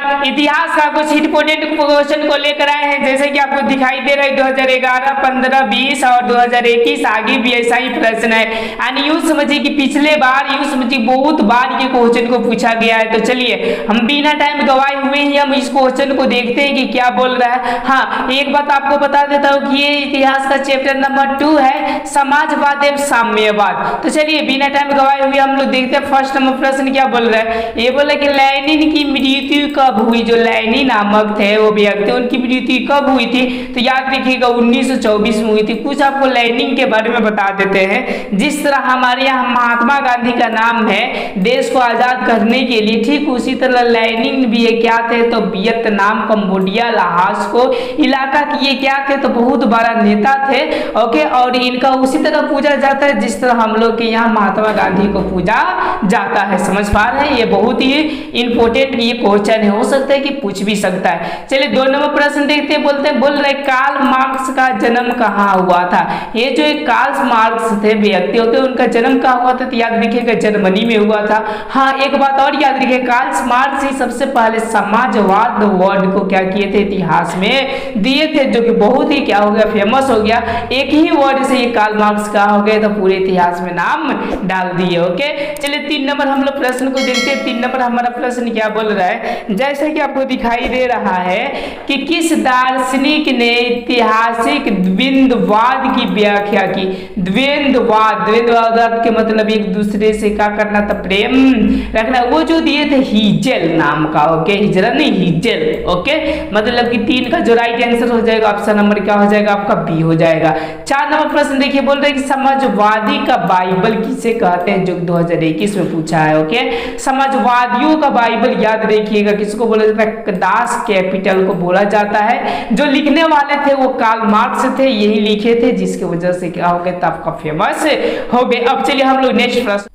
बाद इतिहास का कुछ इंपोर्टेंट क्वेश्चन को लेकर आए हैं, जैसे कि आपको दिखाई दे रहा है 2011, 15, 20 और 2021 आगे भी ऐसा ही प्रश्न है। यानी यूं समझिए कि पिछले बार यूं समझिए बहुत बार ये क्वेश्चन को पूछा गया है। तो चलिए हम बिना टाइम गवाए हुए ही हम इस क्वेश्चन को देखते हैं कि क्या बोल रहा है। हाँ, एक बात आपको बता देता हूँ कि ये इतिहास का चैप्टर नंबर 2 है, समाजवाद एवं साम्यवाद। तो चलिए बिना टाइम गवाए हुए हम लोग देखते हैं फर्स्ट नंबर प्रश्न क्या बोल रहा है। ये बोला कि लेनिन की मृत्यु कब हुई। जो लेनिन नामक थे वो व्यक्ति, उनकी मृत्यु कब हुई थी, तो याद रखिएगा 1924 में हुई थी। कुछ आपको लेनिन के बारे में बता देते हैं। जिस तरह हमारे यहाँ महात्मा गांधी का नाम है देश को आजाद करने के लिए, ठीक उसी तरह लेनिन भी क्या थे, तो वियतनाम, कंबोडिया, लाहौस को इलाका की ये क्या थे, तो बहुत बड़ा नेता थे। ओके, और इनका उसी तरह पूजा जाता है जिस तरह हम लोग के यहाँ महात्मा गांधी को पूजा जाता है। समझ पा रहे हैं, ये बहुत ही इंपॉर्टेंट ये क्वेश्चन है, हो सकता है कि पूछ भी सकता है। चलिए 2 नंबर प्रश्न देखते हैं। बोल रहे कार्ल मार्क्स का जन्म कहाँ हुआ था। ये जो एक कार्ल मार्क्स थे व्यक्ति, ओके, उनका जन्म कहाँ हुआ था, तो याद रखिएगा जर्मनी में हुआ था। हाँ, एक बात और याद रखिए, कार्ल मार्क्स ही सबसे पहले समाजवाद वर्ड को क्या किए थे, इतिहास में दिए थे, जो कि बहुत ही क्या हो गया, फेमस हो गया। एक ही वर्ड से ये कार्ल मार्क्स का हो गया, तो पूरे इतिहास में नाम डाल दिए। ओके, चलिए 3 नंबर हम लोग प्रश्न को देखते हैं। 3 नंबर हमारा प्रश्न क्या बोल रहा है, जैसे कि आपको दिखाई दे रहा है कि किस दार्शनिक ने ऐतिहासिक द्वंद्ववाद की व्याख्या की। द्वंद्ववाद के मतलब एक दूसरे से क्या करना था, प्रेम रखना। वो जो दिए थे हीजेल नाम का। ओके, हिजरा नहीं, हीजेल। ओके, मतलब कि 3 का जो राइट आंसर हो जाएगा ऑप्शन नंबर क्या हो जाएगा आपका, बी हो जाएगा। 4 नंबर प्रश्न देखिए, बोल रहे कि समाजवादी का बाइबल किसे कहते हैं, जो 2021 में पूछा है। ओके, समाजवादियों का बाइबल याद रखिएगा किसको बोला जाता है, दास कैपिटल को बोला जाता है। जो लिखने वाले थे वो कार्ल मार्क्स थे, यही लिखे थे, जिसकी वजह से क्या हो गया, तो आपका फेमस हो गए। अब चलिए हम लोग नेक्स्ट प्रश्न,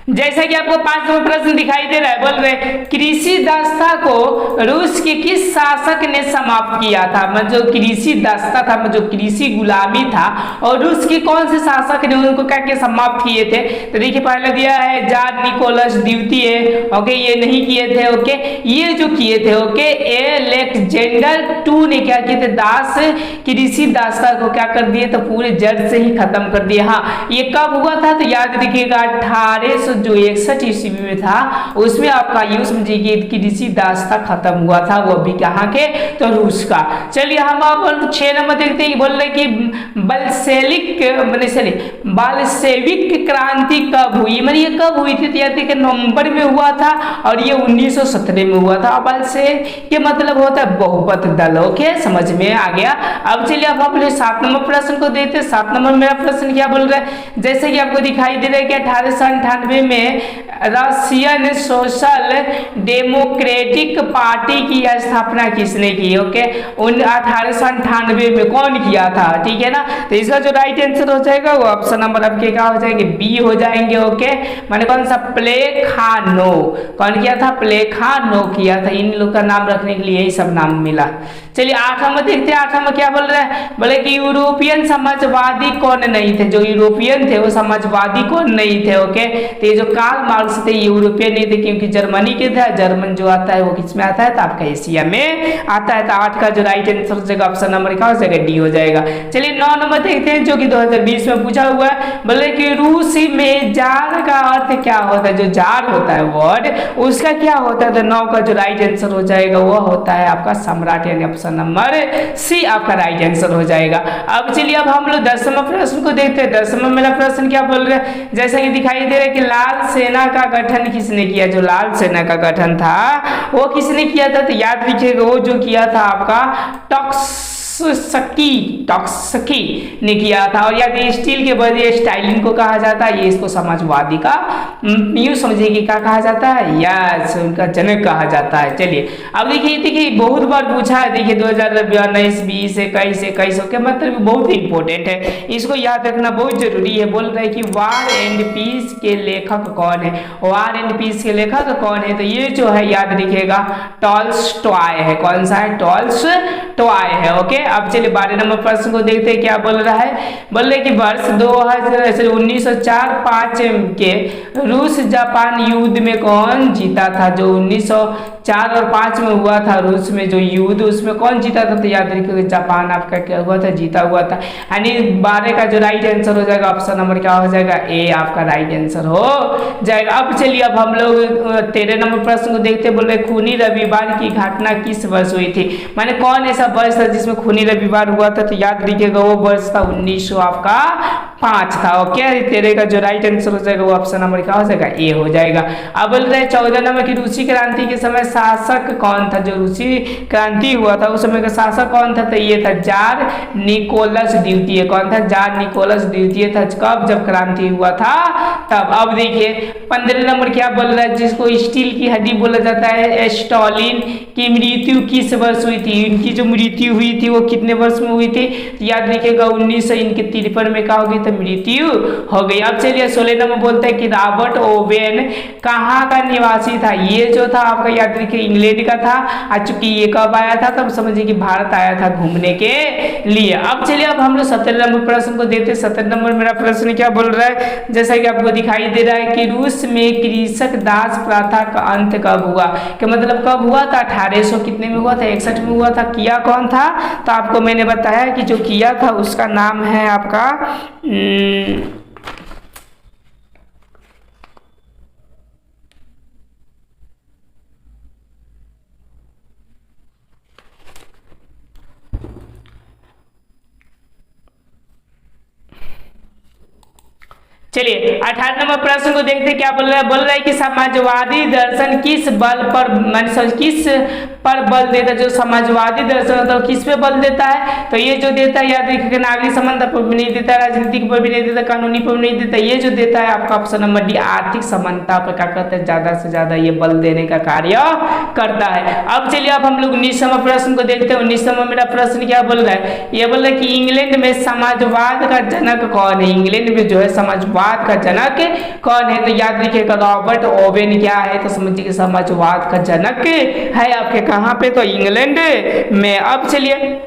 जैसा कि आपको 5 नंबर प्रश्न दिखाई दे रहा है। बोल रहे कृषि दास्ता को रूस के किस शासक ने समाप्त किया था। मतलब कृषि दास्ता था, मतलब कृषि गुलामी था, और रूस के कौन से शासक ने उनको क्या क्या समाप्त किए थे। तो देखिए पहले दिया है जार निकोलस द्वितीय। ओके, ये नहीं किए थे। ओके, ये जो किए थे, ओके, अलेक्जेंडर 2 ने क्या किए थे, दास कृषि दास्ता को क्या कर दिए, तो पूरे जड़ से ही खत्म कर दिया। हाँ, ये कब हुआ था, तो याद रखिएगा 1861 ईस्वी में था। उसमें आपका यूं समझिए कि कृषि दास्ता खत्म हुआ था, वो भी कहाँ के, तो रूस का। चलिए हम अब 6 नंबर देखते हैं। बोल रहे कि बल्शेविक क्रांति कब हुई। मतलब ये कब हुई थी, तो नवंबर में हुआ था, और ये 1917 में हुआ था। बल्शेविक के मतलब होता है बहुमत दल। ओके, समझ में आ गया। अब चलिए अब अपने 7 नंबर प्रश्न को देखते हैं। 7 नंबर मेरा प्रश्न क्या बोल रहा है, जैसे कि आपको दिखाई दे रहा है कि 1898 में रशियन सोशल डेमोक्रेटिक पार्टी की स्थापना किसने की। ओके, 1898 में कौन किया था, ठीक है ना। तो इसका जो राइट आंसर हो जाएगा वो ऑप्शन नंबर आपके क्या हो जाएंगे, बी हो जाएंगे। ओके, मैंने कौन सा, प्लेखानो। कौन किया था, प्लेखानो किया था। इन लोग का नाम रखने के लिए यही सब नाम मिला। चलिए 8 नंबर देखते हैं। 8 नंबर क्या बोल रहा है, बोले कि यूरोपियन समाजवादी कौन नहीं थे। जो यूरोपियन थे वो समाजवादी कौन नहीं थे। ओके, तो ये जो कार्ल मार्क्स थे यूरोपियन नहीं थे, क्योंकि जर्मनी के थे। जर्मन जो आता है वो किस में आता है, तो आपका एशिया में आता है। तो 8 का जो राइट आंसर हो जाएगा ऑप्शन नंबर क्या हो जाएगा, डी हो जाएगा। चलिए 9 नंबर देखते हैं, जो कि 2020 में पूछा हुआ है। बोले कि रूस में जार का अर्थ क्या होता है। जो जार होता है वर्ड, उसका क्या होता है, तो 9 का जो राइट आंसर हो जाएगा वो होता है आपका सम्राट, यानी ऑप्शन नंबर सी आपका राइट आंसर हो जाएगा। अब चलिए अब हम लोग 10 नंबर प्रश्न को देखते हैं। 10 नंबर मेरा प्रश्न क्या बोल रहे हैं, जैसा कि दिखाई दे रहा है कि लाल सेना का गठन किसने किया। जो लाल सेना का गठन था वो किसने किया था, तो याद रखिएगा वो जो किया था आपका टॉक्सकी ने किया था। और याद स्टील के बदले स्टालिन को कहा जाता है। ये इसको समाजवादी का यूं समझिए कि क्या कहा जाता है, यस, उनका जनक कहा जाता है। चलिए अब देखिए बहुत बार पूछा है। देखिए 2019, 20, 21 के मतलब बहुत ही इंपॉर्टेंट है, इसको याद रखना बहुत जरूरी है। बोल रहे कि वार एंड पीस के लेखक कौन है। वार एंड पीस के लेखक कौन है, तो ये जो है याद रखिएगा टॉल्स्टॉय है। कौन सा है, टॉल्स्टॉय है। ओके, अब चलिए 12 नंबर प्रश्न को देखते हैं क्या बोल रहा है। बोल रहे कि वर्ष 1904-5 के रूस जापान युद्ध में कौन जीता था। जो 1904 और 5 में हुआ था रूस में जो युद्ध, उसमें कौन जीता था। तो याद रखिए जापान आपका क्या हुआ था, जीता हुआ था। यानी 12 का जो राइट आंसर हो जाएगा ऑप्शन नंबर क्या हो जाएगा, ए आपका राइट आंसर हो जाएगा। अब चलिए अब हम लोग 13 नंबर प्रश्न को देखते हैं। बोल रहे खूनी रविवार की घटना किस वर्ष हुई थी। माने कौन ऐसा वर्ष था जिसमें खूनी रविवार हुआ था। तो याद रखिएगा वो वर्ष था 1900 आपका 5 था। ओके 13 का जो राइट आंसर हो जाएगा वो ऑप्शन नंबर क्या हो जाएगा, ए हो जाएगा। अब बोल रहे 14 नंबर की रूसी क्रांति के समय शासक कौन था। जो रूसी क्रांति हुआ था उस समय का शासक कौन था। तो ये था जार निकोलस द्वितीय। कौन था, जार निकोलस द्वितीय था। कब, जब क्रांति हुआ था तब। अब देखिए 15 नंबर क्या बोल रहा है, जिसको स्टील की हड्डी बोला जाता है। स्टालिन की मृत्यु किस वर्ष हुई थी। इनकी जो मृत्यु हुई थी वो कितने वर्ष में हुई थी। याद रखिएगा 1953 में क्या हो गई तो मृत्यु हो गई। अब चलिए 16 नंबर बोलते हैं कि रॉबर्ट ओवेन कहाँ का निवासी था। ये जो था आपका याद रखिए इंग्लैंड का था। चूंकि ये कब आया था, तब समझिए कि भारत आया था घूमने के लिए। अब चलिए अब हम लोग 17 नंबर प्रश्न को देखते हैं। 17 नंबर मेरा प्रश्न क्या बोल रहा है, जैसा कि आपको दिखाई दे रहा है कि रूस में कृषक दास प्रथा का अंत कब हुआ। कि मतलब कब हुआ था, 1800 कितने में हुआ था, 61 में हुआ था। किया कौन था, तो आपको मैंने बताया कि जो किया था उसका नाम है आपका चलिए 18 नंबर प्रश्न को देखते क्या बोल रहा है। बोल रहा है कि समाजवादी दर्शन किस बल पर किस पर बल देता है। जो समाजवादी दर्शन होता है किस पे बल देता है। तो ये जो देता है याद रखिएगा नागरिक समानता पर भी नहीं देता, राजनीतिक पर भी नहीं देता, कानूनी पर भी नहीं देता। ये जो देता है आपका ऑप्शन नंबर डी आर्थिक समानता पर क्या करता है, ज्यादा से ज्यादा ये बल देने का कार्य करता है। अब चलिए अब हम लोग 19 नंबर प्रश्न को देखते हैं। 19 नंबर मेरा प्रश्न क्या बोल रहा है, ये बोल रहा है कि इंग्लैंड में समाजवाद का जनक कौन है। इंग्लैंड में जो है समाजवाद का जनक कौन है। तो याद रखिएगा रॉबर्ट ओवेन क्या है, तो समझिए कि समाजवाद का जनक है आपके कहां पे, तो इंग्लैंड में। अब चलिए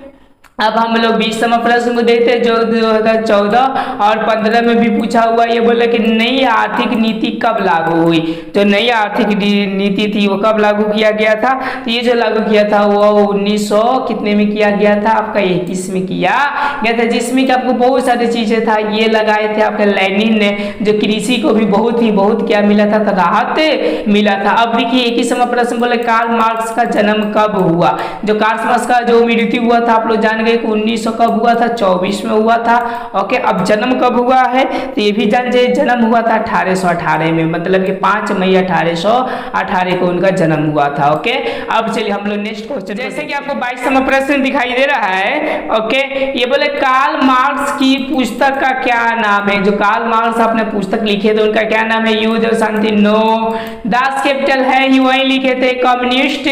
अब हम लोग 20 नंबर प्रश्न को देखते हैं जो 2014 और 15 में भी पूछा हुआ। ये बोला कि नई आर्थिक नीति कब लागू हुई। जो नई आर्थिक नीति थी वो कब लागू किया गया था। तो ये जो लागू किया था वो 1900 कितने में किया गया था, आपका 21 में किया गया था। जिसमें कि आपको बहुत सारी चीजें था ये लगाए थे आपके लेनिन ने, जो कृषि को भी बहुत क्या मिला था, तो राहत मिला था। अब देखिए 21 नंबर प्रश्न बोले कार्ल मार्क्स का जन्म कब हुआ। जो कार्ल मार्क्स का जो मृत्यु हुआ था आप लोग जान 1900 कब हुआ था, 24 में हुआ था। ओके अब जन्म कब हुआ है, तो ये भी जान जाइए जन्म हुआ था 1818 में, मतलब कि 5 मई 1818 को उनका जन्म हुआ था। ओके अब चलिए हम लोग नेक्स्ट क्वेश्चन, जैसे कि आपको 22 नंबर प्रश्न दिखाई दे रहा है। ओके ये बोले कार्ल मार्क्स की पुस्तक का क्या नाम है। जो कार्ल मार्क्स आपने पुस्तक लिखे थे उनका क्या नाम है, युद्ध और शांति। नो, दास कैपिटल है ही वही लिखे थे। कम्युनिस्ट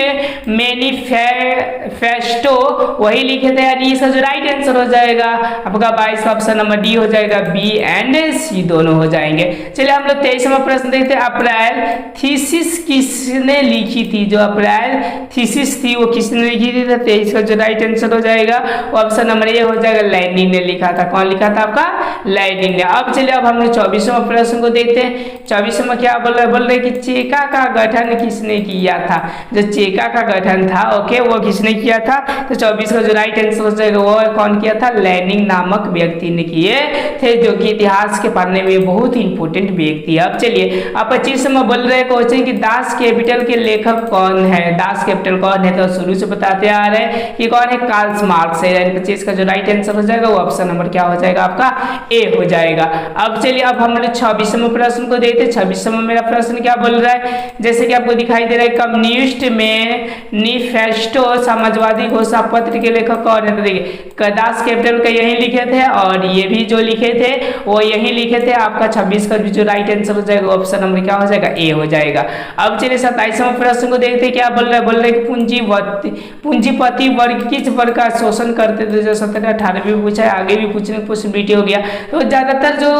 मैनिफेस्टो वही लिखे थे। इसका जो राइट आंसर हो जाएगा आपका 22 ऑप्शन नंबर डी हो जाएगा, बी एंड सी दोनों हो जाएंगे। चलिए हम लोग 23 नंबर प्रश्न देखते हैं। अप्रैल थीसिस किसने लिखी थी। जो अप्रैल थीसिस थी वो किसने लिखी थी, तो 23 का जो राइट आंसर हो जाएगा वो ऑप्शन नंबर ए हो जाएगा, लेनिन ने लिखा था। कौन लिखा था आपका, लेनिन ने। अब चलिए अब हम लोग 24 नंबर प्रश्न को देखते हैं। 24 में क्या बोल रहे कि चेका का गठन किसने किया था। जो चेका का गठन था ओके वो किसने किया था, तो 24 का जो राइट आंसर वो कौन किया था, लेनिन नामक व्यक्ति ने किए थे, जो कि इतिहास के पढ़ने में बहुत ही इंपोर्टेंट व्यक्ति है। अब चलिए अब 25 में बोल रहे क्वेश्चन कि दास कैपिटल के लेखक कौन है। दास कैपिटल कौन है, तो शुरू से बताते आ रहे हैं कि कौन है, कार्ल मार्क्स है। 25 का जो राइट आंसर हो जाएगा वो ऑप्शन नंबर क्या हो जाएगा, आपका ए हो जाएगा। अब चलिए अब हम लोग 26वें प्रश्न को देखते हैं। 26वें मेरा प्रश्न क्या बोल रहा है, जैसे कि आपको दिखाई दे रहा है कम्युनिस्ट मैनिफेस्टो समाजवादी घोषणा पत्र के लेखक कौन है। तो देखिए दास कैपिटल का यही लिखे थे और ये भी जो लिखे थे वो यही लिखे थे। आपका 26 का भी जो राइट आंसर हो जाएगा ऑप्शन नंबर क्या हो जाएगा, ए हो जाएगा। अब चलिए 27वें प्रश्न को देखते हैं क्या बोल रहा है। बोल रहे पूंजीपति वर्ग किस वर्ग का शोषण करते थे। जो 17-18 में पूछा है, आगे भी पूछने की पॉसिबिलिटी हो गया। तो ज्यादातर जो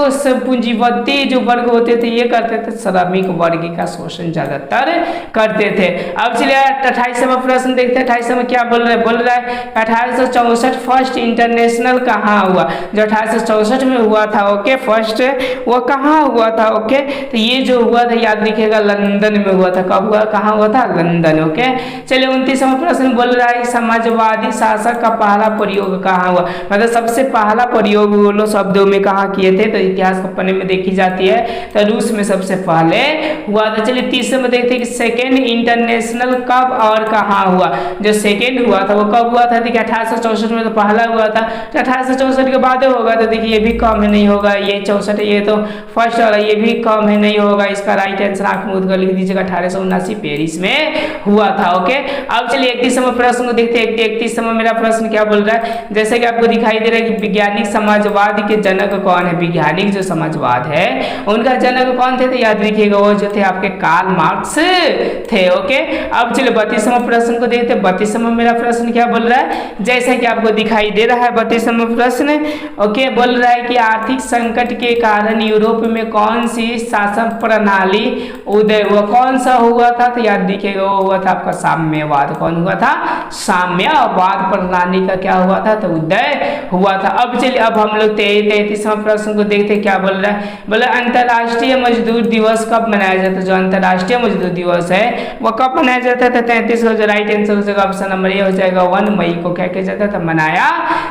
पूंजीपति जो वर्ग होते थे ये करते थे श्रमिक वर्ग का शोषण ज्यादातर करते थे। अब चलिए 28वां प्रश्न देखते हैं। 28 में क्या बोल रहा है, बोल रहा है 1814 1864 फर्स्ट इंटरनेशनल कहाँ हुआ? जो 1864 में हुआ था, ओके, फर्स्ट वो कहाँ हुआ था? ओके, तो ये जो हुआ था याद रखिएगा लंदन में हुआ था। कब हुआ, कहाँ हुआ था? लंदन। ओके, चलिए 29वां प्रश्न बोल रहा है समाजवादी शासक का पहला प्रयोग कहाँ हुआ? मतलब सबसे पहला प्रयोग वो लोग शब्दों में कहाँ किए थे? तो इतिहास के पन्ने में देखी जाती है तो रूस में सबसे पहले हुआ था। चलिए तीसरे में देखते हैं कि सेकेंड इंटरनेशनल कब और कहाँ हुआ? जो सेकेंड हुआ था वो कब हुआ था? देखिए 1864 में तो पहला हुआ था, तो 1864 के बाद होगा, तो देखिए ये भी कम है, नहीं होगा, ये 64 ये तो फर्स्ट वाला, ये भी कम है, नहीं होगा। इसका राइट आंसर आंख मूंद कर लिख दीजिएगा, 1879 पेरिस में हुआ था। ओके, अब चलिए 31वां प्रश्न को देखते हैं। 31वां मेरा प्रश्न क्या बोल रहा है? जैसे कि आपको दिखाई दे रहा है कि वैज्ञानिक समाजवाद के जनक कौन है? वैज्ञानिक जो समाजवाद है उनका जनक कौन थे? तो याद रखिएगा वो जो थे आपके कार्ल मार्क्स थे। ओके, अब चलिए 32वां प्रश्न को देखते हैं। 32वां मेरा प्रश्न क्या बोल रहा है? जैसा कि आपको दिखाई दे रहा है 32वां प्रश्न, ओके, बोल रहा है कि आर्थिक संकट के कारण यूरोप में कौन सी शासन प्रणाली उदय हुआ? कौन सा हुआ था? तो याद रखिएगा वो हुआ था आपका साम्यवाद। कौन हुआ था? साम्यवाद प्रणाली का क्या हुआ था? तो उदय हुआ था। अब चलिए अब हम लोग 33वां प्रश्न को देखते हैं क्या बोल रहा है। बोला अंतर्राष्ट्रीय मजदूर दिवस कब मनाया जाता है? जो अंतर्राष्ट्रीय मजदूर दिवस है वो कब मनाया जाता है? 33 का जो राइट आंसर हो जाएगा ऑप्शन नंबर ए हो जाएगा 1 मई को क्या किया जाता है? तो मनाया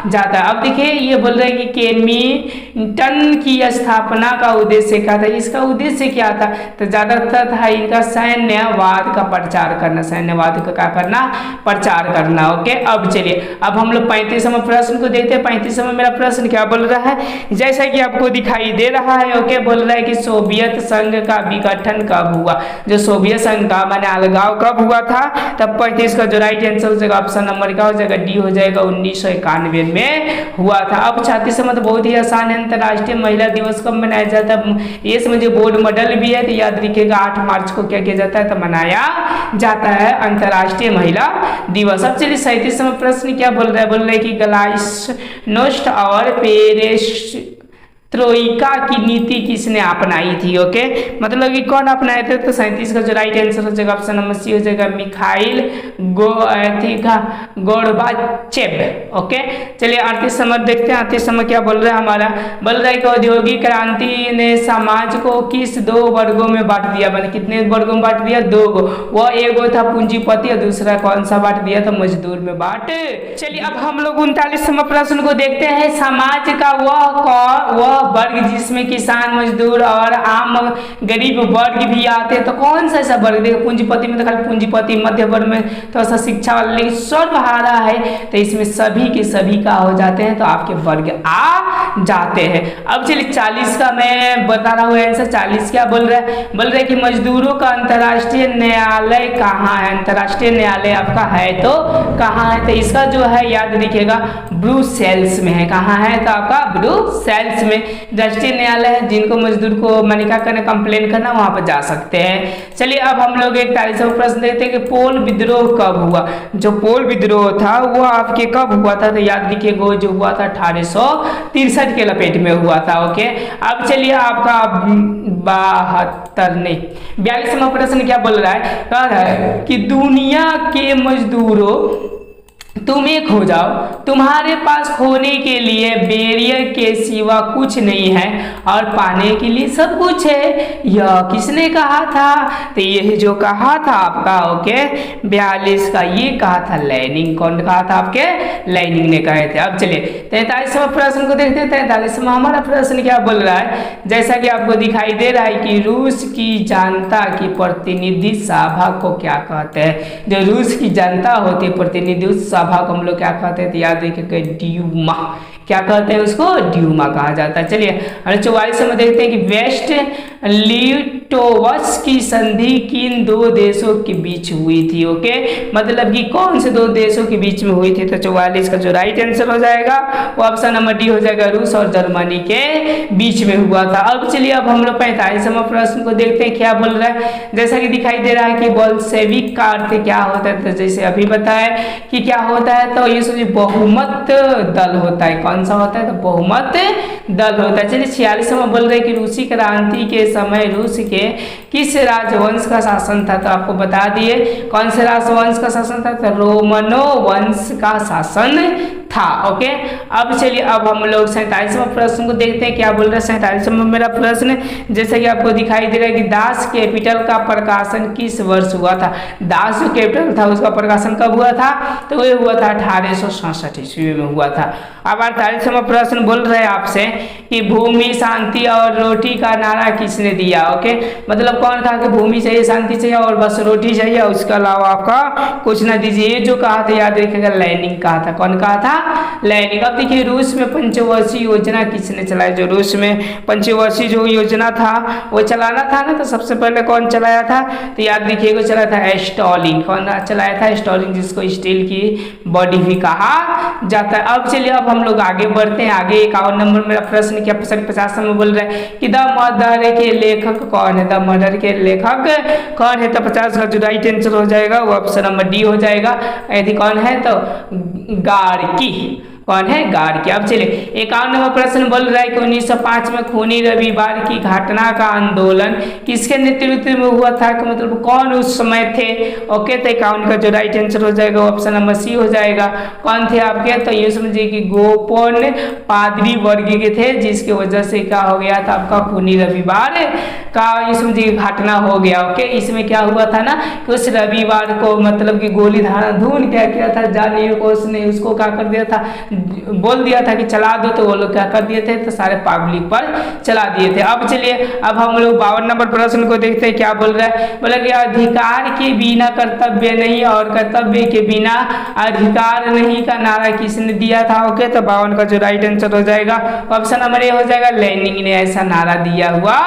जाता है। अब देखिए ये बोल रहे हैं कि केमिंटन की स्थापना का उद्देश्य क्या था? इसका उद्देश्य क्या था? तो ज्यादातर था इनका सैन्यवाद का प्रचार करना, सैन्यवाद का क्या करना? प्रचार करना। ओके, अब चलिए अब हम लोग 35वां प्रश्न को देखते हैं। 35वां मेरा प्रश्न क्या बोल रहा है? जैसा कि आपको दिखाई दे रहा है, ओके, बोल रहा है कि सोवियत संघ का विघटन कब हुआ? जो सोवियत संघ का माने अलगाव कब हुआ था? तब 35 का जो राइट आंसर हो जाएगा ऑप्शन नंबर क्या हो जाएगा? डी हो जाएगा, 1991 में हुआ था। अब 36वां तो बहुत ही आसान है, अंतर्राष्ट्रीय महिला दिवस कब मनाया जाता है? ये समझिए बोर्ड मॉडल भी है, तो याद रखिएगा 8 मार्च को क्या किया जाता है? तो मनाया जाता है अंतर्राष्ट्रीय महिला दिवस। अब चलिए 37वां प्रश्न क्या बोल रहा है? बोल रहा है कि ग्लासनोस्ट और पेरेस्ट्रोइका की नीति किसने अपनाई थी? ओके, मतलब कि कौन अपनाए थे? तो 37 का जो राइट आंसर हो जाएगा ऑप्शन नंबर सी हो जाएगा, मिखाइल गोर्बाचेव। ओके, चलिए 38 नंबर देखते हैं। 38 नंबर क्या बोल रहा है हमारा? बोल रहा है कि औद्योगिक क्रांति ने समाज को किस 2 वर्गों में बांट दिया? मैंने कितने वर्गों में बांट दिया? 2 गो। वो एगो था पूंजीपति और दूसरा कौन सा बांट दिया? तो मजदूर में बांट। चलिए अब हम लोग 39वां प्रश्न को देखते हैं। समाज का वह वर्ग जिसमें किसान, मजदूर और आम गरीब वर्ग भी आते हैं, तो कौन सा ऐसा वर्ग? देखो पूंजीपति में तो खाली पूंजीपति, मध्य वर्ग में तो ऐसा शिक्षा वाला, लेकिन सर्वहारा है तो इसमें सभी के सभी का हो जाते हैं, तो आपके वर्ग आ जाते हैं। अब चलिए 40 का मैं बता रहा हूँ आंसर। 40 क्या बोल रहा है? बोल रहा है कि मजदूरों का अंतर्राष्ट्रीय न्यायालय कहाँ है? अंतर्राष्ट्रीय न्यायालय आपका है तो कहाँ है? तो इसका जो है याद रखिएगा ब्रुसेल्स में है। कहाँ है? तो आपका ब्रुसेल्स में राष्ट्रीय न्यायालय है। जिनको मजदूर को मैंने क्या करना, कंप्लेन करना, वहां पर जा सकते हैं। चलिए अब हम लोग 41वां प्रश्न देखते हैं कि पोल विद्रोह कब हुआ? जो पोल विद्रोह था वो आपके कब हुआ था? तो याद रखिएगा वो जो हुआ था 1863 के लपेट में हुआ था। ओके, अब चलिए आपका 42वां प्रश्न क्या बोल रहा है? कह रहा है कि दुनिया के मजदूरों तुम एक हो जाओ, तुम्हारे पास खोने के लिए बैरियर के सिवा कुछ नहीं है और पाने के लिए सब कुछ है। यह किसने कहा था? तो ये जो कहा था आपका, ओके, 42 का ये कहा था लेनिन। कौन कहा था? आपके लेनिन ने कहे थे। अब चलिए 43वां प्रश्न को देखते हैं। 43वां हमारा प्रश्न क्या बोल रहा है? जैसा कि आपको दिखाई दे रहा है कि रूस की जनता की प्रतिनिधि सभा को क्या कहते हैं? जो रूस की जनता होती है प्रतिनिधि सभा को हम लोग क्या कहते हैं? तो याद रखिएगा ड्यूमा। क्या कहते हैं उसको? ड्यूमा कहा जाता है। चलिए 44 में देखते हैं कि वेस्ट लिटोवस की संधि किन 2 देशों के बीच हुई थी? ओके, मतलब कि कौन से 2 देशों के बीच में हुई थी? तो 44 का जो राइट आंसर हो जाएगा वो ऑप्शन नंबर डी हो जाएगा, रूस और जर्मनी के बीच में हुआ था। अब चलिए अब हम लोग 45वां प्रश्न को देखते हैं क्या बोल रहा है। जैसा कि दिखाई दे रहा है कि बोल्शेविक का अर्थ क्या होता है? तो जैसे अभी बताया कि क्या होता है, तो ये सोचिए बहुमत दल होता है। कौन सा होता है? तो बहुमत दल होता है। चलिए 46वां बोल रहे हैं कि रूसी क्रांति के समय रूस के किस राजवंश का शासन था? तो आपको बता दिए कौन से राजवंश का शासन था? तो रोमनो वंश का शासन था। ओके, अब चलिए अब हम लोग 47वां प्रश्न को देखते हैं क्या बोल रहा है। 47वां मेरा प्रश्न, जैसा कि आपको दिखाई दे रहा है कि दास कैपिटल का प्रकाशन किस वर्ष हुआ था। दास जो कैपिटल था उसका प्रकाशन कब हुआ था, तो ये हुआ था 1867 ईस्वी में हुआ था। अब 48वां प्रश्न बोल रहे हैं आपसे कि भूमि शांति और रोटी का नारा किसने दिया। ओके, मतलब कौन कहा कि भूमि चाहिए, शांति चाहिए और बस रोटी चाहिए, उसके अलावा आपका कुछ ना दीजिए। ये जो कहा था याद रखिएगा, लेनिन कहा था। कौन कहा था, लेनिन। अब देखिए रूस में पंचवर्षीय योजना किसने चलाया। जो रूस में पंचवर्षीय जो योजना था वो चलाना था ना, तो सबसे पहले कौन चलाया था, तो याद रखिएगा चला था स्टालिन। कौन चलाया था, स्टालिन, जिसको स्टील की बॉडी भी कहा जाता है। अब चलिए अब हम लोग आगे बढ़ते हैं। आगे 51 नंबर मेरा प्रश्न क्या 50 में बोल रहा है कि द मर्डर के लेखक कौन है। द मर्डर के लेखक कौन है, तो 50 का जो राइट आंसर हो जाएगा वो ऑप्शन नंबर डी हो जाएगा। यदि कौन है तो गार्की। कौन है, गार्की। अब चलिए 51 नंबर प्रश्न बोल रहा है कि 1905 में खूनी रविवार की घटना का आंदोलन किसके नेतृत्व में हुआ था, कि मतलब कौन उस समय थे। ओके, तो 51 का जो राइट आंसर हो जाएगा ऑप्शन नंबर सी हो जाएगा। कौन थे आपके, तो ये समझिए कि गोपन पादरी वर्ग के थे, जिसकी वजह से क्या हो गया था आपका खूनी रविवार का ये समझिए घटना हो गया। ओके, इसमें क्या हुआ था ना कि उस रविवार को मतलब कि गोली धाराधून क्या किया था, जानियो को उसने उसको क्या कर दिया था, बोल दिया था कि चला दो, तो वो लोग क्या कर दिए थे, तो सारे पब्लिक पर चला दिए थे। अब चलिए अब हम लोग 52 नंबर प्रश्न को देखते हैं क्या बोल रहा है। बोला कि अधिकार के बिना कर्तव्य नहीं और कर्तव्य के बिना अधिकार नहीं का नारा किसने दिया था। ओके, तो 52 का जो राइट आंसर हो जाएगा ऑप्शन नंबर ए हो जाएगा, लेनिन ने ऐसा नारा दिया हुआ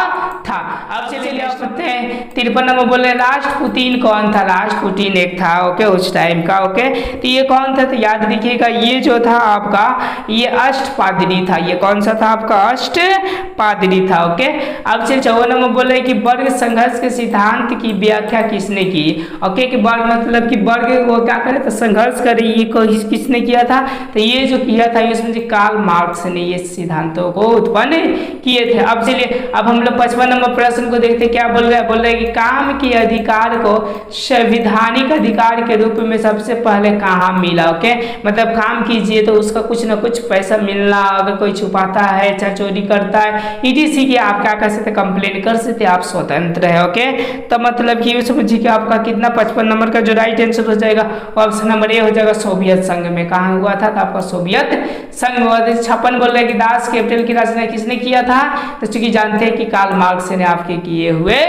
था। अब चलिए पढ़ते हैं 53 नंबर बोल रहे राष्ट्रपुतिन कौन था। राष्ट्रपुतिन एक था ओके उस टाइम का। ओके, तो ये कौन था, तो याद रखिएगा ये जो था आपका ये अष्टपादरी था। ये कौन सा था आपका, अष्टपादरी था। ओके, अब से 54 नंबर बोल रहे कि वर्ग संघर्ष के सिद्धांत की व्याख्या किसने की। ओके, कि वर्ग मतलब कि वर्ग वो क्या करे तो संघर्ष करे, ये किसने किया था, तो ये जो किया था ये समझिए कार्ल मार्क्स ने ये सिद्धांतों को उत्पन्न किए थे। अब चलिए अब हम लोग 55 नंबर प्रश्न को देखते क्या बोल रहे हैं। बोल रहे हैं कि काम के अधिकार को संवैधानिक अधिकार के रूप में सबसे पहले कहाँ मिला। ओके, मतलब काम कीजिए तो उसका कुछ ना कुछ पैसा मिलना, अगर कोई छुपाता है चाहे चोरी करता है ईटीसी की आप क्या कर सकते कंप्लेन कर सकते, आप स्वतंत्र है। ओके, तो मतलब कि समझिए कि आपका कितना 55 नंबर का जो राइट आंसर हो जाएगा ऑप्शन नंबर ए हो जाएगा, सोवियत संघ में। कहाँ हुआ था, तो आपका सोवियत संघ में हुआ था। 56 बोल रहे हैं कि दास कैपिटल की रचना किसने किया था, तो चूंकि जानते हैं कि कार्ल मार्क्स ने आपके किए हुए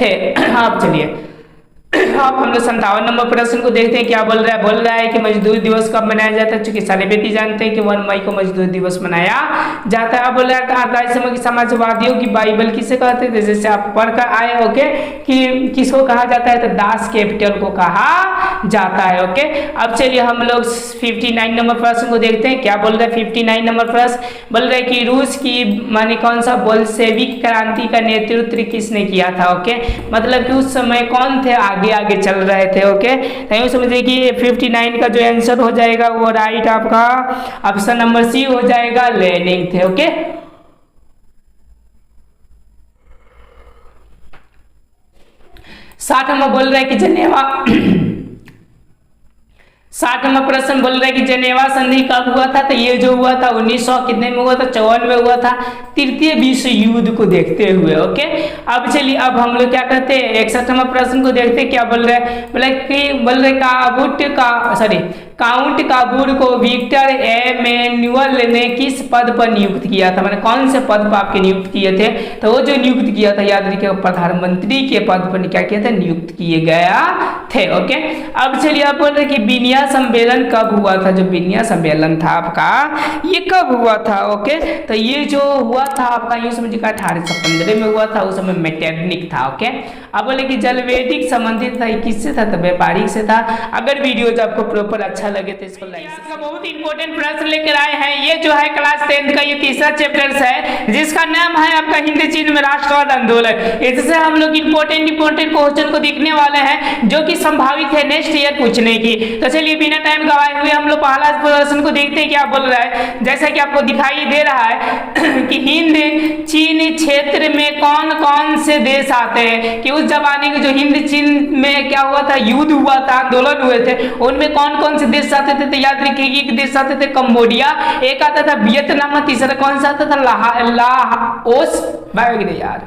थे। आप चलिए अब हम लोग 57 नंबर प्रश्न को देखते हैं क्या बोल रहा है। बोल रहा है कि मजदूर दिवस कब मनाया जाता है, चूंकि सारे व्यक्ति जानते हैं कि 1 मई को मजदूर दिवस मनाया जाता है। अब बोल रहा है 48 समय की समाजवादियों की बाइबल किसे कहते हैं, जैसे आप पढ़कर आए। ओके, कि किसको कहा जाता है, तो दास कैपिटल को कहा जाता है। ओके, अब चलिए हम लोग 59 नंबर प्रश्न को देखते हैं क्या बोल रहा है। 59 नंबर प्रश्न बोल रहा है कि रूस की माने कौन सा बोल्शेविक क्रांति का नेतृत्व किसने किया था। ओके, मतलब कि उस समय कौन थे आगे आगे चल रहे थे। ओके, तो समझिए कि 59 का जो आंसर हो जाएगा वो राइट आपका ऑप्शन नंबर सी हो जाएगा, लेनिन थे। ओके, 60 नंबर बोल रहा है कि जनेवा 60 नंबर प्रश्न बोल रहा है कि जनेवा संधि कब हुआ था, तो ये जो हुआ था 1900 कितने में हुआ था, 54 में हुआ था, तृतीय विश्व युद्ध को देखते हुए। ओके, अब चलिए अब हम लोग क्या करते हैं 61 नंबर प्रश्न को देखते हैं क्या बोल रहे हैं। बोल रहे काउंट काबूर को विक्टर एमेनुअल ने किस पद पर नियुक्त किया था, मैंने कौन से पद पर आपके नियुक्त किए थे, तो वो जो नियुक्त किया था याद रखिए प्रधानमंत्री के पद पर क्या किया था, नियुक्त किए गया थे। ओके, अब चलिए आप बोल रहे कि विनिया सम्मेलन कब हुआ था। जो विनिया सम्मेलन था आपका ये कब हुआ था। ओके, तो ये जो हुआ था आपका ये समझिए 1815 में हुआ था, उस समय मेटेनिक था। ओके, अब बोले कि जलवेदिक संबंधित था किससे था, तो व्यापारिक से था। अगर वीडियो जब आपको प्रॉपर अच्छा लगे तो इसको लाइक। इसका बहुत इंपॉर्टेंट प्रश्न लेकर आए हैं। ये जो है क्लास 10 का ये तीसरा चैप्टर है जिसका नाम है आपका हिंदी चीन में राष्ट्रवाद आंदोलन। इससे हम लोग इंपॉर्टेंट क्वेश्चन को देखने वाले हैं जो कि संभावित है नेक्स्ट ईयर पूछने की। तो चलिए बिना टाइम गवाए हुए हम लोग पहला प्रश्न को देखते हैं क्या बोल रहा है। जैसा कि आपको दिखाई दे रहा है कि हिंद चीन क्षेत्र में कौन कौन से देश आते हैं, कि उस जमाने के जो हिंद चीन में क्या हुआ था, युद्ध हुआ था, आंदोलन हुए थे, उनमें कौन कौन से देश आते थे? तो याद रखिए एक देश आते थे कंबोडिया, एक आता था वियतनाम, तीसरा कौन सा आता था? लाओस। यार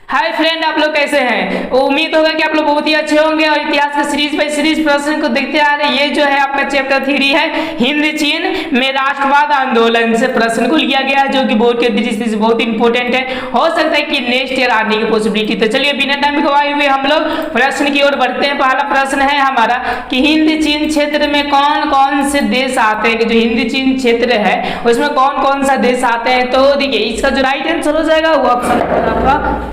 हाय फ्रेंड, आप लोग कैसे हैं? उम्मीद होगा कि आप लोग बहुत ही अच्छे होंगे और इतिहास के सीरीज बाय सीरीज प्रश्न को देखते आ रहे हैं। ये जो है आपका चैप्टर 3 है, हिंद चीन में राष्ट्रवाद आंदोलन से प्रश्न को लिया गया है, जो कि बोर्ड के दृष्टि से बहुत इंपॉर्टेंट है। हो सकता है कि नेक्स्ट ईयर आने की पॉसिबिलिटी। तो चलिए बिना टाइम गवाए हुए हम लोग प्रश्न की ओर बढ़ते हैं। पहला प्रश्न है हमारा कि हिंद चीन क्षेत्र में कौन कौन से देश आते हैं? जो हिंद चीन क्षेत्र है उसमें कौन कौन सा देश आते हैं? तो देखिए इसका जो राइट आंसर हो जाएगा वो ऑप्शन आपका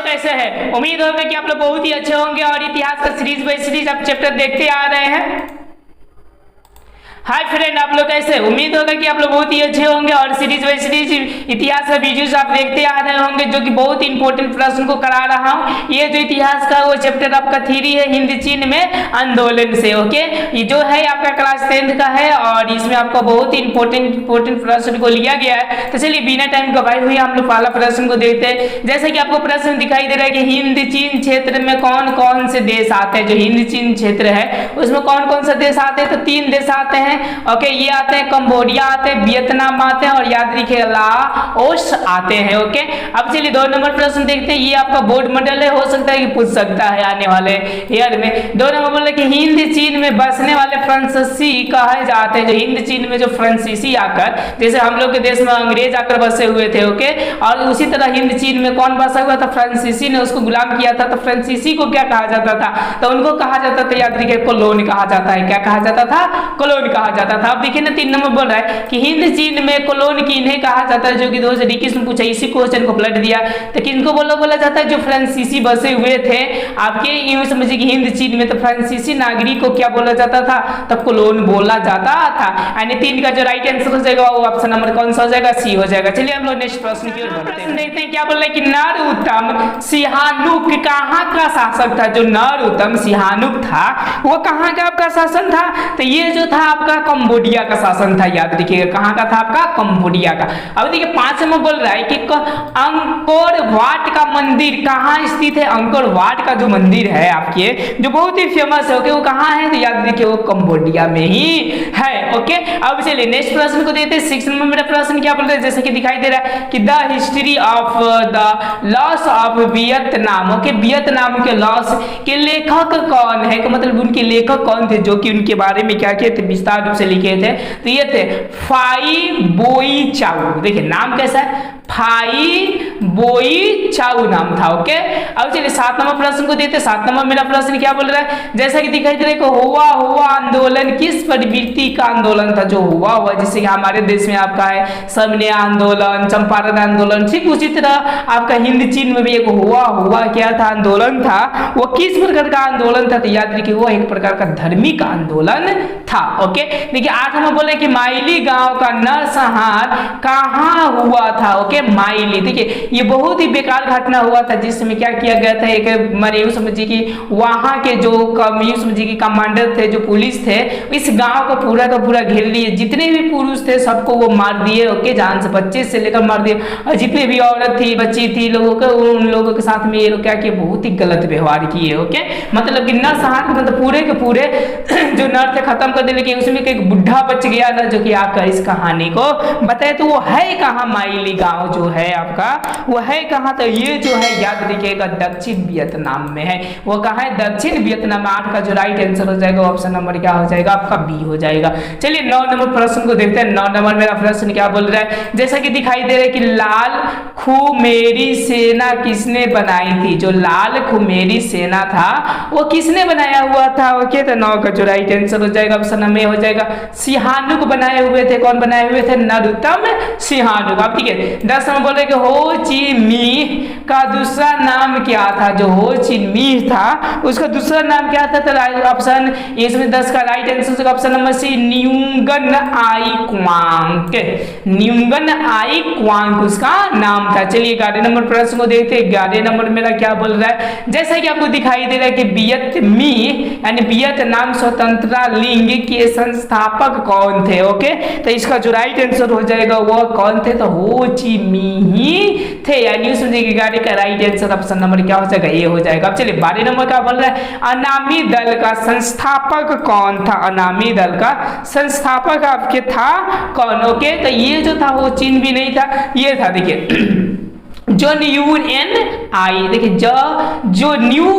कैसे है। उम्मीद होगा कि आप लोग बहुत ही अच्छे होंगे और इतिहास का सीरीज बाय सीरीज आप चैप्टर देखते आ रहे हैं। हाय फ्रेंड, आप लोग कैसे? उम्मीद होगा कि आप लोग बहुत ही अच्छे होंगे और सीरीज बाय सीरीज इतिहास का वीडियोस आप देखते आ रहे होंगे, जो कि बहुत इंपॉर्टेंट प्रश्न को करा रहा हूं। ये जो इतिहास का वो चैप्टर आपका 3 है, हिंद चीन में आंदोलन से। ओके, ये जो है आपका क्लास 10th का है और इसमें आपका बहुत ही इंपॉर्टेंट प्रश्न को लिया गया है। तो चलिए बिना टाइम गवाए हुए हम लोग पहला प्रश्न को देखते हैं। जैसे कि आपको प्रश्न दिखाई दे रहा है कि हिंद चीन क्षेत्र में कौन कौन से देश आते हैं? जो हिंद चीन क्षेत्र है उसमें कौन कौन से देश आते हैं? तो 3 देश आते हैं। ओके, ये आते हैं कंबोडिया आते हैं, वियतनाम आते हैं और याद रखिए लाओस आते हैं। ओके, अब चलिए 2 नंबर प्रश्न देखते हैं। ये आपका बोर्ड मॉडल है, हो सकता है कि पूछ सकता है आने वाले ईयर में। 2 नंबर बोले कि हिंद चीन में बसने वाले फ्रांसीसी कहे जाते हैं। जो हिंद चीन में जो फ्रांसीसी आकर, जैसे हम लोग के देश में अंग्रेज आकर बसे हुए थे, ओके, और उसी तरह हिंद चीन में कौन बसा हुआ था? फ्रांसीसी ने उसको गुलाम किया था। तो फ्रांसीसी को क्या कहा जाता था? तो उनको कहा जाता था, याद रखिए, कोलोन कहा जाता है। क्या कहा जाता था? कोलोन कहा जाता था। अब देखिए ना 3 नंबर बोल रहा है कि हिंद चीन में कोलोन की इन्हें कहा जाता है, जो कि 2021 में पूछा, इसी क्वेश्चन को पलट दिया। तो किनको बोला जाता है? जो फ्रांसीसी बसे हुए थे आपके, यूं समझिए कि हिंद चीन में, तो फ्रांसीसी नागरिक को क्या बोला जाता था? तो कोलोन बोला जाता था। यानी 3 का जो राइट आंसर हो जाएगा वो ऑप्शन नंबर कौन सा हो जाएगा? सी हो जाएगा। चलिए हम लोग नेक्स्ट प्रश्न की ओर बढ़ते हैं। देखते हैं क्या बोल रहा है कि नरोत्तम सिहानुक कहाँ का शासक था? जो नरोत्तम सिहानुक था वो कहाँ का आपका शासन था? तो ये जो था आपका कंबोडिया का शासन था। याद रखिएगा कहाँ का था? आपका कंबोडिया का। अब देखिए 5 में बोल रहा है कि अंकोर वाट का मंदिर कहाँ स्थित है? अंकोर वाट का जो मंदिर है आपके, जो बहुत ही फेमस है, ओके, वो कहाँ है? तो याद रखिए वो कंबोडिया में ही है। ओके, अब चलिए नेक्स्ट प्रश्न को देखते हैं। 6 नंबर मेरा प्रश्न क्या बोल रहा है? जैसे कि दिखाई दे रहा है कि the history of the loss of Vietnam. Okay, Vietnam के लॉस के लेखक कौन है? मतलब उनके लेखक कौन थे जो कि उनके बारे में क्या किए थे? विस्तार रूप से लिखे थे। तो ये थे फाई बोई चाउ। देखिए नाम कैसा है? फाई बोई चाउ नाम था। ओके, अब चलिए 7 नंबर प्रश्न को देते हैं। 7 नंबर मेरा प्रश्न क्या बोल रहा है? जैसा कि दिखाई दे रहा है, हुआ आंदोलन किस प्रवृत्ति का आंदोलन था? जो हुआ जैसे कि हमारे देश में आपका है सबने आंदोलन, चंपारण आंदोलन, ठीक उसी तरह आपका हिंद चीन में भी एक हुआ क्या था? आंदोलन था। वो किस प्रकार का आंदोलन था? तो याद रखिए वो एक प्रकार का धार्मिक आंदोलन था। ओके, देखिए 8 में बोले कि माइली गांव का नरसंहार कहाँ हुआ था? Okay, Miley. देखिए ये बहुत ही बेकार घटना हुआ था, जिसमें क्या किया गया था, एक मरियू समझिए कि वहां के जो समझिए कि कमांडर थे, जो पुलिस थे, इस गांव को पूरा का पूरा घेर लिए। जितने भी पुरुष थे सबको वो मार दिए। ओके, जान से, बच्चे से लेकर मार दिए। और जितने भी औरत थी, बच्ची थी, लोगों को, उन लोगों के साथ में ये लोग क्या किए? बहुत ही गलत व्यवहार किए। ओके, मतलब कि नरसंहार मतलब पूरे के पूरे जो नर थे खत्म कर दिए। लेकिन उसमें एक बुढ़ा बच गया ना, जो कि आकर इस कहानी को बताए। तो वो है कहाँ? माइली गांव जो है आपका, वो है कहाँ? तो ये जो है याद रखिएगा दक्षिण वियतनाम में है। वो कहाँ है? दक्षिण वियतनाम। 8 का जो राइट आंसर हो जाएगा ऑप्शन नंबर क्या हो जाएगा? आपका बी हो जाएगा। चलिए 9 नंबर प्रश्न को देखते हैं। 9 नंबर मेरा प्रश्न क्या बोल रहा है? जैसा कि दिखाई दे रहा है कि लाल खुमेरी सेना किसने बनाई थी? जो लाल खुमेरी सेना था वो किसने बनाया हुआ था? ओके, तो 9 का जो राइट आंसर हो जाएगा ऑप्शन में हो जाएगा सिहानुक बनाए हुए थे। कौन बनाए हुए थे? नरोत्तम सिहानुक। अब ठीक है 10 में बोल रहे कि हो ची ची मिन्ह का दूसरा नाम क्या था? जो हो ची मिन्ह था उसका दूसरा नाम क्या था? तो ऑप्शन इसमें 10 का right answer option number C Nguyen Ai क्वांग। न्यूगन आई क्वांग उसका नाम था। चलिए 11 नंबर प्रश्न को देखते हैं। 11 नंबर मेरा क्या बोल रहा है? जैसा कि आपको दिखाई दे रहा है कि वियतमी यानी वियतनाम स्वतंत्रता लीग के संस्थापक कौन थे? ओके, तो इसका जो राइट आंसर हो जाएगा वो कौन थे? तो हो ची मिन्ह थे। यानी उसमें 11 का राइट आंसर ऑप्शन नंबर क्या हो जाएगा? ये हो जाएगा। अब चलिए 12 नंबर क्या बोल रहा है? अनामी दल का संस्थापक कौन था? अनामी दल का संस्थापक आपके था कौन? ओके, तो ये जो था वो चीन भी नहीं था, ये था देखिए जॉन यू एन आई। देखिए जो न्यू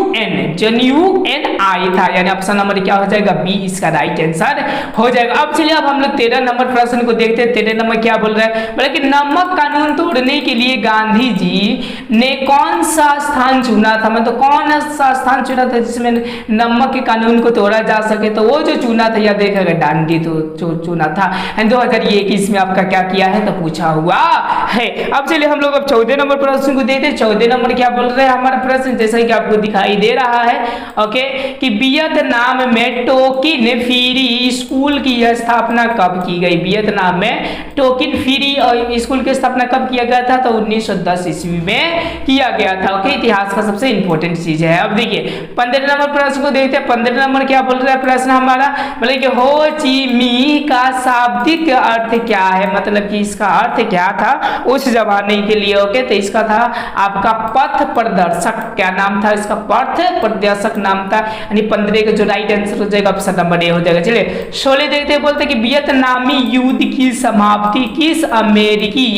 एन आई था, यानी ऑप्शन नंबर क्या हो जाएगा? बी इसका राइट आंसर हो जाएगा। अब चलिए अब हम लोग 13 नंबर प्रश्न को देखते हैं। 13 नंबर क्या बोल रहा है? बोला कि नमक कानून तोड़ने के लिए गांधी जी ने कौन सा स्थान चुना था? मतलब कौन सा स्थान चुना था जिसमें नमक के कानून को तोड़ा जा सके? तो वो जो चुना था या देखेगा डांडी तो चुना था 2021 में आपका क्या किया है तो पूछा हुआ है। अब चलिए हम लोग अब 14 नंबर प्रश्न को देखते हैं। 14 नंबर क्या बोल रहे हैं हमारा प्रश्न? जैसा कि आपको दिखाई दे रहा है ओके कि वियतनाम में टोकिन फ्री स्कूल की स्थापना कब की गई? वियतनाम में टोकिन फ्री और स्कूल की स्थापना कब किया गया था? तो 1910 ईस्वी में किया गया था। ओके, इतिहास का सबसे इंपॉर्टेंट चीज है। अब देखिए 15 नंबर प्रश्न को देखते हैं। 15 नंबर क्या बोल रहा है प्रश्न हमारा? बोले कि हो ची मिन्ह का शाब्दिक अर्थ क्या है? मतलब कि इसका अर्थ क्या था उस जमाने के लिए? ओके, तो इसका था आपका पथ प्रदर्शक। क्या नाम था इसका? पथ प्रदर्शक नाम था। यानी 15 का जो राइट आंसर हो जाएगा ऑप्शन नंबर ए हो जाएगा। चलिए 16 देखते हैं। बोलते कि वियतनामी युद्ध की समाप्ति किस अमेरिकी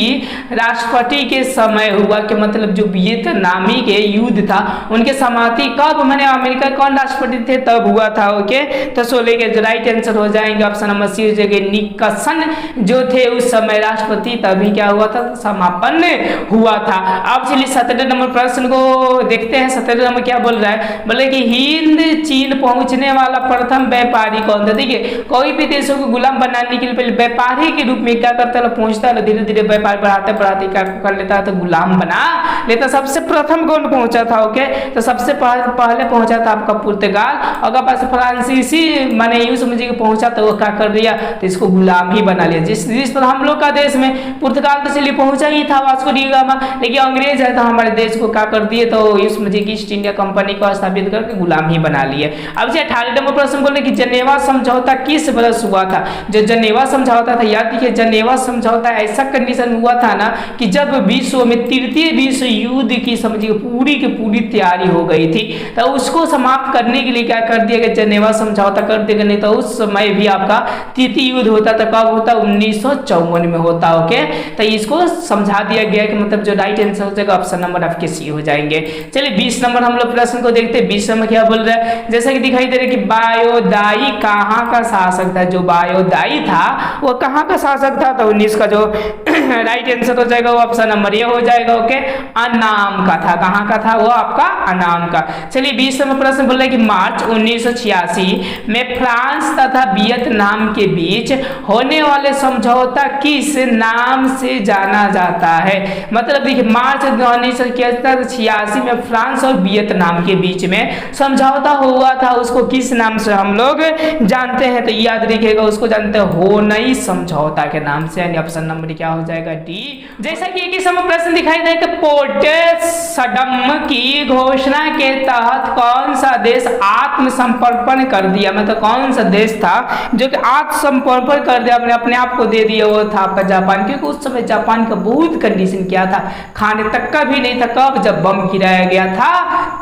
राष्ट्रपति के समय हुआ? कि मतलब जो वियतनामी के युद्ध था उनके समाप्ति कब, मैंने अमेरिका कौन राष्ट्रपति थे तब हुआ था। ओके, तो 16 के जो राइट आंसर हो जाएंगे ऑप्शन नंबर सी हो जाएगा। निक्सन जो थे उस समय राष्ट्रपति, तभी क्या हुआ था? समापन हुआ था। अब चलिए 17 नंबर प्रश्न को देखते हैं। 17 नंबर क्या बोल रहा है? बोले कि हिंद चीन पहुंचने वाला प्रथम व्यापारी कौन था? देखिए कोई भी देशों को गुलाम बनाने के लिए पहले व्यापारी के रूप में क्या करता है? पहुंचता है, धीरे धीरे व्यापार बढ़ाते बढ़ाते क्या कर लेता है? तो गुलाम बना लेता। सबसे प्रथम कौन पहुंचा था? ओके, तो सबसे पहले पहुंचा था आपका पुर्तगाल। अगर पास फ्रांसीसी माने यूं समझिए कि पहुंचा तो वो क्या कर दिया? तो इसको गुलाम ही बना लिया। जिस पर हम लोग का देश में पुर्तगाल तो चलिए पहुंचा ही था वास्को डी गामा, लेकिन अंग्रेज है तो हमारे देश को क्या कर दिए? तो यूं समझिए कि ईस्ट इंडिया कंपनी को स्थापित करके गुलाम ही बना लिए। अब से 18 नंबर प्रश्न बोले कि जनेवा समझौता किस वर्ष हुआ था? जो जनेवा समझौता था, याद रखिए जनेवा समझौता ऐसा कंडीशन हुआ था ना कि जब विश्व में तृतीय विश्व युद्ध की समझिए पूरी की पूरी तैयारी हो गई थी, तो उसको समाप्त करने के लिए क्या कर दिया गया? जनेवा समझौता कर दिया। नहीं तो उस समय भी आपका तृतीय युद्ध होता था। कब होता? 1954 में होता। ओके, तो इसको समझा दिया गया कि मतलब जो राइट आंसर हो जाएगा ऑप्शन नंबर आपके सी हो जाएंगे। चलिए 20 नंबर हम लोग प्रश्न को देखते हैं। 20 नंबर क्या बोल रहा है? जैसा कि दिखाई दे रहा है कि बायोदाई कहाँ का शासक था? जो बायोदाई था वो कहाँ का शासक था? तो 19 का जो राइट आंसर हो जाएगा वो ऑप्शन नंबर ये हो जाएगा। ओके, अनाम का था। कहाँ का था वो? आपका अनाम का। चलिए 20 नंबर प्रश्न बोल रहा है कि मार्च 1986 में फ्रांस तथा वियतनाम के बीच होने वाले समझौता किस नाम से जाना जाता है? मतलब देखिए मार्च 1986 में फ्रांस और वियतनाम के बीच में समझौता हुआ था, उसको किस नाम से हम लोग जानते हैं? तो याद रखिएगा उसको जानते हैं होनई समझौता के नाम से। यानी ऑप्शन नंबर क्या हो जाएगा? डी। जैसा कि एक ही समय प्रश्न दिखाई दे कि पोट्सडम की घोषणा के तहत कौन सा देश आत्मसमर्पण कर दिया? मतलब कौन सा देश था जो कि आत्मसमर्पण कर दिया, अपने आप को दे दिया? वो था आपका जापान। क्योंकि उस समय जापान का बहुत कंडीशन क्या था? खाने तक का भी नहीं था। कब? जब बम गिराया गया था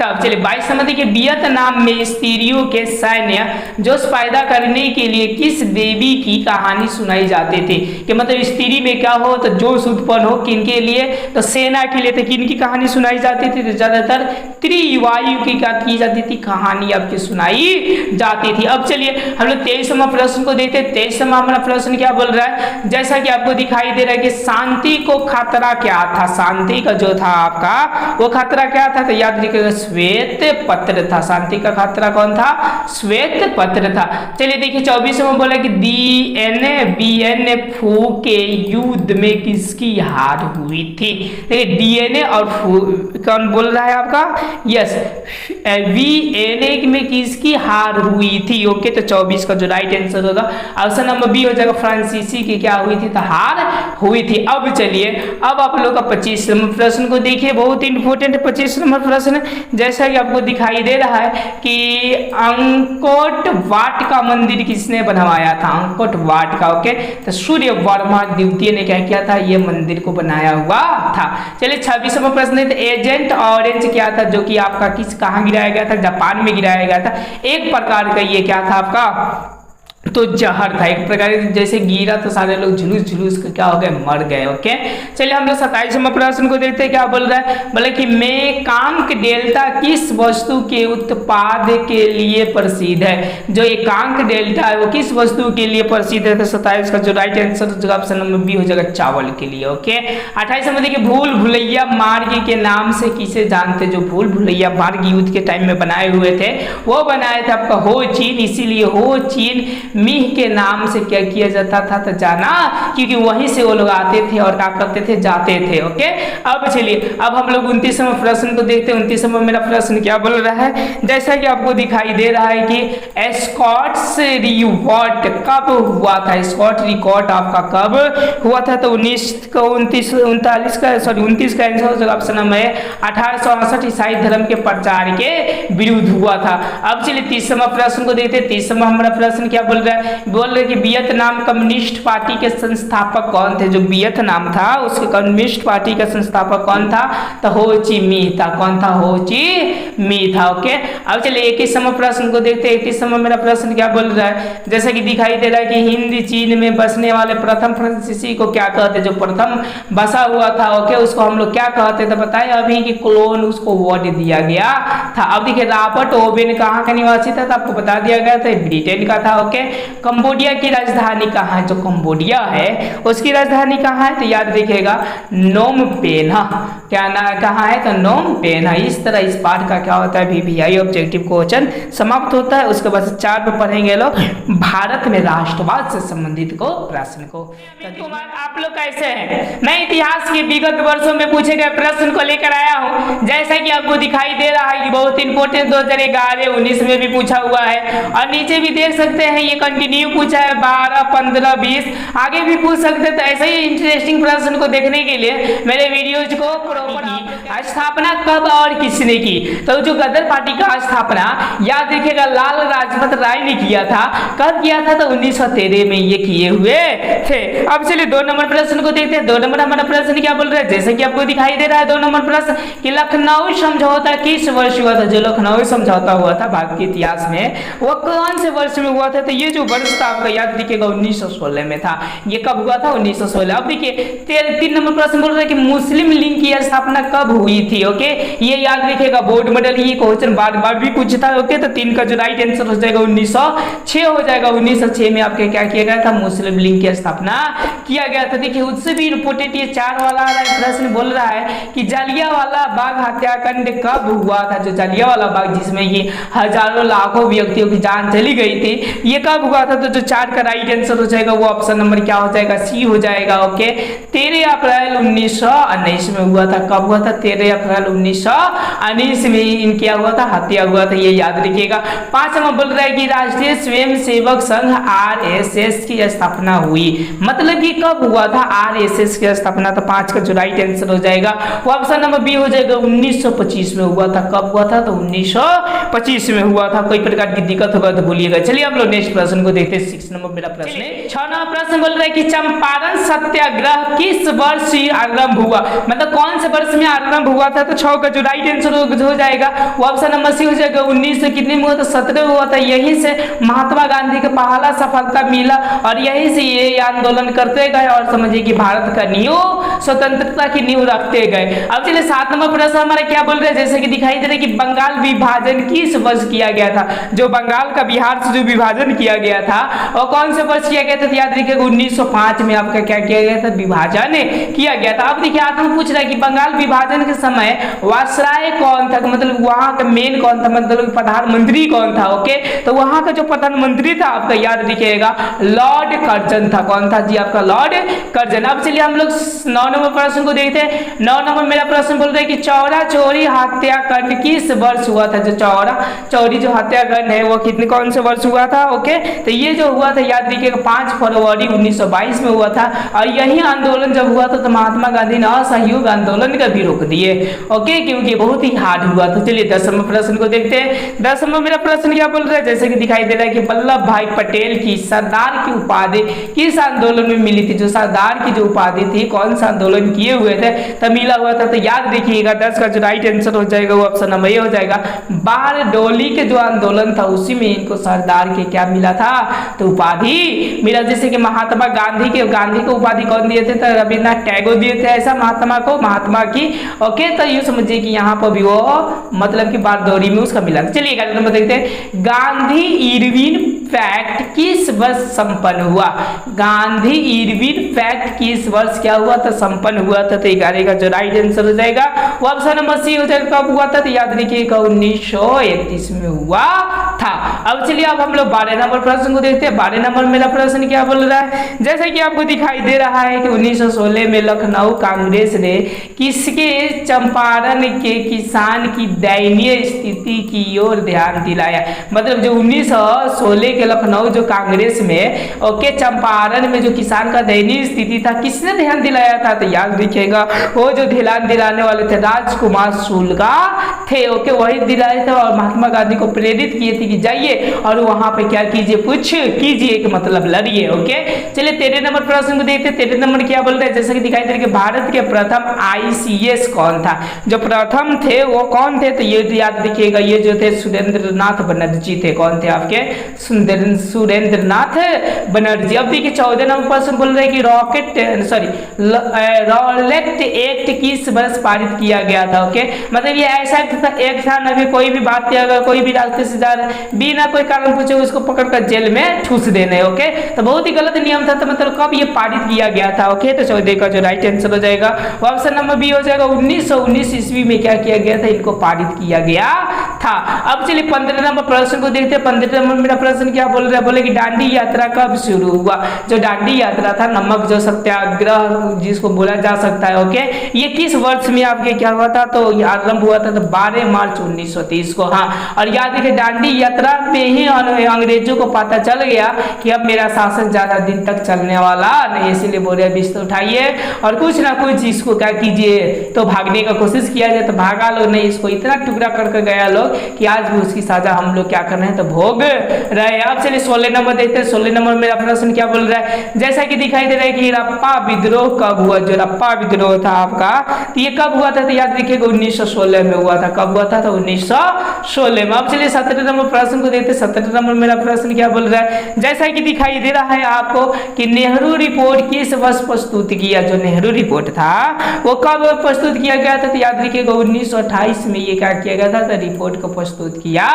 तब। चलिए 22 नंबर देखिए वियतनाम में स्त्रियों के सैन्य जोश पैदा करने के लिए किस देवी की कहानी सुनाई जाती थी? कि मतलब स्त्री में क्या हो तो जोश उत्पन्न हो, किनके लिए? तो सेना के लिए। तो किनकी कहानी सुनाई जाती थी? तो ज्यादातर त्रिवायु की क्या की जाती थी? कहानी आपकी सुनाई जाती थी। अब चलिए हम लोग 23 नंबर प्रश्न को देखते हैं। 23 नंबर हमारा प्रश्न क्या बोल रहा है? जैसा कि आपको दिखाई दे रहा है कि शांति को खतरा क्या था? शांति शांति का जो था आपका वो खतरा क्या था, तो याद रखिएगा श्वेत पत्र था। शांति का खतरा कौन था, श्वेत पत्र था। चलिए देखिए 24 में बोला कि DNABN के युद्ध में किसकी हार हुई थी। देखिए DNA और कौन बोल रहा है आपका, यस VNA में किसकी हार हुई थी। ओके, तो 24 का जो राइट आंसर होगा ऑप्शन नंबर बी हो जाएगा, फ्रांसीसी की क्या हुई थी, तो हार हुई थी। अब चलिए अब आप लोग का 25 नंबर प्रश्न को देखिए, बहुत इंपॉर्टेंट 25 नंबर प्रश्न। जैसा कि आपको दिखाई दे रहा है कि अंकोट वाट का मंदिर किसने बनवाया था, अंकोट वाट का। ओके, तो सूर्य वर्मा द्वितीय ने क्या किया था, ये मंदिर को बनाया हुआ था। चलिए 26 नंबर प्रश्न है, एजेंट ऑरेंज क्या था, जो कि आपका कहाँ गिराया गया था, जापान में गिराया गया था। एक प्रकार का ये क्या था आपका, तो जहर था एक प्रकार, जैसे गिरा तो सारे लोग झुलूस झुलूस क्या हो गए, मर गए। ओके, चलिए हम लोग 27 नंबर प्रश्न को देखते हैं, क्या बोल रहा है, बोले कि मेकांक डेल्टा किस वस्तु के उत्पाद के लिए प्रसिद्ध है। जो एकांक डेल्टा है वो किस वस्तु के लिए प्रसिद्ध है, तो 27 का जो right answer option number B हो जाएगा, चावल के लिए। ओके, 28 नंबर देखिए, भूल भुलैया मार्ग के नाम से किसे जानते, जो भूल भुलैया मार्ग युद्ध के टाइम में बनाए हुए थे वो बनाए थे आपका हो चीन, इसीलिए हो चीन मीह के नाम से क्या किया जाता था, तो जाना, क्योंकि वहीं से वो लोग आते थे और क्या करते थे, जाते थे। ओके, अब चलिए अब हम लोग 29 नंबर प्रश्न को देखते हैं। 29 नंबर मेरा प्रश्न क्या बोल रहा है, जैसा कि आपको दिखाई दे रहा है कि स्कॉट्स रिवॉल्ट कब हुआ था, स्कॉट रिकॉर्ड आपका कब हुआ था, तो 29 का आंसर ऑप्शन नंबर है 1868 ईसाई धर्म के प्रचार के विरुद्ध हुआ था। अब चलिए 30 नंबर प्रश्न को देखते हैं। 30 नंबर हमारा प्रश्न क्या बोल रहे कि वियतनाम कम्युनिस्ट पार्टी के संस्थापक कौन थे, जो वियतनाम था उसके कम्युनिस्ट पार्टी का संस्थापक कौन था, तो हो ची मिह था। कौन था, हो ची मिह था। ओके, अब चलिए 21 नंबर प्रश्न को देखते हैं। 21 नंबर मेरा प्रश्न क्या बोल रहा है, जैसा कि दिखाई दे रहा है कि हिंद चीन में बसने वाले प्रथम फ्रांसीसी को क्या कहते, जो प्रथम बसा हुआ था। ओके, उसको हम लोग क्या कहते थे बताए अभी कि क्लोन उसको वर्ड दिया गया था। अब देखिए रॉबर्ट ओवेन कहाँ का निवासी था, तो आपको बता दिया गया था ब्रिटेन का था। ओके, कंबोडिया की राजधानी कहाँ है, जो कंबोडिया है उसकी राजधानी कहाँ है, तो याद रखिएगा नोम पेन। क्या ना कहाँ है, तो नोम पेन है। इस तरह इस पाठ का क्या होता है, VVI ऑब्जेक्टिव क्वेश्चन समाप्त होता है। उसके बाद 4 पे पढ़ेंगे लोग भारत में राष्ट्रवाद से संबंधित को प्रश्न को। आप लोग कैसे हैं, मैं इतिहास के विगत वर्षों में पूछे गए प्रश्न को लेकर आया हूँ। जैसा कि आपको दिखाई दे रहा है कि बहुत इंपोर्टेंट 2011, 19 में भी पूछा हुआ है, और नीचे भी देख सकते हैं ये कंटिन्यू पूछा है 12, 15, 20 आगे भी पूछ सकते हैं। तो ऐसे ही इंटरेस्टिंग प्रश्न को देखने के लिए मेरे वीडियोज को स्थापना कब और किसने की, तो जो गदर पार्टी का स्थापना याद रखिएगा लाल लाजपत राय ने किया था। कब किया था, तो 1913 में ये किए हुए थे। अब चलिए 2 नंबर प्रश्न को देखते हैं। 2 नंबर हमारा प्रश्न क्या बोल रहा है, जैसे कि आपको दिखाई दे रहा है 2 नंबर प्रश्न कि लखनऊ समझौता किस वर्ष हुआ था। जो लखनऊ समझौता हुआ था भारत के इतिहास में वो कौन से वर्ष में हुआ था, तो ये जो वर्ष था आपका याद रखिएगा 1916 में था। ये कब हुआ था, 1916। अब देखिए 3 नंबर प्रश्न बोल रहा है कि मुस्लिम लीग की स्थापना कब हुई थी। ओके, ये याद रखिएगा बोर्ड मॉडल ये क्वेश्चन बार बार भी पूछता है। ओके, तो 3 का जो राइट आंसर हो जाएगा 1906 हो जाएगा। 1906 में आपके क्या किया गया था, मुस्लिम लीग की स्थापना किया गया था। देखिए उससे भी इंपोर्टेंट ये 4 वाला प्रश्न बोल रहा है कि जलियांवाला बाग हत्याकांड कब हुआ था। जो जलियांवाला बाग जिसमें ये हजारों लाखों व्यक्तियों की जान चली गई थी, ये कब हुआ था, तो जो 4 का राइट आंसर हो जाएगा वो ऑप्शन नंबर क्या हो जाएगा, सी हो जाएगा। ओके, 13 अप्रैल 1919 में हुआ था। कब हुआ था, 13 अप्रैल 1919 में इन क्या हुआ था, हत्या हुआ था। ये याद रखिएगा। 5 में बोल रहा है कि राष्ट्रीय स्वयंसेवक संघ RSS की स्थापना हुई, मतलब कि कब हुआ था RSS की स्थापना, तो 5 का जो राइट आंसर हो जाएगा वो ऑप्शन नंबर बी हो जाएगा। 1925 में हुआ था। कब हुआ था, तो 1925 में हुआ था। कोई प्रकार की दिक्कत होगा तो बोलिएगा। चलिए हम लोग नेक्स्ट प्रश्न को देखते हैं। 6 नंबर मेरा प्रश्न है। 6 नंबर प्रश्न बोल रहा है कि चंपारण सत्याग्रह किस वर्ष आरंभ हुआ, मतलब कौन से वर्ष में आरंभ हुआ हुआ था, तो 6 का जो राइट आंसर हो जाएगा वो ऑप्शन नंबर सी हो जाएगा। 1900 कितने में हुआ था? 17 में हुआ था। यहीं से महात्मा गांधी को पहला सफलता मिला और यहीं से ये आंदोलन करते गए और समझिए कि भारत का नींव, स्वतंत्रता की नींव रखते गए। अब चलिए 7 नंबर प्रश्न हमारा क्या बोल रहे हैं, जैसे कि दिखाई दे रहा है कि बंगाल विभाजन किस वर्ष किया गया था? जो बंगाल का बिहार से जो विभाजन किया गया था और कौन से वर्ष किया गया था? तो याद रखिएगा 1905 में आपका क्या किया गया था? विभाजन किया गया था। अब देखिए आपको पूछ रहा है कि बंगाल विभाजन के समय वायसराय कौन था, मतलब वहां का मेन कौन था, मतलब प्रधानमंत्री कौन था? ओके, तो वहां का जो प्रधानमंत्री था आपका याद रखिएगा लॉर्ड कर्जन था। कौन था जी? आपका लॉर्ड कर्जन। अब चलिए हम लोग 9 नंबर प्रश्न को देखते हैं। 9 नंबर मेरा प्रश्न बोल रहा है कि चौरा चौरी हत्याकांड किस वर्ष हुआ था? जो चौरा चौरी जो हत्याकांड है वो कितने कौन से वर्ष हुआ था? ओके, तो ये जो हुआ था याद रखिएगा 5 फरवरी 1922 में हुआ था और यही आंदोलन जब हुआ था तो महात्मा गांधी ने असहयोग आंदोलन का भी रोक दिए। ओके, क्योंकि बहुत ही हार्ड हुआ था। चलिए 10 नंबर प्रश्न को देखते हैं। 10 नंबर मेरा प्रश्न क्या बोल रहा है, जैसे कि दिखाई दे रहा है कि वल्लभ भाई पटेल की सरदार की उपाधि किस आंदोलन में मिली थी? जो सरदार की जो उपाधि थी कौन सा आंदोलन किए हुए थे तब मिला हुआ था? तो याद रखिएगा 10 का जो राइट आंसर हो जाएगा वो ऑप्शन नंबर ए हो जाएगा। बारडोली के जो आंदोलन था उसी में इनको सरदार के क्या मिला था? तो उपाधि मिला। जैसे कि महात्मा गांधी को उपाधि कौन दिए थे? तो रविन्द्रनाथ टैगोर दिए थे ऐसा महात्मा की। ओके, तो ये समझिए कि यहाँ पर भी वो मतलब कि बारडोली में उसका मिला। चलिए 11 नंबर देखते हैं। गांधी इरविन फैक्ट किस वर्ष संपन्न हुआ? गांधी इरविन फैक्ट किस वर्ष क्या हुआ था? संपन्न हुआ था। तो 11 का जो राइट आंसर हो जाएगा वो ऑप्शन नंबर सी हो जाएगा। कब हुआ था? तो याद रखिएगा 1931 में हुआ था। अब चलिए अब हम लोग 12 नंबर प्रश्न को देखते हैं। 12 नंबर मेरा प्रश्न क्या बोल रहा है, जैसे कि आपको दिखाई दे रहा है कि 1916 में लखनऊ कांग्रेस ने किसके चंपारण के किसान की दयनीय स्थिति की ओर ध्यान दिलाया? मतलब जो 1916 के लखनऊ जो कांग्रेस में ओके चंपारण में जो किसान का दयनीय स्थिति था किसने ध्यान दिलाया था? तो याद रखिएगा वो जो ध्यान दिलाने वाले थे राजकुमार शुक्ला थे। ओके, वही दिलाए थे और महात्मा गांधी को प्रेरित किए थे कि जाइए और वहां पे क्या कीजिए, कुछ कीजिए कि मतलब लड़िए। ओके, चलिए 13 नंबर प्रश्न को देखते हैं। 13 नंबर क्या बोल रहे हैं, जैसे कि दिखाई दे रहा है कि भारत के प्रथम ICS कौन था? जो प्रथम थे वो कौन थे? तो ये याद रखिएगा ये जो थे सुरेंद्रनाथ बनर्जी थे। कौन थे आपके? सुरेंद्रनाथ बनर्जी। अब देखिए 14 नंबर प्रश्न बोल रहे हैं कि रॉलेट एक्ट किस वर्ष पारित किया गया था? ओके, मतलब ये ऐसा एक था ना, कोई भी भारतीय अगर कोई भी रास्ते से जा रहा है बिना कोई कारण पूछे उसको पकड़कर जेल में ठूस देने। ओके, तो बहुत ही गलत नियम था। तो मतलब कब ये पारित किया गया था? ओके, तो 14 का जो राइट आंसर हो जाएगा वो ऑप्शन नंबर बी हो जाएगा। 1919 ईस्वी में क्या किया गया था? इनको पारित किया गया था। अब चलिए 15 नंबर प्रश्न को देखते हैं। 15 नंबर मेरा प्रश्न क्या बोल रहा है, बोले कि दांडी यात्रा कब शुरू हुआ? जो दांडी यात्रा था, नमक जो सत्याग्रह जिसको बोला जा सकता है, ओके, ये किस वर्ष में आपके क्या हुआ था? तो ये आरंभ हुआ था तो 12 मार्च 1930 को। हाँ, और याद रखिए दांडी यात्रा में ही अंग्रेजों को पता चल गया कि अब मेरा शासन ज्यादा दिन तक चलने वाला नहीं, इसीलिए बोले बिस्तर उठाइए और कुछ ना कुछ इसको क्या कीजिए, तो भागने का कोशिश किया जाए। तो भागा लोग नहीं, इसको इतना टुकड़ा करके गया लोग कि आज भी उसकी सजा हम लोग क्या कर रहे हैं, तो भोग रहे। अब चलिए 16 नंबर देखते हैं। 16 नंबर मेरा प्रश्न क्या बोल रहा है, जैसा कि दिखाई दे रहा है कि रप्पा विद्रोह कब हुआ? जो रप्पा विद्रोह था आपका, तो ये कब हुआ था? तो याद रखिएगा 1916 में हुआ था। कब हुआ था? तो 1916 में। अब चलिए 17 नंबर प्रश्न को देखते हैं। 17 नंबर मेरा प्रश्न क्या बोल रहा है, जैसा कि दिखाई दे रहा है आपको कि नेहरू रिपोर्ट किस वर्ष प्रस्तुत किया? जो नेहरू रिपोर्ट था वो कब प्रस्तुत किया गया था? तो याद रखिएगा 1928 में ये क्या किया गया था? तो रिपोर्ट को प्रस्तुत किया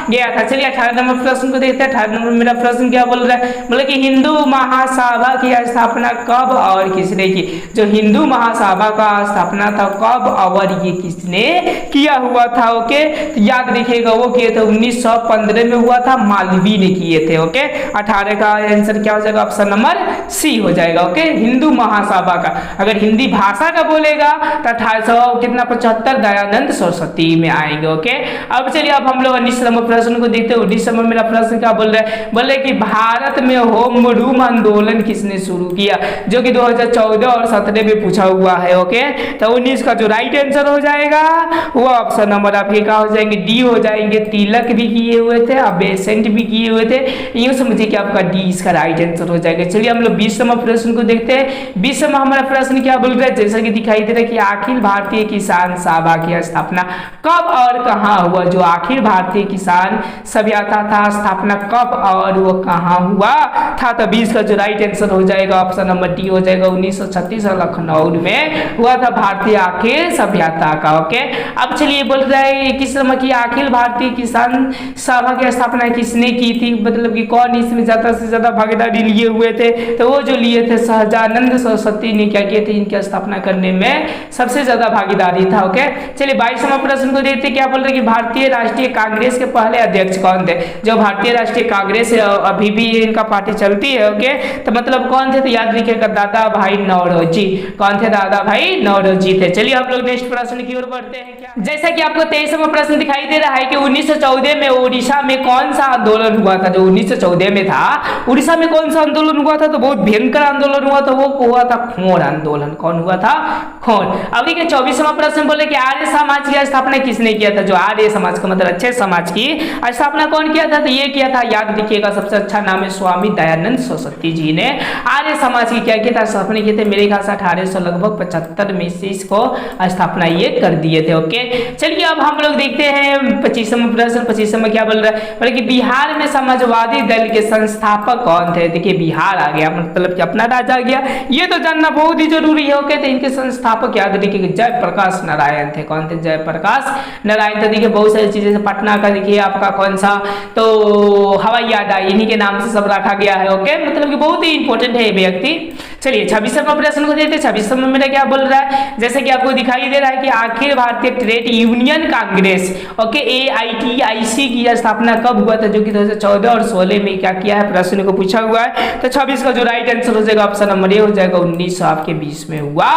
गया था। चलिए 18 नंबर प्रश्न को देखते हैं। 18 नंबर मेरा प्रश्न क्या बोल रहा है, बोले कि हिंदू महासभा की स्थापना कब और किसने की? जो हिंदू महासभा का स्थापना था कब और ये किसने किया हुआ था? ओके, तो याद रखिएगा वो किए थे 1915 में हुआ था, मालवीय ने किए थे। ओके, 18 का आंसर क्या हो जाएगा? ऑप्शन नंबर सी हो जाएगा। ओके, हिंदू महासभा का अगर हिंदी भाषा का बोलेगा तो 1875 दयानंद सरस्वती में आएंगे। ओके, अब अब चलिए अब हम लोग 19 नंबर प्रश्न को देखते हैं। 19 नंबर मेरा प्रश्न क्या बोल रहा है कि भारत में होम रूल आंदोलन किसने शुरू किया, जो कि 2014 और 17 में पूछा हुआ है। ओके, तो 19 का जो राइट आंसर हो जाएगा वो ऑप्शन नंबर आपके क्या हो जाएंगे, डी हो जाएंगे। तिलक भी किए हुए थे, अब बेसेंट भी किए हुए थे, यूं समझिए कि आपका डी इसका राइट आंसर हो जाएगा। चलिए हम लोग 20 नंबर प्रश्न को देखते हैं। 20 नंबर हमारा प्रश्न क्या बोल रहा है, जैसा कि दिखाई दे रहा है कि अखिल भारतीय किसान सभा की स्थापना कब और कहां हुआ। जो अखिल भारतीय किसान सभ्यता था स्थापना कब और वो कहां हुआ था। तो 20 का जो राइट आंसर हो जाएगा ऑप्शन नंबर डी हो जाएगा। 1936 लखनऊ में हुआ था भारतीय अखिल सभ्यता का। ओके, अब चलिए बोल रहा है किस समय की अखिल भारतीय किसान सभा की स्थापना किसने की थी, मतलब कि कौन इसमें ज्यादा से ज्यादा भागीदारी लिए हुए थे। तो वो जो लिए थे सहजानंद सरस्वती ने क्या किए थे, इनकी स्थापना करने में सबसे ज्यादा भागीदारी था। ओके, चलिए 22 नंबर प्रश्न को देखते क्या बोल रहे कि भारतीय राष्ट्रीय कांग्रेस के पहले अध्यक्ष कौन थे। जो भारतीय राष्ट्रीय कांग्रेस अभी भी इनका पार्टी चलती है। ओके, तो मतलब कौन थे, तो याद रखिएगा दादा भाई नौरोजी। कौन थे, दादा भाई नौरोजी थे। चलिए आप लोग नेक्स्ट प्रश्न की ओर बढ़ते हैं। क्या जैसा कि आपको 23वां प्रश्न दिखाई दे रहा है कि 1914 में उड़ीसा में कौन सा आंदोलन हुआ था। जो 1914 में था उड़ीसा में कौन सा आंदोलन हुआ था, तो बहुत भयंकर आंदोलन हुआ था, वो हुआ था खोर आंदोलन। कौन हुआ था, खोर। अब देखिए 24वां प्रश्न बोले कि आर्य समाज की स्थापना किसने किया था। जो आर्य समाज का मतलब अच्छे समाज की स्थापना कौन किया था, तो ये किया था, याद रखिएगा सबसे अच्छा नाम है स्वामी दयानंद सरस्वती जी ने आर्य समाज की क्या किया था, स्थापना किए थे। मेरे ख्याल से 1875 में से इसको स्थापना ये कर दिए थे। ओके, चलिए अब हम लोग देखते हैं 25वां प्रश्न। 25वां क्या बोल रहा है, बोले कि बिहार में समाजवादी दल के संस्थापक कौन थे। देखिए बिहार आ गया, मतलब कि अपना राज्य आ गया, ये तो जानना बहुत ही जरूरी है। ओके, तो इनके संस्थापक याद रखिए जयप्रकाश नारायण थे। कौन थे, जयप्रकाश नारायण थे। देखिए बहुत सारी चीजें, पटना का देखिए आपका कौन सा, तो हवाई अड्डा इन्हीं के नाम से सब रखा गया है। ओके, मतलब कि बहुत ही इंपॉर्टेंट है ये व्यक्ति। चलिए 26वां प्रश्न को देखते हैं। 26वां में मेरा क्या बोल रहा है, जैसे कि आपको दिखाई दे रहा है कि Akhil Bharatiya trade union Congress okay AITIC की स्थापना कब हुआ था, जो कि 2014 और 16 में क्या किया है, प्रश्न को पूछा हुआ है। तो 26 का जो राइट आंसर हो जाएगा ऑप्शन नंबर ए हो जाएगा, 1920 में हुआ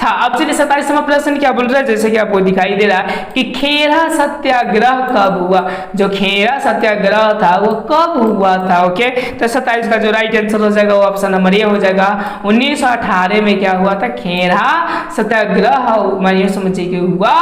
था। अब चलिए 27वां प्रश्न क्या बोल रहा है, जैसे कि आपको दिखाई दे रहा है कि खेरा सत्याग्रह कब हुआ। जो खेरा सत्याग्रह था वो कब हुआ था। ओके, तो 27 का जो राइट आंसर हो जाएगा वो ऑप्शन नंबर ए हो जाएगा। 1918 में क्या हुआ था, खेरा सत्याग्रह मानिए समझिए कि हुआ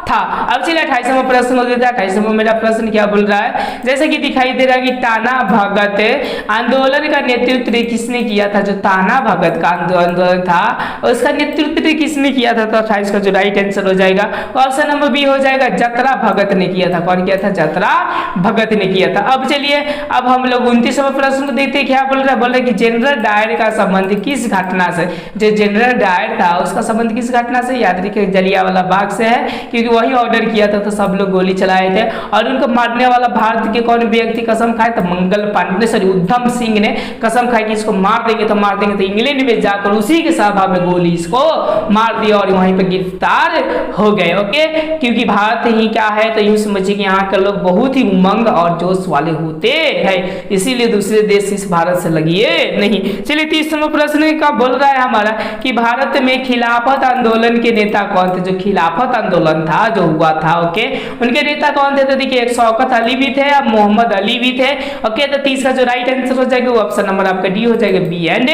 था। अब चलिए 28वां प्रश्न हो जाता है। 28वां मेरा प्रश्न क्या बोल रहा है, जैसे कि दिखाई दे रहा है कि ताना भगत आंदोलन का नेतृत्व किसने किया था। जो ताना भगत का आंदोलन था उसका नेतृत्व किसने किया था, तो 28 का जो राइट आंसर हो जाएगा ऑप्शन नंबर बी हो जाएगा, जतरा भगत ने किया था। कौन किया था, जतरा भगत ने किया था। अब चलिए अब हम लोग 29वां प्रश्न को देखते हैं। क्या बोल रहा है, बोल रहा है कि जनरल डायर का संबंध किस घटना से। जो जनरल डायर था उसका संबंध किस घटना से, याद रखिए जलियांवाला बाग से है, क्योंकि वही ऑर्डर किया था तो सब लोग गोली चलाए थे। और उनको मारने वाला भारत के कौन व्यक्ति कसम खाए, तो मंगल पांडे सॉरी उद्धम सिंह ने कसम खाई कि इसको मार देंगे तो मार देंगे। तो इंग्लैंड में जाकर उसी के सभा में गोली इसको मार दिया और वहीं पर गिरफ्तार हो गए। ओके, क्योंकि भारत ही क्या है, तो यूं समझिए कि यहाँ के लोग बहुत ही उमंग और जोश वाले होते हैं, इसीलिए दूसरे देश इस भारत से लगिए नहीं। चलिए 30वां प्रश्न का बोल रहा है हमारा कि भारत में खिलाफत आंदोलन के नेता कौन थे। जो खिलाफत आंदोलन था जो हुआ था ओके, उनके नेता कौन थे, तो देखिए एक शौकत अली भी थे, अब मोहम्मद अली भी थे। ओके, तो 30 का जो राइट आंसर हो जाएगा वो ऑप्शन नंबर आपका डी हो जाएगा, बी एंड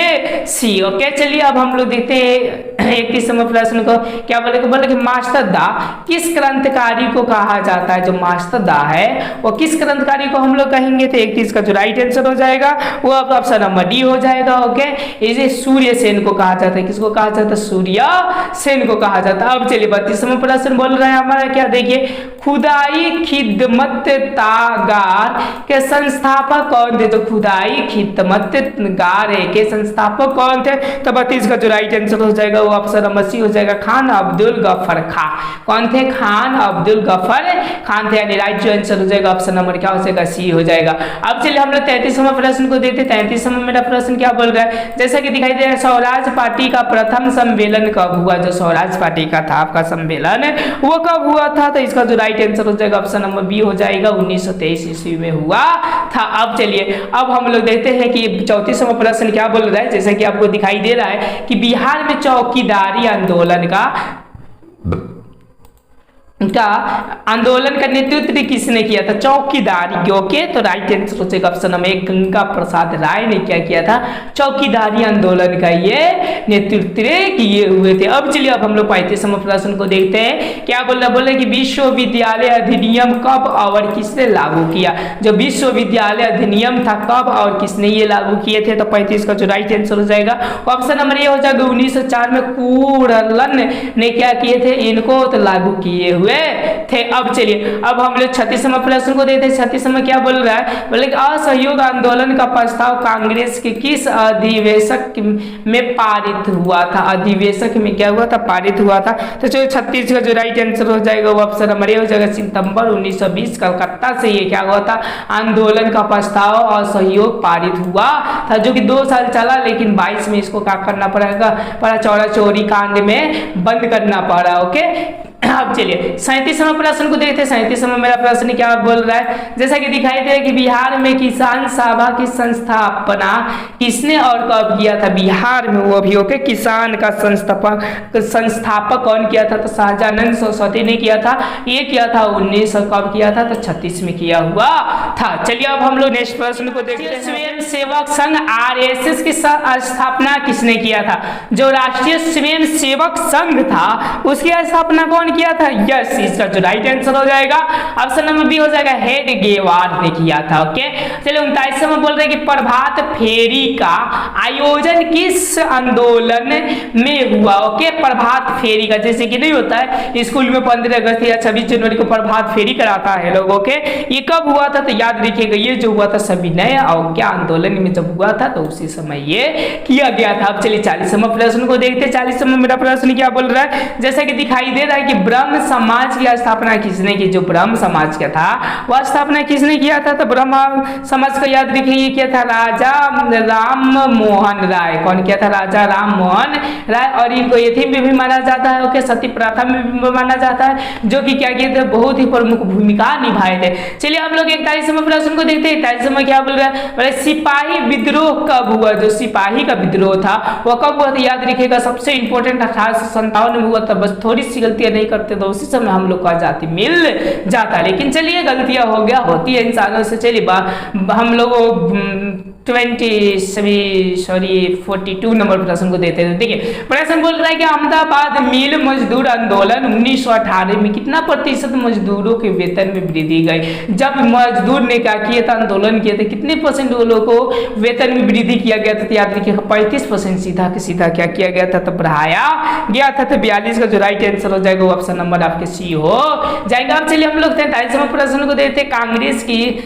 सी। ओके, चलिए अब हम लोग देखते हैं 31वां प्रश्न को। क्या बोले कि मास्टरदा किस क्रांतिकारी को कहा जाता है। जो मास्टरदा है वो किस क्रांतिकारी को हम लोग कहेंगे, तो 31 का जो राइट आंसर हो जाएगा वो ऑप्शन नंबर डी हो जाएगा। ओके, इसे सूर्य सेन को कहा जाता है। किसको कहा जाता है, सूर्य सेन को कहा जाता है। अब चलिए 32वां प्रश्न बोल रहे हैं हमारा, क्या देखिए खुदाई खिदमत तागार के संस्थापक कौन थे। तो खुदाई खिदमत गार के संस्थापक कौन थे, तो 32 का जो राइट आंसर हो जाएगा वो ऑप्शन नंबर सी हो जाएगा, खान अब्दुल गफर खां। कौन थे, खान अब्दुल गफर खान थे, यानी राइट जो आंसर हो जाएगा ऑप्शन नंबर क्या हो जाएगा, सी हो जाएगा। अब चलिए हम लोग 33वां प्रश्न को देखते हैं। 33वां मेरा प्रश्न क्या बोल रहा है, जैसा कि दिखाई दे रहा है स्वराज पार्टी का प्रथम सम्मेलन कब हुआ। जो स्वराज पार्टी का था आपका सम्मेलन वो कब हुआ था, तो इसका जो राइट आंसर हो जाएगा ऑप्शन नंबर बी हो जाएगा, 1923 ईस्वी में हुआ था। अब चलिए अब हम लोग देखते हैं कि 34वां प्रश्न क्या बोल रहा है, जैसा कि आपको दिखाई दे रहा है कि बिहार में चौकीदारी आंदोलन का का आंदोलन का नेतृत्व किसने किया था? चौकीदारी। ओके, तो राइट आंसर हो जाएगा ऑप्शन नंबर 1, गंगा प्रसाद राय ने क्या किया था? चौकीदारी आंदोलन का ये नेतृत्व किए हुए थे। अब चलिए अब हम लोग 35वें प्रश्न को देखते हैं। क्या बोल रहा? बोले कि विश्वविद्यालय अधिनियम कब और किसने लागू किया? जो विश्वविद्यालय अधिनियम था कब और किसने ये लागू किए थे? तो 35 का जो राइट आंसर हो जाएगा ऑप्शन नंबर ए हो जाएगा 1904 में कुर्लन ने क्या किए थे? इनको तो लागू किए हुए थे। अब चलिए अब हम लोग 36वें प्रश्न को देखते हैं। 36वें क्या बोल रहा है? बोले कि असहयोग आंदोलन का प्रस्ताव कांग्रेस के किस अधिवेशक में पारित हुआ था? अधिवेशक में क्या हुआ था? पारित हुआ था। तो जो 36 का जो राइट आंसर हो जाएगा वो ऑप्शन नंबर ए हो जाएगा सितंबर 1920 कलकत्ता से ये क्या हुआ था? आंदोलन का प्रस्ताव असहयोग पारित हुआ था, जो कि 2 साल चला, लेकिन 22 में इसको क्या करना पड़ेगा? चौरा चोरी कांड में बंद करना पड़ा। ओके, अब चलिए 37वें प्रश्न को देखते हैं। 37वां मेरा प्रश्न क्या बोल रहा है? जैसा कि दिखाई दे रहा है कि बिहार में किसान सभा की संस्थापना किसने और कब किया था? बिहार में वो भी ओके किसान का संस्थापक कौन किया था? तो शाहजानंद सरस्वती ने किया था। ये किया था 1900 कब किया था? तो 36 में किया हुआ था। चलिए अब हम लोग नेक्स्ट प्रश्न को देखते हैं। स्वयं सेवक संघ RSS की स्थापना किसने किया था? जो राष्ट्रीय स्वयं सेवक संघ था उसकी स्थापना कौन किया था? यस, इसका जो राइट आंसर हो जाएगा ऑप्शन नंबर बी हो जाएगा हेडगेवार ने किया था। ओके, चलिए 39वें बोल रहे हैं कि प्रभात फेरी का आयोजन किस आंदोलन में हुआ? ओके, प्रभात फेरी का जैसे कि नहीं होता है स्कूल में 15 अगस्त या 26 जनवरी को प्रभात फेरी कराता है लोग। ओके, ये कब हुआ था? तो याद रखिएगा ये जो हुआ था सविनय अवज्ञा आंदोलन में जब हुआ था तो उसी समय ये किया गया था। अब चलिए 40वें प्रश्न को देखते हैं। 40वें मेरा प्रश्न क्या बोल रहा है? जैसा कि दिखाई दे रहा है कि ब्रह्म समाज की स्थापना किसने की? जो ब्रह्म समाज का था वह स्थापना किसने किया था? तो ब्रह्म समाज को याद रखिए किया था राजा राम मोहन राय। कौन किया था? राजा राम मोहन राय। और इनको यथी में भी माना जाता है। ओके, सती प्रथा में भी माना जाता है, जो कि क्या किए थे? बहुत ही प्रमुख भूमिका निभाए थे। चलिए हम लोग 41वें प्रश्न को देखते हैं। 41वें क्या बोल रहा है? बोले सिपाही विद्रोह कब हुआ? जो सिपाही का विद्रोह था वह कब हुआ था? याद रखिएगा सबसे इंपॉर्टेंट 1857 में हुआ था। बस थोड़ी सी गलतियां नहीं करते तो उसी समय हम लोग को आजादी मिल जाता। लेकिन चलिए गलतियां हो गया, होती है इंसानों से। चलिए हम लोग 42 नंबर प्रश्न को देते हैं। देखिए प्रश्न बोल रहा है कि अहमदाबाद मिल मजदूर आंदोलन 1918 में कितना प्रतिशत मजदूरों के वेतन में वृद्धि गई? जब मजदूर ने क्या किया था? आंदोलन किए थे, कितने परसेंट वो लोग को वेतन में वृद्धि किया गया था? तो याद रखिएगा 35% सीधा के सीधा क्या किया गया था? तो बढ़ाया गया था। तो 42 का जो राइट आंसर हो जाएगा ऑप्शन नंबर आपके सी हो जाएगा। अब चलिए हम लोग 43वें प्रश्न को देखते हैं। कांग्रेस की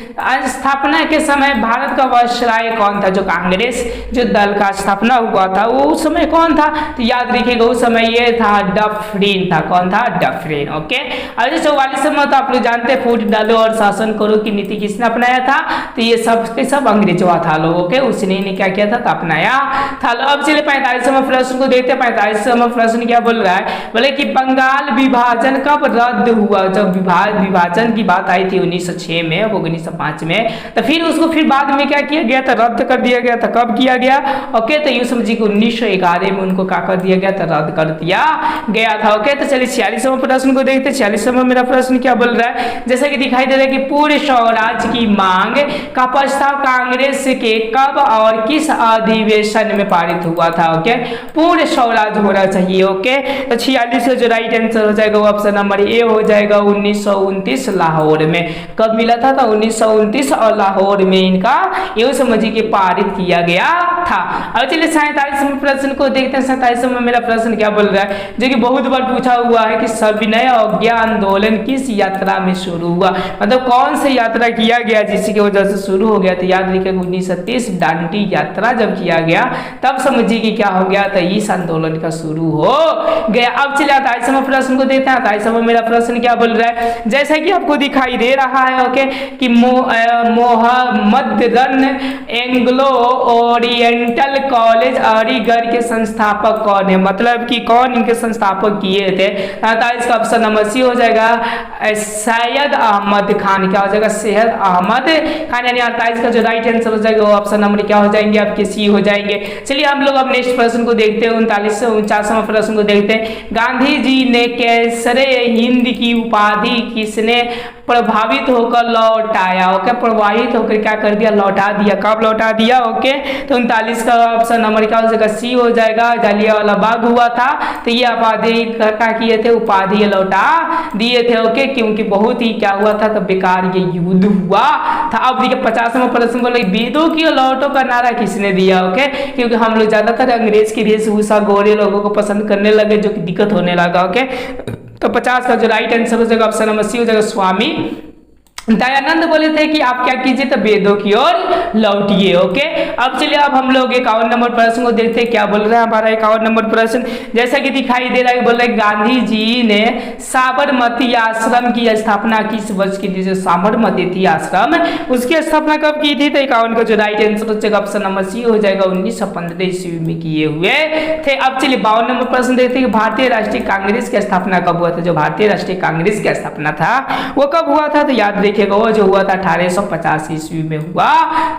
स्थापना के समय भारत का वायसराय कौन था? जो कांग्रेस जो दल का स्थापना हुआ था वो उस समय कौन था? तो याद रखिएगा उस समय ये था डफरिन था। कौन था? डफरिन। ओके, और 44वें तो आप लोग जानते हैं फूट डालो और शासन करो की नीति किसने अपनाया था? तो ये सब अंग्रेजवा था लोगों के, उसने क्या किया था? तो अपनाया था। अब चलिए 45वें प्रश्न को देखते हैं। 45वें प्रश्न क्या बोल रहा है? बोले कि बंगाल विभाजन कब रद्द हुआ? जब विभाजन की बात आई थी 1906 में, 1905 में, तो फिर उसको फिर बाद में क्या किया गया था? रद्द कर दिया गया था। कब किया गया? ओके, तो यूं समझिए कि 1911 में उनको क्या कर दिया गया था? रद्द कर दिया गया था। ओके, तो चलिए 46वें प्रश्न को देखते हैं। 46वें मेरा प्रश्न क्या बोल रहा है? जैसा कि दिखाई दे रहा है कि पूर्ण स्वराज की मांग का प्रस्ताव कांग्रेस के कब और किस अधिवेशन में पारित हुआ था? ओके, पूर्ण स्वराज होना चाहिए। ओके, तो 46 का जो राइट आंसर हो जाएगा वो ऑप्शन नंबर ए हो जाएगा 1929 लाहौर में। कब मिला था? तो 1929 और लाहौर में इनका यूं समझिए कि पारित किया गया था। अब चलिए 47वें प्रश्न को देखते हैं। 47वें मेरा प्रश्न क्या बोल रहा है? जो कि बहुत बार पूछा हुआ है कि सविनय अवज्ञा आंदोलन किस यात्रा में शुरू हुआ? मतलब कौन सी यात्रा किया गया जिसकी वजह से शुरू हो गया? तो याद रखिएगा 1930 डांडी यात्रा जब किया गया तब समझिए कि क्या हो गया था? इस आंदोलन का शुरू हो गया। अब चलिए 28वें प्रश्न को देखते हैं। 28वें मेरा प्रश्न क्या बोल रहा है? जैसा कि आपको दिखाई दे रहा है ओके कि Mohammedan Anglo Oriental College Aligarh के संस्थापक कौन है, मतलब कि कौन इनके संस्थापक किए थे। 43 का ऑप्शन नंबर सी हो जाएगा सैयद अहमद खान। क्या हो जाएगा, सैयद अहमद खान। यानी 48 का जो राइट आंसर हो जाएगा वो ऑप्शन नंबर क्या हो जाएंगे आपके, सी हो जाएंगे। चलिए हम लोग अब नेक्स्ट प्रश्न को देखते हैं, 39 से 49वां प्रश्न को देखते हैं। गांधी जी ने केसरे हिंद की उपाधि किसने प्रभावित होकर लौटाया, ओके, प्रभावित होकर क्या कर दिया, लौटा दिया। कब लौटा दिया, ओके, तो 39 का ऑप्शन नंबर क्या हो जाएगा, सी हो जाएगा। जलियांवाला बाग हुआ था तो ये उपाधि क्या किए थे, उपाधि लौटा दिए थे, ओके, क्योंकि बहुत ही क्या हुआ था तो बेकार ये युद्ध हुआ था। अब देखिए 50वां प्रश्न बोले वेदों की लौटो का नारा किसने दिया, ओके, क्योंकि हम लोग ज्यादातर अंग्रेज की वेशभूषा गोरे लोगों को पसंद करने लगे जो कि दिक्कत होने लगा, ओके। तो 50 का जो राइट आंसर हो जाएगा ऑप्शन नंबर सी हो जाएगा स्वामी दयानंद बोले थे कि आप क्या कीजिए तो वेदों की ओर लौटिए, ओके। अब चलिए अब हम लोग 51 नंबर प्रश्न को देखते हैं क्या बोल रहा है हमारा 51 नंबर प्रश्न। जैसा कि दिखाई दे रहा है बोल रहे गांधी जी ने साबरमती आश्रम की स्थापना किस वर्ष की थी, जो साबरमती थी आश्रम उसकी स्थापना कब की थी, तो 51 का जो राइट आंसर हो जाएगा ऑप्शन नंबर सी हो जाएगा 1915 ईस्वी में किए हुए थे। अब चलिए 52 नंबर प्रश्न देखते हैं भारतीय राष्ट्रीय कांग्रेस की स्थापना कब हुआ था, जो भारतीय राष्ट्रीय कांग्रेस की स्थापना था वो कब हुआ था, तो याद देखिएगा वो जो हुआ था 1850 ईस्वी में हुआ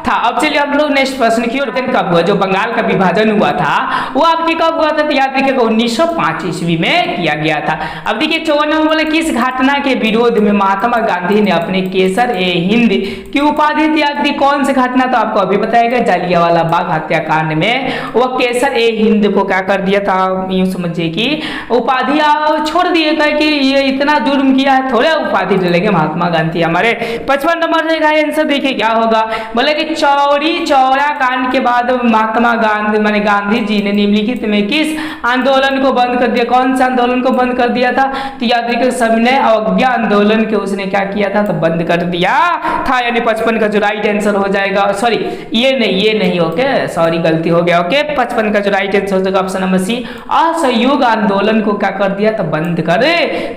था। अब चलिए हम लोग नेक्स्ट प्रश्न की ओर, कब हुआ, जो बंगाल का विभाजन हुआ था वो आपके कब हुआ था, तो याद रखिएगा 1905 ईस्वी में किया गया था। अब देखिए 54 में बोले किस घटना के विरोध में महात्मा गांधी ने अपने केसर ए हिंद की उपाधि त्याग दी, कौन सी घटना, तो आपको अभी बताएगा जलियांवाला बाग हत्याकांड में वो केसर ए हिंद को क्या कर दिया था, यूं समझिए कि उपाधि छोड़ दिए कि ये इतना जुर्म किया है, थोड़े उपाधि ले महात्मा गांधी हमारे। 55 नंबर का आंसर देखिए क्या होगा, बोले कि चौरी चौरा कांड के बाद महात्मा गांधी माने गांधी जी ने निम्नलिखित में किस आंदोलन को बंद कर दिया, कौन सा आंदोलन को बंद कर दिया था, तो याद रखिए सविनय अवज्ञा आंदोलन के उसने क्या किया था, तो बंद कर दिया था। यानी 55 का जो राइट आंसर हो जाएगा, सॉरी ये नहीं, ओके, सॉरी गलती हो गया, ओके। 55 का जो राइट आंसर हो जाएगा ऑप्शन नंबर सी, असहयोग आंदोलन को क्या कर दिया, तो बंद कर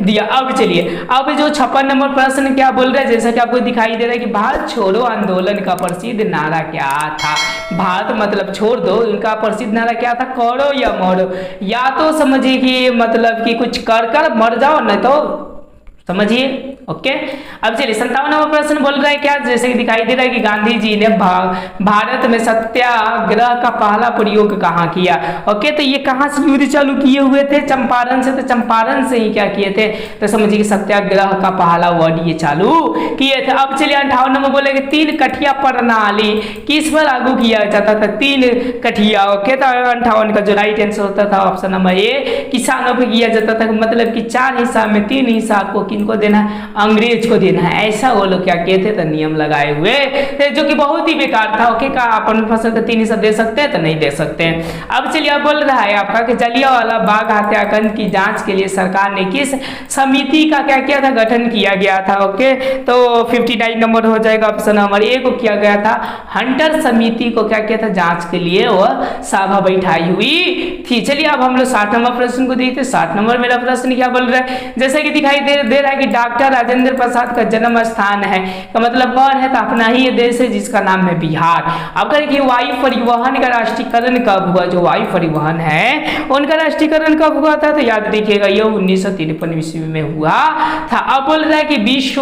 दिया। अब चलिए अब जो 56 नंबर प्रश्न क्या बोल रहे हैं, जैसा कि आपको दिखाई दे रहा है कि भारत छोड़ो आंदोलन का प्रसिद्ध नारा क्या था, भारत मतलब छोड़ दो, इनका प्रसिद्ध नारा क्या था, करो या मरो, या तो समझिए कि मतलब कि कुछ कर मर जाओ नहीं तो समझिए, ओके। अब चलिए 57 नंबर प्रश्न बोल रहा है क्या, जैसे कि दिखाई दे रहा है कि गांधी जी ने भारत में सत्याग्रह का पहला प्रयोग कहाँ किया, ओके, तो ये कहाँ से युद्ध चालू किए हुए थे, चंपारण से, तो चंपारण से ही क्या किए थे, तो समझिए कि सत्याग्रह का पहला वर्ड ये चालू किए थे। अब चलिए 58 नंबर बोलेंगे 3 कठिया प्रणाली किस पर लागू किया जाता था, 3 कठिया, ओके, तो 58 का जो राइट आंसर होता था ऑप्शन नंबर ए, किसानों पर किया जाता था, मतलब कि 4 हिस्सा में 3 हिस्सा को किनको देना है, अंग्रेज को देना है, ऐसा वो लोग क्या किए थे, तो नियम लगाए हुए थे, जो कि बहुत ही बेकार था, ओके। का अपन फसल का 3 हिस्सा दे सकते हैं तो नहीं दे सकते हैं। अब चलिए अब बोल रहा है आपका कि जलियांवाला बाग हत्याकांड की जांच के लिए सरकार ने किस समिति का क्या किया था, गठन किया गया था, ओके, तो 59 नंबर हो जाएगा ऑप्शन नंबर ए को किया गया था, हंटर समिति को क्या किया था, जांच के लिए वह सभा बैठाई हुई थी। चलिए अब हम लोग 60 नंबर प्रश्न को देखते हैं। 60 नंबर मेरा प्रश्न क्या बोल रहा है, जैसे कि दिखाई दे रहा है कि डॉक्टर राजेंद्र प्रसाद का जन्म स्थान है, का मतलब कौन है, तो अपना ही ये देश है जिसका नाम है बिहार। अब करें कि वायु परिवहन का राष्ट्रीयकरण कब हुआ, जो वायु परिवहन है उनका राष्ट्रीयकरण कब हुआ था, तो याद रखिएगा ये 1953 ईस्वी में हुआ था। अब बोल रहा है कि विश्व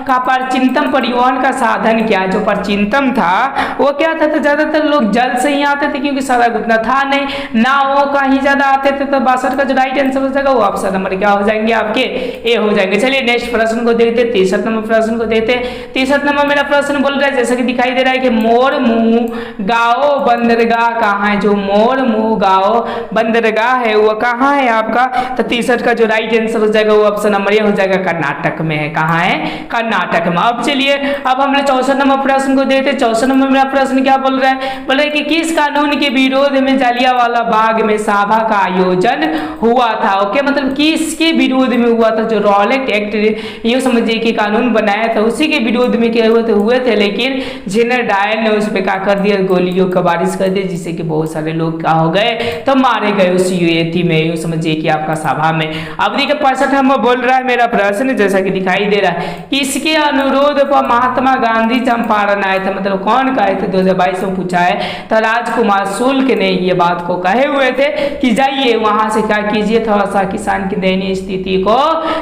का प्राचीनतम परिवहन का साधन क्या है, जो प्राचीनतम था वो क्या था, तो ज्यादातर लोग जल से ही आते थे क्योंकि सड़क उतना था नहीं, नाव का ही ज्यादा आते थे, तो 62 का जो राइट आंसर हो जाएगा वो ऑप्शन नंबर क्या हो जाएंगे आपके, ए हो जाएंगे। चलिए नेक्स्ट प्रश्न को देखते हैं, 63 नंबर प्रश्न को देखते हैं। 63 नंबर मेरा प्रश्न बोल रहा है, जैसा कि दिखाई दे रहा है कि मोर मुंह गांव बंदरगाह कहाँ है, जो मोर मुंह गांव बंदरगाह है वो कहाँ है आपका, तो 63 का जो राइट आंसर हो जाएगा वो ऑप्शन नंबर ये हो जाएगा, कर्नाटक में है, कहाँ है, कर्नाटक में। अब चलिए अब हम लोग 64 नंबर प्रश्न को देखते हैं। 64 नंबर मेरा प्रश्न क्या बोल रहा है, बोल रहा है कि किस कानून के विरोध में जलियांवाला बाग में सभा का आयोजन हुआ था, ओके, मतलब किसके विरोध में हुआ था, जो रॉलेट एक्ट यूँ समझिए कि कानून बनाया था, उसी के विरोध में क्या हुए थे, लेकिन जनरल डायर ने उस पर क्या कर दिया, गोलियों का बारिश कर दिया, जिससे कि बहुत सारे लोग क्या हो गए, तो मारे गए उस यूएटी में, यूँ समझिए कि आपका सभा में। अब देखिए 65वां बोल रहा है मेरा प्रश्न, जैसा कि दिखाई दे रहा है, किसके अनुरोध पर महात्मा गांधी चंपारण आए थे, मतलब कौन कहे थे, 2022 में पूछा है। तो राजकुमार शुक्ल ने ये बात को कहे हुए थे कि जाइए वहां से क्या कीजिए, थोड़ा सा किसान की दयनीय स्थिति को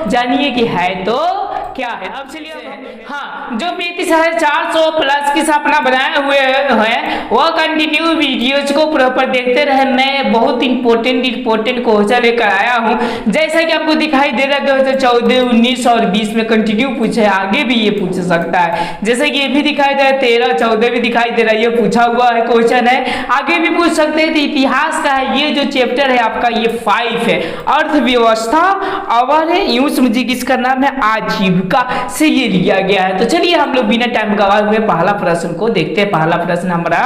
जानिए कि है तो क्या है। अब चलिए हाँ, जो 35,400 प्लस की सपना बनाए हुए हैं वह कंटिन्यू वीडियोज को प्रॉपर देखते रहे। मैं बहुत इंपॉर्टेंट क्वेश्चन लेकर आया हूँ, जैसा कि आपको दिखाई दे रहा है 2014, 19 और 20 में कंटिन्यू पूछे, आगे भी ये पूछ सकता है, जैसे कि ये भी दिखाई दे रहा है, 13, 14 भी दिखाई दे रहा है, ये पूछा हुआ है क्वेश्चन है, आगे भी पूछ सकते हैं। तो इतिहास का है ये जो चैप्टर है आपका, ये 5 है, अर्थव्यवस्था अवर है, यूं समझिए कि इसका नाम है आजीविका से ये लिया गया है। तो चलिए हम लोग बिना टाइम गवाए हुए पहला प्रश्न को देखते हैं। पहला प्रश्न हमारा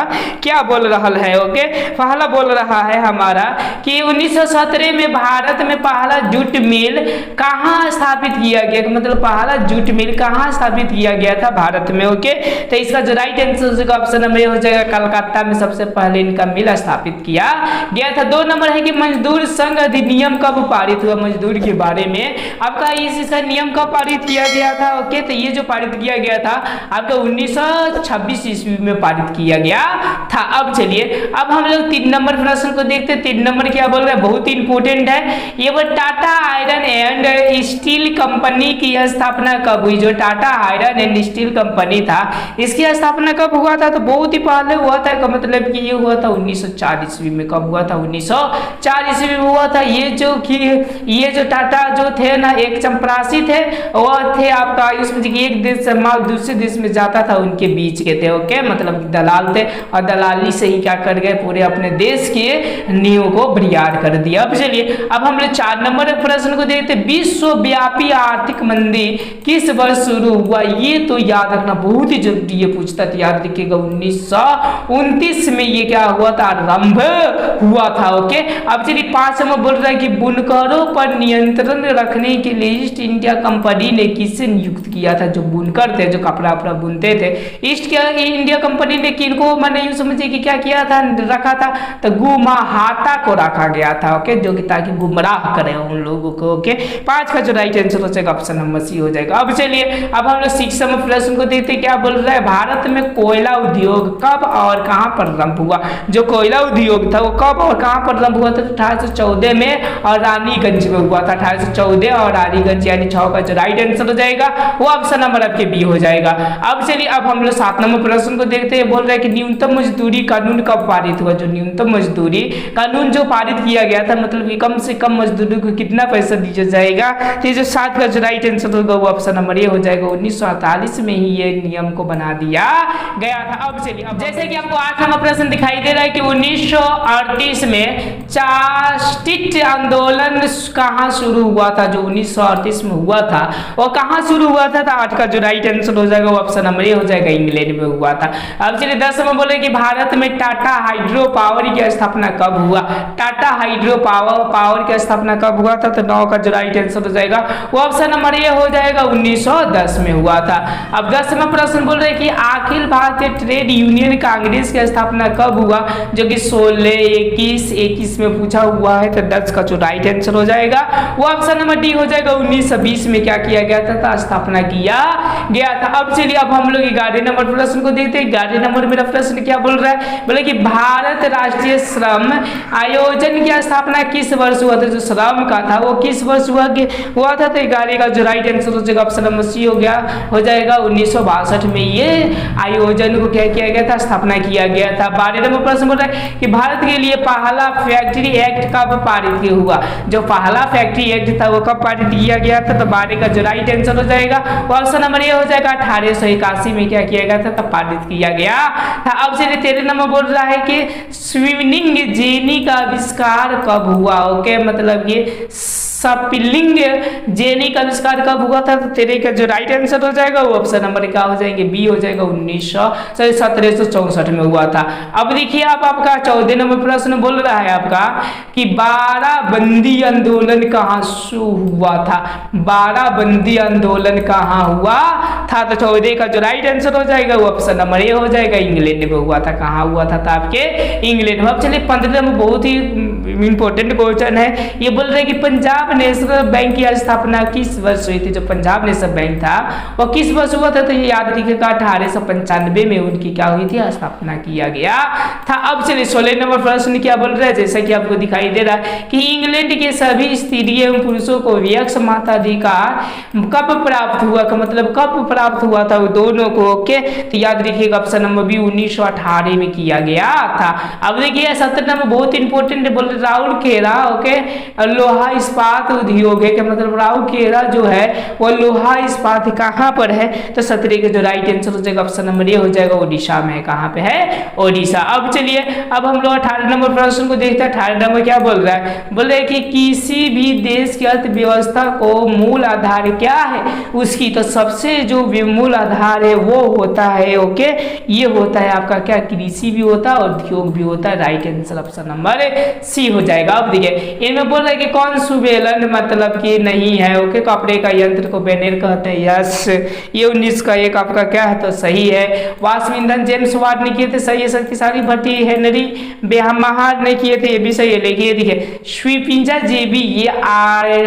क्या बोल रहा है, ओके, पहला बोल रहा है हमारा कि 1917 में भारत में पहला जूट मिल कहाँ स्थापित किया गया, मतलब पहला जूट मिल कहाँ स्थापित किया गया था भारत में, ओके। तो इसका जो राइट आंसर ऑप्शन नंबर ये हो जाएगा, कलकत्ता में सबसे पहले इनका मिल स्थापित किया गया था। 2 नंबर है कि मजदूर संघ अधिनियम कब पारित हुआ, मजदूर के बारे में आपका इसका नियम कब पारित किया गया था, ओके। तो ये जो पारित किया गया था आपका 1926 ईस्वी में पारित किया गया था। अब चलिए अब हम लोग 3 नंबर प्रश्न को देखते हैं। 3 नंबर क्या बोल रहा है, बहुत इंपॉर्टेंट है ये, वो Tata iron and steel company की स्थापना कब हुई। जो Tata iron and steel company था इसकी स्थापना कब हुआ था, तो बहुत ही पहले हुआ था, का मतलब कि ये हुआ था 1904 ईस्वी में। कब हुआ था, 1904 ईस्वी में हुआ था। ये जो टाटा जो थे ना, एक चपरासी थे, वह थे आपका उसमें एक देश से माल दूसरे देश में जाता था, उनके बीच के थे, ओके, मतलब दलाल थे, और दलाली से ही क्या कर गए, पूरे अपने देश के नींव को बरियार कर दिया। अब चलिए अब हम लोग 4 नंबर प्रश्न को देखते हैं। विश्वव्यापी आर्थिक मंदी किस वर्ष शुरू हुआ, ये तो याद रखना बहुत ही जरूरी, ये पूछता था, याद रखिएगा 1929 में ये क्या हुआ था, आरंभ हुआ था, ओके। अब चलिए 5 नंबर बोल रहा है कि बुनकरों पर नियंत्रण रखने के लिए ईस्ट इंडिया कंपनी ने किसे नियुक्त किया था। जो बुनकर थे, जो कपड़ा वपड़ा बुनते थे, ईस्ट इंडिया कंपनी ने किनको, मैंने यूं समझिए कि क्या किया था, रखा था, तो गुमाहाता को रखा गया था, ओके, जो कि ताकि गुमराह करे उन लोगों को, ओके। 5 का जो राइट आंसर हो जाएगा ऑप्शन नंबर सी हो जाएगा। अब चलिए अब हम लोग 6 नंबर प्रश्न को देखते हैं, क्या बोल रहा है, भारत में कोयला उद्योग कब और कहां पर आरंभ हुआ। जो कोयला उद्योग था वो कब और कहां पर आरंभ हुआ था, 1814 में और रानीगंज में हुआ था, 1814 और रानीगंज, यानी 6 का जो राइट आंसर हो जाएगा वो ऑप्शन नंबर आपके बी हो जाएगा। अब चलिए अब हम लोग 7 नंबर प्रश्न को देखते हैं। बोल रहा है कि न्यूनतम मजदूरी कानून कब पारित हुआ। जो न्यूनतम मजदूरी कानून जो पारित किया गया था, मतलब कि कम से कम मजदूरी को कितना पैसा दिया जाएगा, तो ये जो 7 का जो राइट आंसर होगा वो ऑप्शन नंबर ये हो जाएगा, 1948 में ही ये नियम को बना दिया गया था। अब चलिए अब जैसे कि आपको 8 नंबर प्रश्न दिखाई दे रहा है कि 1938 में चास्टिट आंदोलन कहाँ शुरू हुआ था। जो 1938 में हुआ था वो कहाँ शुरू हुआ था, 8 का जो राइट आंसर हो जाएगा वो ऑप्शन नंबर ये हो जाएगा, इंग्लैंड में हुआ था। अब चलिए 10 में बोले कि भारत में टाटा हाइड्रो पावर की स्थापना कब हुआ। टाटा हाइड्रो पावर की स्थापना कब हुआ था, तो 9 का जो राइट आंसर हो जाएगा वो ऑप्शन नंबर ये हो जाएगा, 1910 में हुआ था। अब 10 में प्रश्न बोल रहे कि अखिल भारतीय ट्रेड यूनियन कांग्रेस की स्थापना कब हुआ। जो कि 16, 21 में पूछा हुआ है, तो 10 का जो राइट आंसर हो जाएगा वो ऑप्शन नंबर डी हो जाएगा, 1920 में क्या किया गया था, स्थापना किया गया था। अब चलिए अब हम लोग 11 नंबर प्रश्न को देखते हैं। 11 नंबर मेरा प्रश्न क्या बोल रहा है, बोले कि भारत राष्ट्रीय श्रम आयोजन की स्थापना किस वर्ष हुआ था। जो श्रम का था वो किस वर्ष हुआ था, तो 11 का जो राइट आंसर हो जाएगा ऑप्शन नंबर सी हो जाएगा, 1962 में ये आयोजन को क्या किया गया था, स्थापना किया गया था। 12 नंबर प्रश्न बोल रहा है कि भारत के लिए पहला फैक्ट्री एक्ट कब पारित हुआ। जो पहला फैक्ट्री एक्ट था वो कब पारित किया गया था, तो 12 का जो राइट आंसर हो जाएगा ऑप्शन नंबर ये हो जाएगा, 1881 में क्या किया गया था, तब पारित किया गया था। अब चलिए 13 नंबर बोल रहा है कि स्विमिंग जेनी का आविष्कार कब हुआ। ओके, मतलब ये स्पिलिंग जेनी का आविष्कार कब हुआ था? तो तेरे का जो राइट आंसर हो जाएगा वो ऑप्शन नंबर क्या हो जाएंगे? बी हो जाएगा। 1764 में हुआ था। अब देखिए आप आपका 14 नंबर प्रश्न बोल रहा है आपका कि बाराबंदी आंदोलन कहाँ शुरू हुआ था? बाराबंदी आंदोलन कहाँ हुआ था? तो 14 का जो राइट आंसर हो जाएगा वो ऑप्शन नंबर ए हो जाएगा। इंग्लैंड में हुआ था। कहाँ हुआ था? आपके इंग्लैंड में। अब चलिए 15 में बहुत ही इंपॉर्टेंट क्वेश्चन है। ये बोल रहे हैं कि पंजाब नेशनल बैंक की स्थापना किस वर्ष हुई थी? जो पंजाब नेशनल बैंक था वो किस वर्ष हुआ था? तो ये याद रखिएगा 1895 में उनकी क्या हुई थी? स्थापना किया गया था। अब चलिए 16 नंबर प्रश्न क्या बोल रहा है? जैसा कि आपको दिखाई दे रहा है कि इंग्लैंड के सभी स्त्री एवं पुरुषों को वयस्क मताधिकार कब प्राप्त हुआ? का मतलब कब प्राप्त हुआ था वो दोनों को? ओके, तो याद रखिएगा ऑप्शन नंबर बी 1918 में किया गया था। अब देखिए 17 नंबर बहुत इंपॉर्टेंट बोल रहे राउरकेला। ओके, लोहा इस्पात उद्योग है। क्या मतलब राउरकेला जो है वो लोहा इस्पात कहाँ पर है? तो 17 का जो राइट आंसर हो जाएगा ऑप्शन नंबर ए हो जाएगा। ओडिशा में। कहाँ पे है? ओडिशा। अब चलिए अब हम लोग 18 नंबर प्रश्न को देखते हैं। 18 नंबर क्या बोल रहा है? बोल रहे कि किसी भी देश की अर्थव्यवस्था को मूल आधार क्या है उसकी? तो सबसे जो मूल आधार है वो होता है, ओके, ये होता है आपका क्या? कृषि भी होता है और उद्योग भी होता है। Right answer option number C हो जाएगा। अब देखिए इनमें बोल रहा है कि कौन सुबेलन मतलब कि नहीं है? ओके, कपड़े का यंत्र को बेनेर कहते हैं। यस, ये 19 का एक आपका क्या है? तो सही है। वाष्प ईंधन जेम्स वाट ने किए थे। सही है। शक्तिशाली भट्टी हेनरी बेहमार ने किए थे। ये भी सही है। देखिए देखिए श्रीपिंजा जेबी ये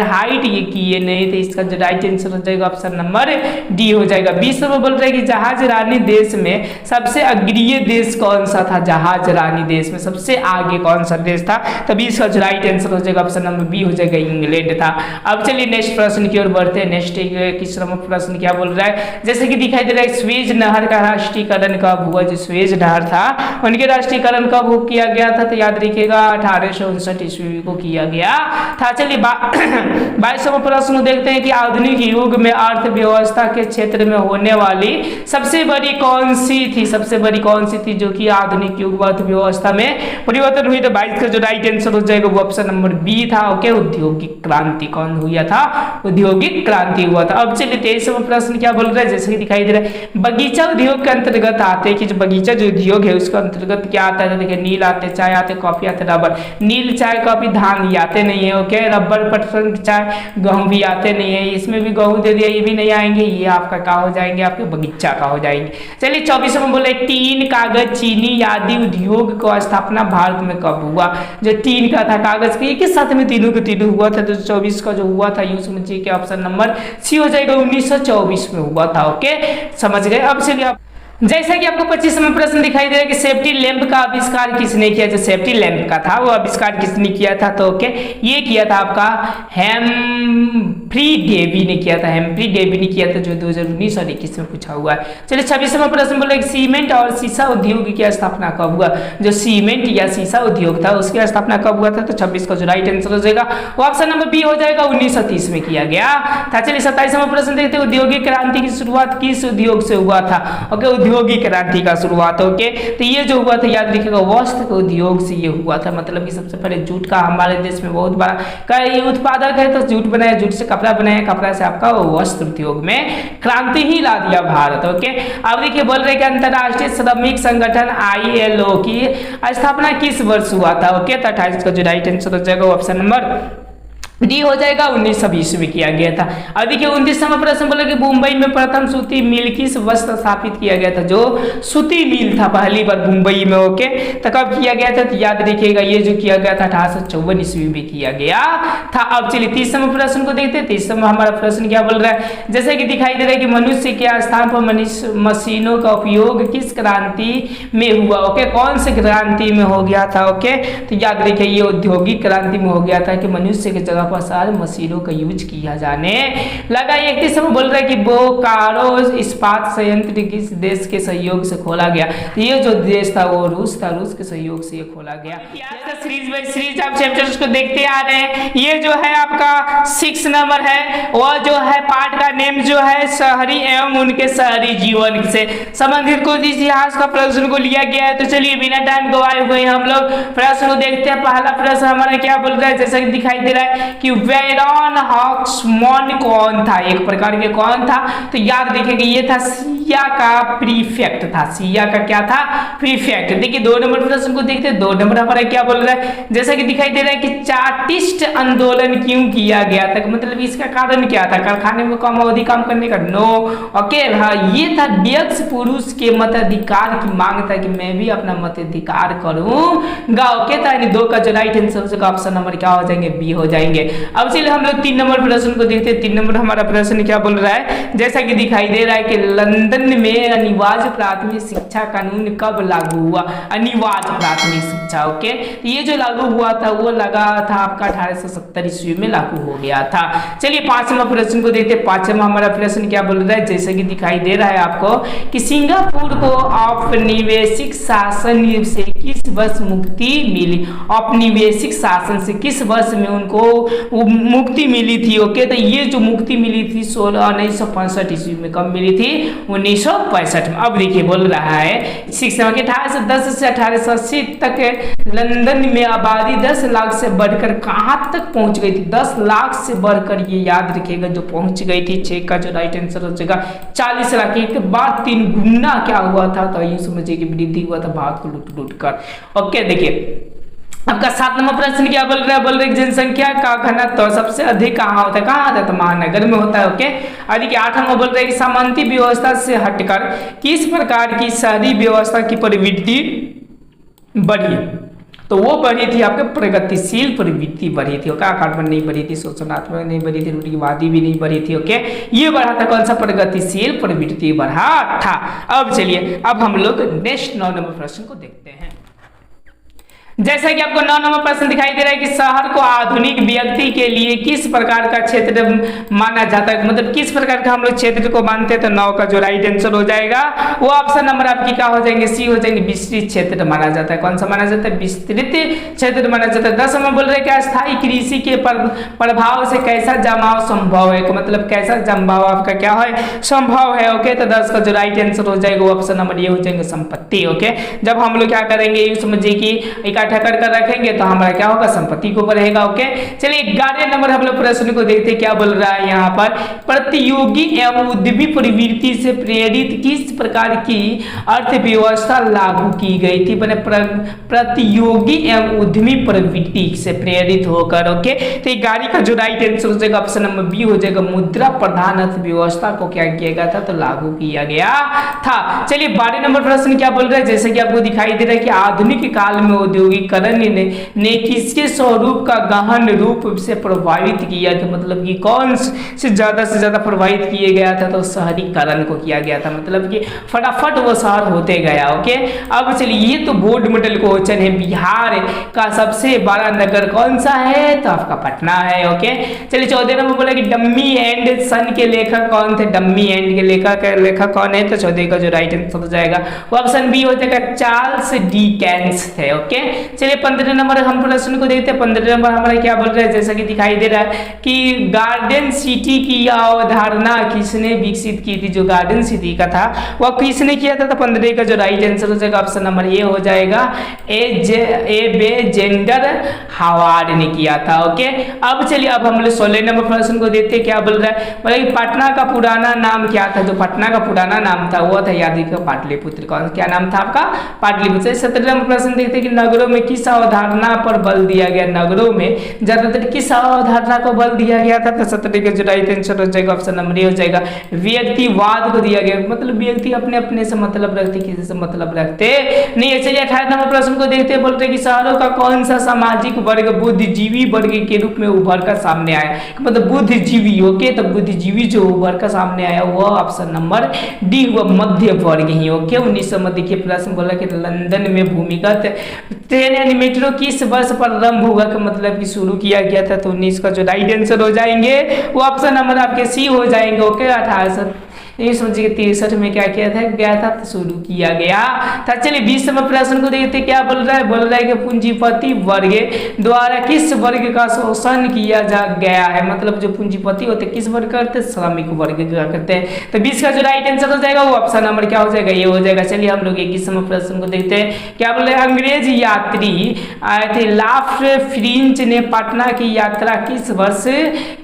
हाइट ये किए नहीं थे। इसका जो राइट आंसर हो जाएगा ऑप्शन नंबर डी हो जाएगा। 20 में बोल रहे हैं कि जहाज रानी देश में सबसे अग्रीय देश कौन सा था? जहाज रानी देश में सबसे आगे कौन सा देश था? तो 20 का जो राइट आंसर हो जाएगा ऑप्शन नंबर बी हो जाएगा। इंग्लैंड था। अब चलिए नेक्स्ट प्रश्न की ओर बढ़ते हैं। नेक्स्ट किस नंबर प्रश्न क्या बोल रहा है? जैसे कि दिखाई दे रहा है स्वेज नहर का राष्ट्रीयकरण कब हुआ? जो स्वेज नहर था उनके राष्ट्रीयकरण कब किया गया था? तो याद रखिएगा 1859 ईस्वी को किया गया था। चलिए 22 नंबर प्रश्न देखते हैं कि आधुनिक युग में अर्थव्यवस्था के क्षेत्र में होने वाली सबसे बड़ी कौन सी थी? सबसे बड़ी कौन सी थी जो कि आधुनिक युग अर्थव्यवस्था में परिवर्तन हुई? तो 22 का जो राइट आंसर हो जाएगा वो ऑप्शन नंबर बी था। ओके, औद्योगिक क्रांति। कौन हुआ था? औद्योगिक क्रांति हुआ था। अब चलिए 23 नंबर प्रश्न क्या बोल रहा है? जैसे कि दिखाई दे रहा है बगीचा उद्योग के अंतर्गत आते हैं कि जो बगीचा जो उद्योग है उसके अंतर्गत क्या आता है? देखिए नील आते, चाय आते, कॉफी आते, रबर। नील, चाय, कॉफी, धान ये आते नहीं है। ओके, रबर, पटसन, चाय, गेहूं भी आते नहीं है। इसमें भी गेहूं दे दिया, ये भी नहीं आएंगे। ये आपका क्या हो जाएंगे? आपके बगीचा का हो जाएंगे। चलिए 24 में बोले टीन, कागज, चीनी आदि उद्योग का स्थापना भारत में कब हुआ? जो टीन का था, कागज का, एक साथ में तीनों के तीनों हुआ था। तो 24 का जो हुआ था यूं समझिए कि ऑप्शन नंबर सी हो जाएगा। 1924 में हुआ था। ओके, समझ गए। अब चलिए आप जैसा कि आपको 25 में प्रश्न दिखाई दे रहा है कि सेफ्टी लैंप का आविष्कार किसने किया? जो सेफ्टी लैंप का था वो आविष्कार किसने किया था? तो ओके, ये किया था आपका हेम्फ्री डेवी ने किया था। हेम्फ्री डेवी ने किया था जो 2019 और 21 में पूछा हुआ है। चलिए 26 में प्रश्न बोला सीमेंट और शीशा उद्योग की स्थापना कब हुआ? जो सीमेंट या शीशा उद्योग था उसकी स्थापना कब हुआ था? तो 26 का जो राइट आंसर हो जाएगा वो ऑप्शन नंबर बी हो जाएगा। 1930 में किया गया था। चलिए 27 में प्रश्न देखते हैं औद्योगिक क्रांति की शुरुआत किस उद्योग से हुआ था? ओके, औद्योगिक क्रांति का शुरुआत। ओके, तो ये जो हुआ था याद रखिएगा वस्त्र उद्योग से ये हुआ था। मतलब कि सबसे पहले जूट का हमारे देश में बहुत बड़ा कई उत्पादक है। तो जूट बनाया, जूट से कपड़ा बनाया, कपड़ा से आपका वस्त्र उद्योग में क्रांति ही ला दिया भारत। ओके, अब देखिए बोल रहे कि अंतरराष्ट्रीय श्रमिक संगठन ILO की स्थापना किस वर्ष हुआ था? ओके, तो 28 का जो राइट आंसर हो जाएगा ऑप्शन नंबर डी हो जाएगा। 1920 में किया गया था। अब देखिए 29 नंबर प्रश्न बोला कि मुंबई में प्रथम सूती मिल किस वर्ष स्थापित किया गया था? जो सूती मिल था पहली बार मुंबई में। ओके, तो कब किया गया था? तो याद रखिएगा ये जो किया गया था 1854 ईस्वी में किया गया था। अब चलिए 30 नंबर प्रश्न को देखते हैं। 30 नंबर हमारा प्रश्न क्या बोल रहा है? जैसे कि दिखाई दे रहा है कि मनुष्य के स्थान पर मशीनों का उपयोग किस क्रांति में हुआ? ओके, कौन से क्रांति में हो गया था? ओके, तो याद रखिए ये औद्योगिक क्रांति में हो गया था कि मनुष्य की जगह पर सारे मशीनों का यूज किया जाने लगा। 31 में बोल रहा है कि बोकारो इस्पात संयंत्र किस देश के सहयोग से खोला गया? ये जो देश था वो रूस था। रूस के सहयोग से ये खोला गया। सीरीज बाय सीरीज आप चैप्टर्स को देखते आ रहे हैं। ये जो है आपका 6 नंबर है वह जो है पार्ट का नेम जो है शहरी एवं उनके शहरी जीवन से संबंधित कुछ इतिहास का प्रश्न को लिया गया है। तो चलिए बिना टाइम गवाए हुए हम लोग प्रश्न को देखते हैं। पहला प्रश्न हमारा क्या बोल रहा है? जैसा कि दिखाई दे रहा है कि वेरॉन हॉक्समैन कौन था, एक प्रकार के कौन था, तो याद रखिएगा ये था सिया का प्रीफेक्ट था, सिया का क्या था, प्रीफेक्ट। देखिए 2 नंबर प्रश्न को देखते हैं, 2 नंबर हमारा क्या बोल रहा है, जैसा कि दिखाई दे रहा है कि चार्टिस्ट आंदोलन क्यों किया गया था, मतलब इसका कारण क्या था, कारखाने में कम अवधि काम करने का, नो। ओके हाँ, ये था व्यक्ति पुरुष के मताधिकार की मांग था कि मैं भी अपना मताधिकार करूंगा। ओके तो यानी 2 का जो राइट आंसर होगा ऑप्शन नंबर क्या हो जाएंगे, बी हो जाएंगे। अब चलिए हम लोग 3 नंबर प्रश्न को देखते हैं। 3 नंबर हमारा प्रश्न क्या बोल रहा है, जैसा कि दिखाई दे रहा है कि लंदन में अनिवार्य प्राथमिक शिक्षा कानून कब लागू हुआ, अनिवार्य प्राथमिक शिक्षा। ओके ये जो लागू हुआ था वो लगा था आपका 1870 ईस्वी में लागू हो गया था। चलिए 5वां प्रश्न को देखते हैं। 5वां हमारा प्रश्न क्या बोल रहा है, जैसे कि दिखाई दे रहा है आपको कि सिंगापुर को औपनिवेशिक शासन से किस वर्ष मुक्ति मिली, औपनिवेशिक शासन से किस वर्ष में उनको मुक्ति मिली थी। ओके तो ये जो मुक्ति मिली थी 1965 ईस्वी में, कब मिली थी, 1965 में। अब देखिए बोल रहा है शिक्षा के 1810 से 1880 तक लंदन में आबादी 10 लाख से बढ़कर कहां तक पहुंच गई थी, 10 लाख से बढ़कर, ये याद रखिएगा जो पहुंच गई थी। 6 का जो राइट आंसर हो जाएगा 40 लाख, एक बाद 3 गुना क्या हुआ था, तो ये समझिए कि वृद्धि हुआ था भारत को लूट कर। ओके देखिए आपका 7 नंबर प्रश्न क्या बोल रहा है, बोल रहे जनसंख्या का घनत्व तो सबसे अधिक कहाँ होता है, कहाँ होता है, तो महानगर में होता है। ओके और देखिए 8 नंबर बोल रहे हैं कि सामंती व्यवस्था से हटकर किस प्रकार की शहरी व्यवस्था की प्रवृत्ति बढ़ी, तो वो बढ़ी थी आपके प्रगतिशील प्रवृत्ति बढ़ी थी। ओके आकार्बन नहीं बढ़ी थी, शोषणात्मक नहीं बढ़ी थी, रूढ़िवादी भी नहीं बढ़ी थी। ओके ये बढ़ा था कौन सा, प्रगतिशील प्रवृत्ति बढ़ा था। अब चलिए अब हम लोग नेक्स्ट 9 नंबर प्रश्न को देखते हैं। जैसा कि आपको 9 नंबर प्रश्न दिखाई दे रहा है कि शहर को आधुनिक व्यक्ति के लिए किस प्रकार का क्षेत्र माना जाता है, मतलब किस प्रकार का हम लोग क्षेत्र को मानते हैं, तो 9 का जो राइट आंसर हो जाएगा वो ऑप्शन नंबर आपकी क्या हो जाएंगे, सी हो जाएंगे, विस्तृत क्षेत्र माना जाता है। कौन सा माना जाता है, विस्तृत क्षेत्र माना जाता है। 10 नंबर बोल रहे क्या स्थायी कृषि के प्रभाव से कैसा जमाव संभव है, मतलब कैसा जमाव आपका क्या है, संभव है। ओके तो 10 का जो राइट आंसर हो जाएगा वो ऑप्शन नंबर ये हो जाएंगे, संपत्ति। ओके जब हम लोग क्या करेंगे ये समझिए कि कर रखेंगे तो हमारा क्या होगा, संपत्ति को बढ़ेगा। ओके चलिए 11 नंबर हम लोग प्रश्न को देखते हैं क्या बोल रहा है यहाँ पर, प्रतियोगी एवं उद्यमी प्रवृत्ति से प्रेरित किस प्रकार की अर्थव्यवस्था लागू की गई थी, मैंने प्रतियोगी एवं उद्यमी प्रवृत्ति से प्रेरित होकर। ओके तो 11 का जो राइट आंसर हो जाएगा ऑप्शन नंबर बी हो जाएगा, मुद्रा प्रधान अर्थव्यवस्था को क्या किया गया था, तो लागू किया गया था। चलिए 12 नंबर प्रश्न क्या बोल रहा है, जैसे कि आपको दिखाई दे रहा है कि आधुनिक काल में औद्योगिकरण ने किसके स्वरूप का गहन रूप से प्रभावित किया था, मतलब कि कौन से ज्यादा प्रभावित किया गया था, तो शहरीकरण को किया गया था, मतलब कि फटाफट वो शहर होते गया। ओके अब चलिए ये तो बोर्ड मॉडल क्वेश्चन है, बिहार का सबसे बड़ा नगर कौन सा है, तो आपका पटना है। ओके चलिए 14 नंबर बोला कि डम्मी एंड सन के लेखक कौन थे, डम्मी एंड के लेखक कौन है, तो 14 का जो राइट आंसर हो जाएगा वो ऑप्शन बी हो जाएगा, चार्ल्स डिकेंस थे। ओके चलिए 15 नंबर हम प्रश्न को देखते हैं। 15 नंबर हमारा क्या बोल रहा है, जैसा कि दिखाई दे रहा है कि गार्डन सिटी की अवधारणा किसने विकसित की थी, जो गार्डन सिटी का था वह किसने किया था, तो 15 का जो राइट आंसर हो जाएगा ऑप्शन नंबर ये हो जाएगा, एलेक्जेंडर हावर्ड ने किया था। ओके अब चलिए अब हम लोग 16 नंबर प्रश्न को देखते हैं क्या बोल रहा है, बोला कि पटना का पुराना नाम क्या था, जो पटना का पुराना नाम था वो था याद रखिएगा पाटलिपुत्र। कौन क्या नाम था आपका, पाटलिपुत्र। 17 नंबर प्रश्न देखते हैं कि नगरों में किस अवधारणा पर बल दिया गया, नगरों में ज्यादातर किस अवधारणा को बल दिया गया था, तो 17 का जो राइट आंसर हो जाएगा ऑप्शन नंबर ए हो जाएगा, व्यक्तिवाद को दिया गया, मतलब व्यक्ति अपने अपने से मतलब रखते, किसी से मतलब रखते नहीं है। चलिए 18 नंबर प्रश्न को देखते हैं, बोलते हैं कि शहरों का कौन सा सामाजिक वर्ग बुद्धिजीवी वर्ग के रूप में उभर कर सामने आया, मतलब बुद्धिजीवी। ओके तो बुद्धिजीवी जो उभर कर सामने आया वो ऑप्शन नंबर डी हुआ, मध्य वर्ग ही। ओके 1900 में देखिए प्रश्न बोला कि लंदन में भूमिगत ट्रेन यानी मेट्रो किस वर्ष प्रारंभ हुआ, का मतलब कि शुरू किया गया था, तो 19 का जो राइट आंसर हो जाएंगे वो ऑप्शन नंबर आपके सी हो जाएंगे। ओके ये समझिए 63 में क्या किया था गया था तो शुरू किया गया था। चलिए 20 नंबर प्रश्न को देखते क्या बोल रहा है कि पूंजीपति वर्ग द्वारा किस वर्ग का शोषण किया जा गया है। मतलब जो पूंजीपति होते किस वर्ग करते, श्रमिक वर्ग का करते हैं। तो 20 का जो राइट आंसर हो जाएगा वो ऑप्शन नंबर क्या हो जाएगा, ये हो जाएगा। चलिए हम लोग 21 नंबर प्रश्न को देखते हैं क्या बोल रहे हैं। अंग्रेज यात्री आए थे लाफ्ट फ्रिंच ने पटना की यात्रा किस वर्ष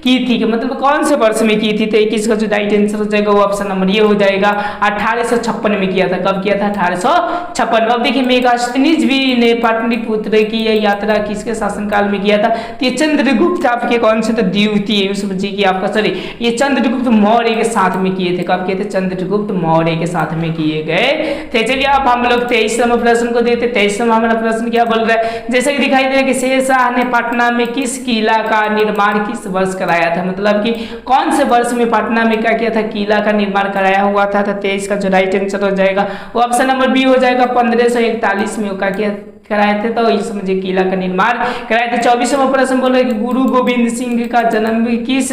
की थी, मतलब कौन से वर्ष में की थी। तो 21 का जो राइट आंसर हो जाएगा वो ऑप्शन नंबर ये हो जाएगा 1856 में किया था। कब किया था, 1856। अब देखिए मेगास्थनीज भी ने पाटलिपुत्र की यात्रा किसके शासनकाल में किया था। तो ये चंद्रगुप्त आपके कौन से तो द्वितीय समझिए कि आपका सॉरी ये चंद्रगुप्त मौर्य के साथ में किए थे। कब किए थे, चंद्रगुप्त मौर्य के साथ में किए गए थे। चलिए अब हम लोग 23 नंबर प्रश्न को देते। 23 नंबर हमारा प्रश्न क्या बोल रहा है, जैसे कि दिखाई दे रहा है कि शेरशाह ने पटना में किस किला का निर्माण किस वर्ष कराया था। मतलब कि कौन से वर्ष में पटना में क्या किया था, किला का निर्माण कराया हुआ था। तो 23 का जो राइट आंसर हो जाएगा वो ऑप्शन नंबर बी हो जाएगा। 1541 में क्या किया कराए थे, तो ये समझिए किला का निर्माण कराए थे। 24वां प्रश्न बोल रहे कि गुरु गोविंद सिंह का जन्म किस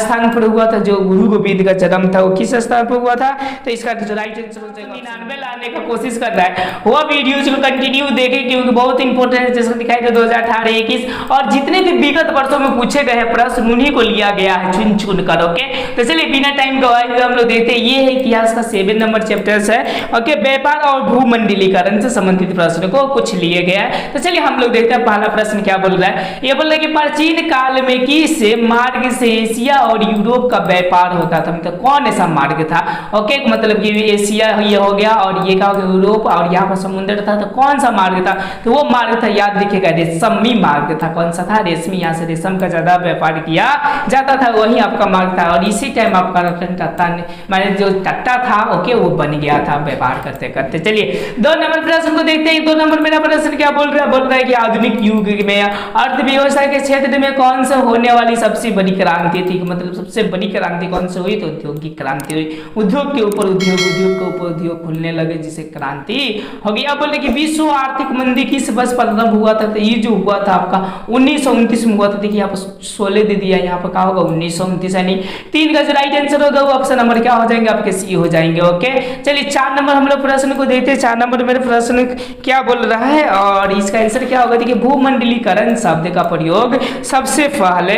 स्थान पर हुआ था। जो गुरु गोविंद का जन्म था वो किस स्थान पर हुआ था। तो इसका जो राइट आंसर हो जाएगा 99 लाने का कोशिश कर रहा है वो वीडियोज को कंटिन्यू देखें क्योंकि बहुत इंपॉर्टेंट है। जैसे दिखाई दे 2018-21 और जितने भी विगत वर्षों में पूछे गए प्रश्न उन्हीं को लिया गया है चुन चुन कर। ओके तो चलिए बिना टाइम गवाए हुए हम लोग देखते हैं। ये है इतिहास का 7 नंबर चैप्टर्स है। ओके व्यापार और भूमंडलीकरण से संबंधित प्रश्न को कुछ लिए गया है। तो चलिए हम लोग देखते हैं पहला प्रश्न क्या बोल रहा है। ये बोल रहा है कि प्राचीन काल में किस मार्ग से एशिया और यूरोप का व्यापार होता था। मतलब कौन ऐसा मार्ग था। ओके मतलब कि एशिया ये हो गया और ये क्या हो गया यूरोप और यहाँ पर समुद्र था। तो कौन सा मार्ग था, तो वो मार्ग था याद रखिएगा रेशमी मार्ग था। कौन सा था, रेशमी। यहाँ से रेशम का ज्यादा व्यापार किया जाता था, वही आपका मार्ग था। और इसी टाइम आपका रतन टाटा माने जो टाटा था ओके वो बन गया था व्यापार करते करते। चलिए 2 नंबर प्रश्न को देखते हैं। 2 नंबर मेरा प्रश्न क्या बोल रहा है कि आधुनिक युग में अर्थव्यवस्था के क्षेत्र में कौन सा होने वाली सबसे बड़ी क्रांति थी। मतलब सबसे बड़ी क्रांति कौन सी हुई, तो औद्योगिक क्रांति हुई। उद्योग के ऊपर उद्योग, उद्योग के ऊपर उद्योग खुलने लगे जिसे क्रांति हो गई। अब बोले कि विश्व आर्थिक मंदी किस वर्ष प्रारंभ हुआ था। तो ये जो हुआ था आपका 1929 में हुआ था। देखिए यहाँ पर 16 दे दिया, यहाँ पर क्या होगा 1929 यानी 3 का जो राइट आंसर होगा वो ऑप्शन नंबर क्या हो जाएंगे आपके सी हो जाएंगे। ओके चलिए 4 नंबर हम लोग प्रश्न को देखते हैं। 4 नंबर मेरे प्रश्न क्या बोल रहा है और इसका आंसर क्या होगा। देखिए भूमंडलीकरण शब्द का प्रयोग सबसे पहले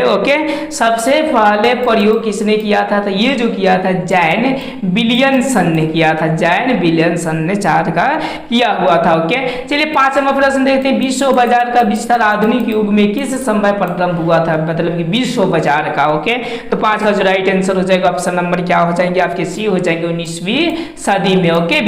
सबसे पहले प्रयोग किसने किया था। तो ये जो किया था जैन विलियमसन ने किया था। जैन विलियमसन ने 4 का किया हुआ था। ओके चलिए 5 नंबर प्रश्न देखते हैं। विश्व बाजार का विस्तार आधुनिक युग में किस समय प्रारंभ हुआ था। मतलब कि विश्व बाजार का। ओके तो 5 का जो राइट आंसर हो जाएगा ऑप्शन नंबर क्या हो जाएंगे आपके सी हो जाएंगे 19वीं सदी में। ओके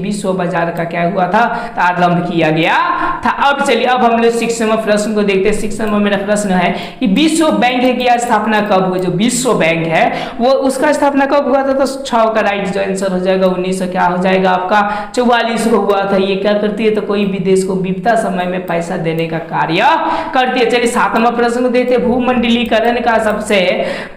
विश्व बाजार का क्या हुआ था, आरंभ किया गया था। अब चलिए अब हम लोग 6 नंबर प्रश्न को देखते हैं। 6 नंबर मेरा प्रश्न है कि विश्व बैंक की स्थापना कब हुई। जो विश्व बैंक है वो उसका स्थापना कब हुआ था। तो 6 का राइट जो आंसर हो जाएगा 1900 क्या हो जाएगा आपका 44 को हुआ था। ये क्या करती है, तो कोई भी देश को विपदा समय में पैसा देने का कार्य करती है। चलिए 7 नंबर प्रश्न को देखते हैं। भूमंडलीकरण का सबसे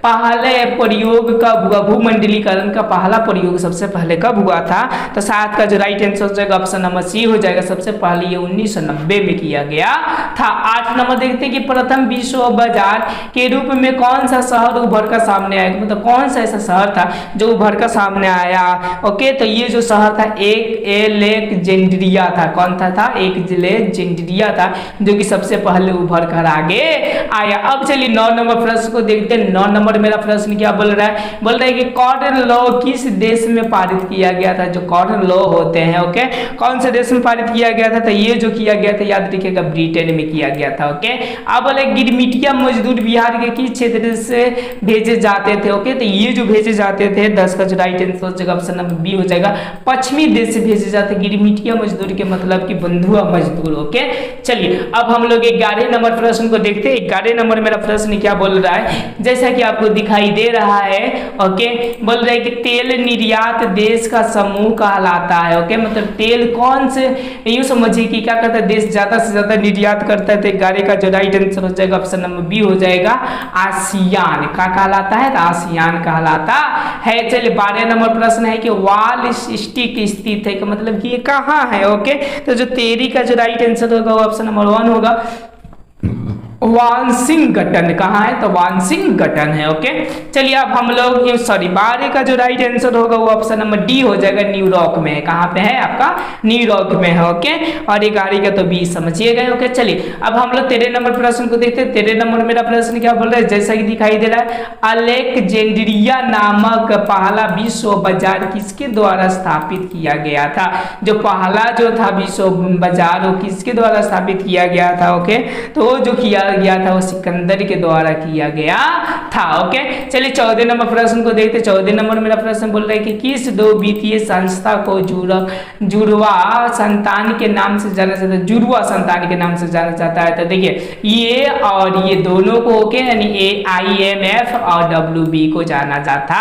पहले प्रयोग कब हुआ। भूमंडलीकरण का पहला प्रयोग सबसे पहले कब हुआ था। तो 7 का जो राइट आंसर हो जाएगा ऑप्शन नंबर सी हो जाएगा। सबसे पहले ये 1990 में किया गया था। 8 नंबर देखते हैं कि प्रथम विश्व बाजार के रूप में कौन सा शहर उभर कर सामने आया। मतलब कौन सा ऐसा शहर था जो उभर कर सामने आया। ओके तो ये जो शहर था एक एलेक्जेंड्रिया था। कौन था एक एलेक्जेंड्रिया था जो कि सबसे पहले उभर कर आगे आया। अब चलिए 9 नंबर प्रश्न को देखते हैं। 9 नंबर मेरा प्रश्न क्या बोल रहा है कि कॉर्डन लॉ किस देश में पारित किया गया था। जो कॉर्डन लॉ होते हैं ओके कौन से देश में पारित किया गया था। तो ये जो किया गया था याद रखिएगा ब्रिटेन में किया गया था। ओके अब बोले गिरमिटिया मजदूर बिहार के किस क्षेत्र से भेजे जाते थे। ओके तो ये जो भेजे जाते थे 10 का जो राइट आंसर हो जाएगा ऑप्शन नंबर बी हो जाएगा। पश्चिमी देश से भेजे जाते गिरमिटिया मजदूर के मतलब कि बंधुआ मजदूर। ओके चलिए अब हम लोग 11 नंबर प्रश्न को देखते हैं। 11 नंबर मेरा प्रश्न क्या बोल रहा है, जैसा कि आपको दिखाई दे रहा है। ओके बोल रहा है कि तेल निर्यात देश का समूह कहलाता है। ओके मतलब तेल कौन से यूं समझिए कि क्या करता है देश ज्यादा से ज्यादा निर्यात करता है। तो 11 का जो राइट आंसर हो जाएगा ऑप्शन नंबर बी हो जाएगा आसियान। क्या कहलाता है, आसियान कहलाता है। चलिए 12 नंबर प्रश्न है कि वाल स्टिक स्थित है, मतलब कि ये कहाँ है। ओके तो जो 13 का जो राइट आंसर होगा वो ऑप्शन नंबर 1 होगा। वाशिंगटन कहाँ है, तो वाशिंगटन है। ओके चलिए अब हम लोग 12 का जो राइट आंसर होगा वो ऑप्शन नंबर डी हो जाएगा, न्यूयॉर्क में है। कहाँ पे है आपका, न्यूयॉर्क में है। ओके और 11 का तो 20 समझिए गए। ओके चलिए अब हम लोग 13 नंबर प्रश्न को देखते हैं। 13 नंबर मेरा प्रश्न क्या बोल रहा है, जैसा कि दिखाई दे रहा है, अलेक्जेंड्रिया नामक पहला विश्व बाजार किसके द्वारा स्थापित किया गया था। जो पहला जो था विश्व बाजार वो किसके द्वारा स्थापित किया गया था। ओके तो जो किया गया था वो सिकंदर के द्वारा किया गया था। ओके चलिए 14 नंबर प्रश्न को देखते हैं। 14 नंबर मेरा प्रश्न बोल रहा है कि किस दो वित्तीय संस्था को जुड़वा संतान के नाम से जाना जाता है, जुड़वा संतान के नाम से जाना जाता है। तो देखिए ये और ये दोनों को ओके यानी IMF और WB को जाना जाता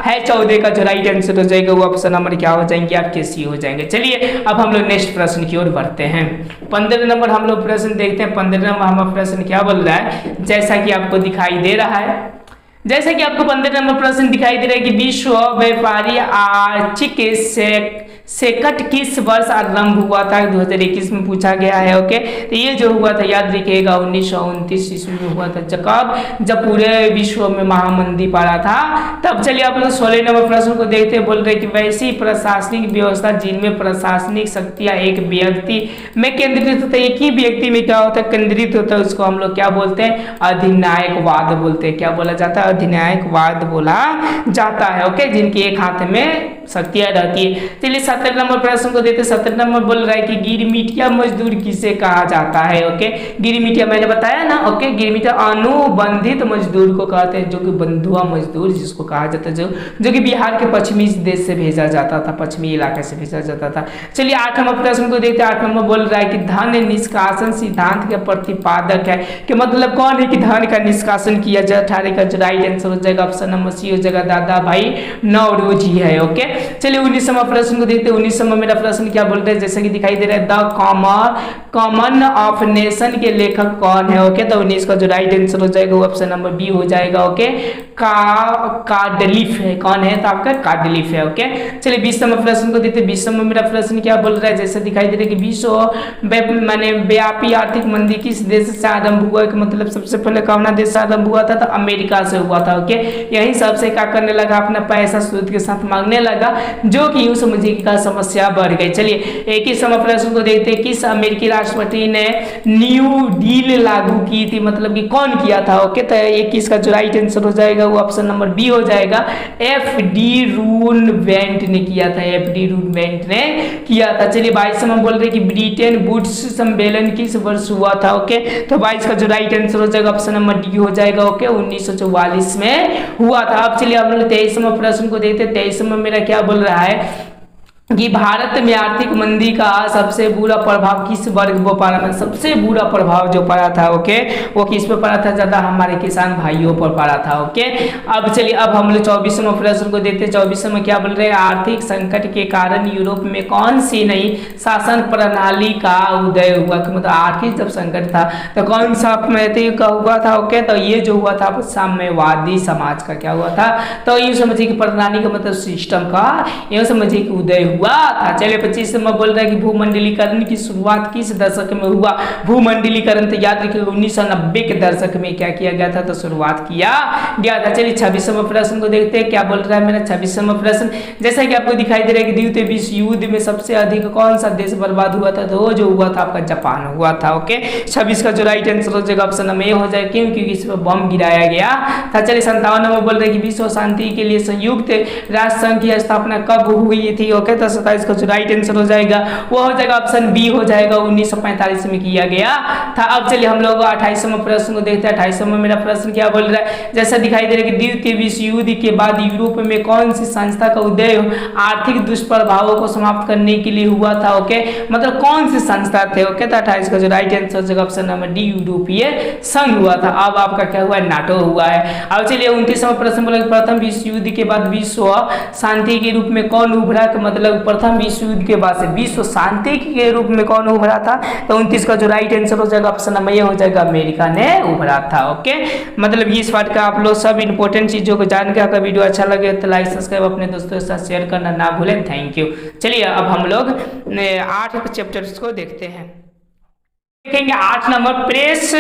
है। 14 का जो राइट आंसर हो जाएगा वो ऑप्शन नंबर क्या हो जाएंगे, आपके सी हो जाएंगे। चलिए अब हम लोग नेक्स्ट प्रश्न की ओर बढ़ते हैं। 15 नंबर हम लोग प्रश्न देखते हैं। 15 नंबर हमारा प्रश्न क्या बोल रहा है, जैसा कि आपको दिखाई दे रहा है, जैसे कि आपको 15 नंबर प्रश्न दिखाई दे रहा है कि विश्व व्यापारी आर्थिक सेकट किस वर्ष आरंभ हुआ था, 2021 में पूछा गया है। ओके तो ये जो हुआ था याद रखिएगा 1929 ईस्वी में हुआ था, जब पूरे विश्व में महामंदी पड़ा था तब। चलिए आप लोग 16 नंबर प्रश्न को देखते हैं। बोल रहे कि वैसी प्रशासनिक व्यवस्था जिनमें प्रशासनिक शक्तियां एक व्यक्ति में केंद्रित होता है, एक ही व्यक्ति में क्या होता है केंद्रित होता है, उसको हम लोग क्या बोलते हैं, अधिनायकवाद बोलते हैं। क्या बोला जाता है, अधिनायकवाद बोला जाता है। ओके जिनके एक हाथ में शक्तियां रहती है। चलिए 17 नंबर प्रश्न को देते हैं। 17 नंबर बोल रहा है कि गिरमिटिया मजदूर किसे कहा जाता है। ओके गिरमिटिया मैंने बताया ना। ओके गिरमिटिया अनुबंधित मजदूर को कहते हैं, जो कि बंधुआ मजदूर जिसको कहा जाता है, जो कि बिहार के पश्चिमी देश से भेजा जाता था, पश्चिमी इलाके से भेजा जाता था। चलिए 8 नंबर प्रश्न को देखते हैं। 8 नंबर बोल रहा है कि धन निष्कासन सिद्धांत के प्रतिपादक है, कि मतलब कौन है कि धन का निष्कासन किया जाए। 18 का जो राइट आंसर हो जाएगा ऑप्शन नंबर सी हो जाएगा, दादा भाई नौरोजी है। ओके चलिए 19वां प्रश्न को देखते हैं। 19वां मेरा प्रश्न क्या बोल रहे हैं, जैसे कि दिखाई दे रहा है, द कॉमन ऑफ नेशन के लेखक कौन है। ओके तो 19 का जो राइट आंसर हो जाएगा वो ऑप्शन नंबर बी हो जाएगा। ओके कार्डलिफ है। कौन है तो आपका कार्डलिफ है। ओके चलिए 20 नंबर प्रश्न को देखते हैं। 20 नंबर मेरा प्रश्न क्या बोल रहा है, जैसे दिखाई दे रहा है कि विश्व माने व्यापी आर्थिक मंदी किस देश से आरंभ हुआ, कि मतलब सबसे पहले कौन देश से आरंभ हुआ था, तो अमेरिका से हुआ था। ओके यही सबसे क्या करने लगा, अपना पैसा सूद के साथ मांगने लगा, जो कि यूं समझिए का समस्या बढ़ गई। चलिए 21वां प्रश्न को देखते हैं। किस अमेरिकी राष्ट्रपति ने न्यू डील लागू की थी, मतलब कि कौन किया था। ओके तो 21 का जो राइट आंसर हो जाएगा वो ऑप्शन नंबर बी हो जाएगा, FD रूजवेल्ट ने किया था। FD रूजवेल्ट ने किया था। चलिए 22वां बोल रहे कि ब्रिटेन वुड्स सम्मेलन किस वर्ष हुआ था। ओके तो 22 का जो राइट आंसर हो जाएगा ऑप्शन नंबर डी हो जाएगा। ओके 1944 में हुआ था। अब चलिए हम लोग 23वां प्रश्न को देखते हैं। 23वां मेरा क्या बोल रहा है कि भारत में आर्थिक मंदी का सबसे बुरा प्रभाव किस वर्ग को पड़ा था, सबसे बुरा प्रभाव जो पड़ा था। ओके वो किस पे पड़ा था, ज्यादा हमारे किसान भाइयों पर पड़ा था। ओके अब चलिए अब हम लोग 24वां प्रश्न को देखते हैं। 24वां क्या बोल रहे हैं, आर्थिक संकट के कारण यूरोप में कौन सी नई शासन प्रणाली का उदय हुआ, कि मतलब आर्थिक जब संकट था तो कौन सा का हुआ था। ओके तो ये जो हुआ था साम्यवादी समाज का क्या हुआ था, तो यूँ समझिए कि प्रणाली का मतलब सिस्टम का यूँ समझिए कि उदय हुआ था। चलिए 25 में बोल रहा है कि भूमंडलीकरण की शुरुआत किस दशक में हुआ। भूमंडलीकरण तो याद रखिए 1990 के दशक में क्या किया गया था, तो शुरुआत किया गया था। चलिए 26वां प्रश्न को देखते हैं। क्या बोल रहा है मेरा 26वां प्रश्न, जैसा कि आपको दिखाई दे रहा है कि द्वितीय विश्व युद्ध में सबसे अधिक कौन सा देश बर्बाद हुआ था, तो वो जो हुआ था आपका जापान हुआ था। ओके 26 का जो राइट आंसर हो जाएगा ऑप्शन नंबर ए हो जाएगा, क्योंकि इस पर बम गिराया गया था। चलिए 57 में बोल रहे कि विश्व शांति के लिए संयुक्त राष्ट्र संघ की स्थापना कब हुई थी। ओके तो 27 का जो राइट आंसर हो जाएगा वो हो जाएगा ऑप्शन बी हो जाएगा, 1945 में किया गया था। अब चलिए हम लोग 28वां प्रश्न को देखते हैं। 28वां में मेरा प्रश्न क्या बोल रहा है, जैसा दिखाई दे रहा है कि द्वितीय विश्व युद्ध के बाद यूरोप में कौन सी संस्था का उदय आर्थिक दुष्प्रभावों को समाप्त करने के लिए हुआ था। ओके मतलब कौन सी संस्था थे। ओके तो 28 का जो राइट आंसर हो जाएगा ऑप्शन नंबर डी, यूरोपीय संघ हुआ था। अब आपका क्या हुआ, नाटो हुआ है। अब चलिए 29वां प्रश्न बोला प्रथम विश्व युद्ध के बाद विश्व शांति के रूप में कौन उभरा, मतलब प्रथम विश्व युद्ध के बाद से विश्व शांति के रूप में कौन उभरा था, तो 29 का जो राइट आंसर हो जाएगा ऑप्शन नंबर ए हो जाएगा, अमेरिका ने उभरा था। ओके मतलब इस पार्ट का आप लोग सब इंपॉर्टेंट चीजों को जान के अगर वीडियो अच्छा लगे तो लाइक सब्सक्राइब अपने दोस्तों के साथ शेयर करना ना भूलें। Thank you. चलिए अब हम लोग 8 चैप्टर्स को देखते हैं। देखेंगे 8 नंबर प्रेस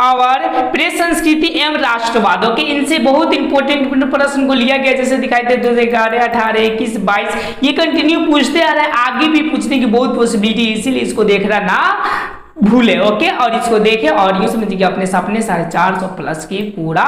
और प्रेस संस्कृति एवं राष्ट्रवाद। ओके, इनसे बहुत इंपॉर्टेंट प्रश्न को लिया गया, जैसे दिखाई दे 2011, 18, 21, 22, ये कंटिन्यू पूछते आ रहा है, आगे भी पूछने की बहुत पॉसिबिलिटी, इसीलिए इसको देखना ना भूले। ओके, और इसको देखें और यूं समझिए कि अपने सपने 450 प्लस की पूरा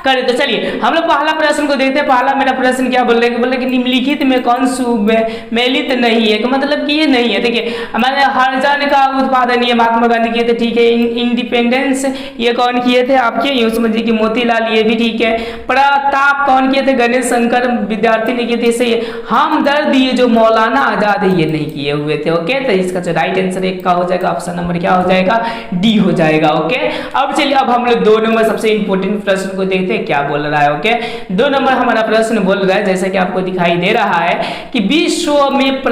करें। तो चलिए हम लोग पहला प्रश्न को देखते हैं। पहला मेरा प्रश्न क्या बोल रहे हैं कि निम्नलिखित में कौन सुमेलित नहीं है, मतलब कि ये नहीं है। देखिए हमारे हरिजन का उत्पादन ये महात्मा गांधी किए थे, ठीक है। इंडिपेंडेंस ये कौन किए थे आपके, यूं समझिए कि मोतीलाल, ये भी ठीक है। प्रताप कौन किए थे, गणेश शंकर विद्यार्थी ने किए थे, सही है। हमदर्द ये जो मौलाना आजाद है ये नहीं किए हुए थे। ओके, तो इसका जो राइट आंसर एक का हो जाएगा, ऑप्शन नंबर क्या हो जाएगा, डी हो जाएगा। ओके, अब चलिए अब हम लोग 2 नंबर सबसे इंपॉर्टेंट प्रश्न को देखते हैं क्या बोल रहा है। ओके, 2 नंबर हमारा प्रश्न बोल रहा है, जैसा कि आपको दिखाई दे रहा है कि विश्व में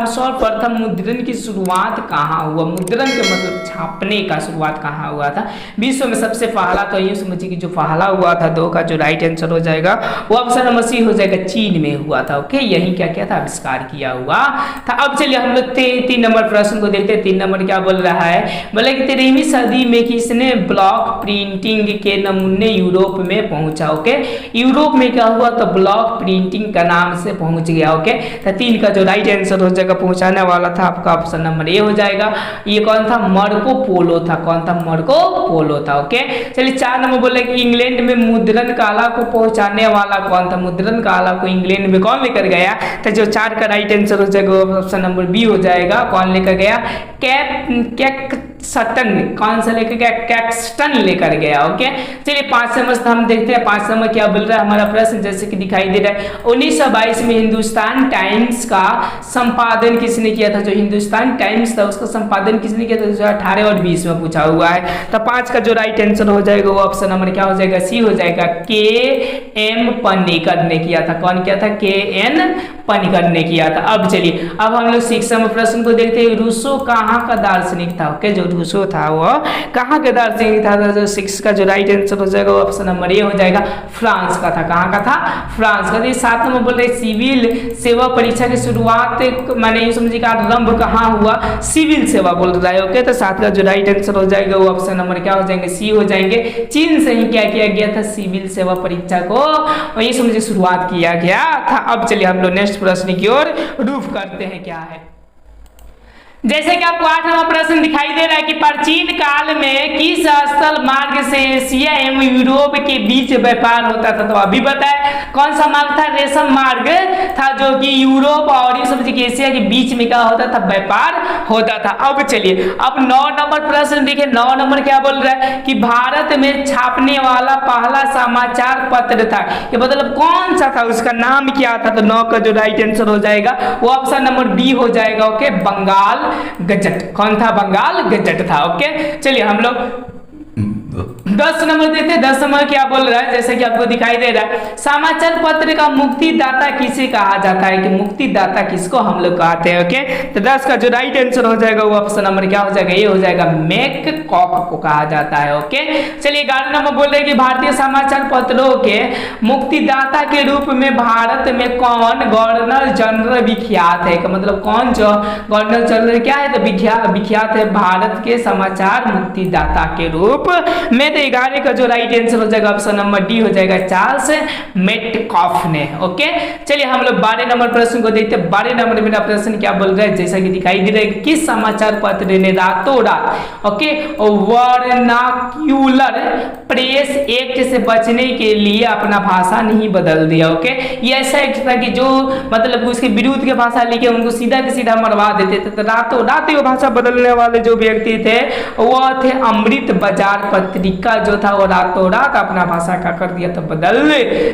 सर्वप्रथम मुद्रण की शुरुआत कहाँ हुआ। मुद्रण के मतलब छापने का शुरुआत कहाँ हुआ था विश्व में सबसे पहला, तो ये समझिए कि जो पहला हुआ था 2 का जो राइट आंसर हो जाएगा वो ऑप्शन नंबर सी हो जाएगा, चीन में हुआ था। ओके, यही क्या क्या था, आविष्कार किया हुआ था। अब चलिए हम लोग 3 नंबर प्रश्न को देखते हैं। 3 नंबर क्या बोल रहा है, बोले कि 13वीं सदी में किसने ब्लॉक प्रिंटिंग के नमूने यूरोप में पहुंचा। ओके, यूरोप में क्या हुआ, तो ब्लॉक प्रिंटिंग का नाम से पहुंच गया। ओके, तो 3 का जो राइट आंसर हो जाएगा, पहुंचाने वाला था आपका ऑप्शन नंबर ए हो जाएगा। ये कौन था, मार्को पोलो था। कौन था, मार्को पोलो था। ओके, चलिए 4 नंबर बोले कि इंग्लैंड में मुद्रण कला को पहुंचाने वाला कौन था। मुद्रण कला को इंग्लैंड में कौन लेकर गया, तो जो 4 का राइट आंसर हो जाएगा ऑप्शन नंबर बी हो जाएगा। कौन लेकर गया, कैक्सटन, कौन सा लेकर गया, कैक्सटन लेकर गया। ओके, चलिए 5 नंबर हम देखते हैं। 5 नंबर क्या बोल रहा है हमारा प्रश्न, जैसे कि दिखाई दे रहा है 1922 में हिंदुस्तान टाइम्स का संपादन किसने किया था। जो हिंदुस्तान टाइम्स था उसका संपादन किसने किया था, 2018 और 20 में पूछा हुआ है। तो 5 का जो राइट आंसर हो जाएगा वो ऑप्शन नंबर क्या हो जाएगा, सी हो जाएगा। के एम पनिकर ने किया था। कौन किया था, के एन पनिकर ने किया था। अब चलिए अब हम लोग 6 नंबर प्रश्न को देखते हैं। रूसो कहाँ का दार्शनिक था। ओके, जो रूसो था वो कहाँ का दार्शनिक था, जो 6 का जो राइट आंसर हो जाएगा ऑप्शन नंबर ए हो जाएगा, फ्रांस का था। कहाँ का था, फ्रांस का। 7 नंबर बोल रहे सिविल सेवा परीक्षा की शुरुआत माने ये समझिए कि आरंभ कहाँ हुआ, सिविल सेवा बोल रहा है। ओके, तो 7 का जो राइट आंसर हो जाएगा वो ऑप्शन नंबर क्या हो जाएंगे, सी हो जाएंगे। चीन से ही क्या किया गया था, सिविल सेवा परीक्षा को ये समझिए शुरुआत किया गया था। अब चलिए हम लोग नेक्स्ट प्रश्न की ओर रुख करते हैं, क्या है। जैसे कि आपको 8 नंबर प्रश्न दिखाई दे रहा है कि प्राचीन काल में किस स्थल मार्ग से एशिया एवं यूरोप के बीच व्यापार होता था। तो अभी बताए कौन सा मार्ग था, रेशम मार्ग था, जो कि यूरोप और ये समझिए कि एशिया के बीच में क्या होता था, व्यापार होता था। अब चलिए अब 9 नंबर प्रश्न देखिए। 9 नंबर क्या बोल रहा है कि भारत में छापने वाला पहला समाचार पत्र था, ये मतलब कौन सा था, उसका नाम क्या था। तो 9 का जो राइट आंसर हो जाएगा वो ऑप्शन नंबर बी हो जाएगा। Okay, Bengal gazette. कौन था, बंगाल गजट था। ओके, चलिए हम लोग 10 नंबर देते हैं। 10 नंबर क्या बोल रहा है, जैसे कि आपको दिखाई दे रहा है समाचार पत्र का मुक्तिदाता किसे कहा जाता है, कि मुक्तिदाता किसको हम लोग कहते हैं। ओके, तो 10 का जो राइट आंसर हो जाएगा वो ऑप्शन नंबर क्या हो जाएगा, ये हो जाएगा, मैककॉक को कहा जाता है। ओके, चलिए 11 नंबर बोल रहे हैं कि भारतीय समाचार पत्रों के मुक्तिदाता के रूप में भारत में कौन गवर्नर जनरल विख्यात है, मतलब कौन जो गवर्नर जनरल क्या है, तो विख्यात है भारत के समाचार मुक्तिदाता के रूप में। तो 11 का जो राइट आंसर हो जाएगा ऑप्शन नंबर डी हो जाएगा, चार्ल्स मेटकॉफ ने। ओके, चलिए हम लोग 12 नंबर प्रश्न को देखते हैं। 12 नंबर मेरा प्रश्न क्या बोल रहा है, जैसा कि दिखाई दे रहा है किस समाचार पत्र ने रातों रात ओके वर्नाक्यूलर प्रेस एक्ट से बचने के लिए अपना भाषा नहीं बदल दिया। ओके, ये ऐसा एक्ट था कि जो मतलब उसके विरुद्ध के भाषा लिखे उनको सीधा के सीधा मरवा देते थे। तो रातों रात वो भाषा बदलने वाले जो व्यक्ति थे वो थे अमृत बाजार पत्रिका जो था, वो रातों रात अपना भाषा का कर दिया, तो बदल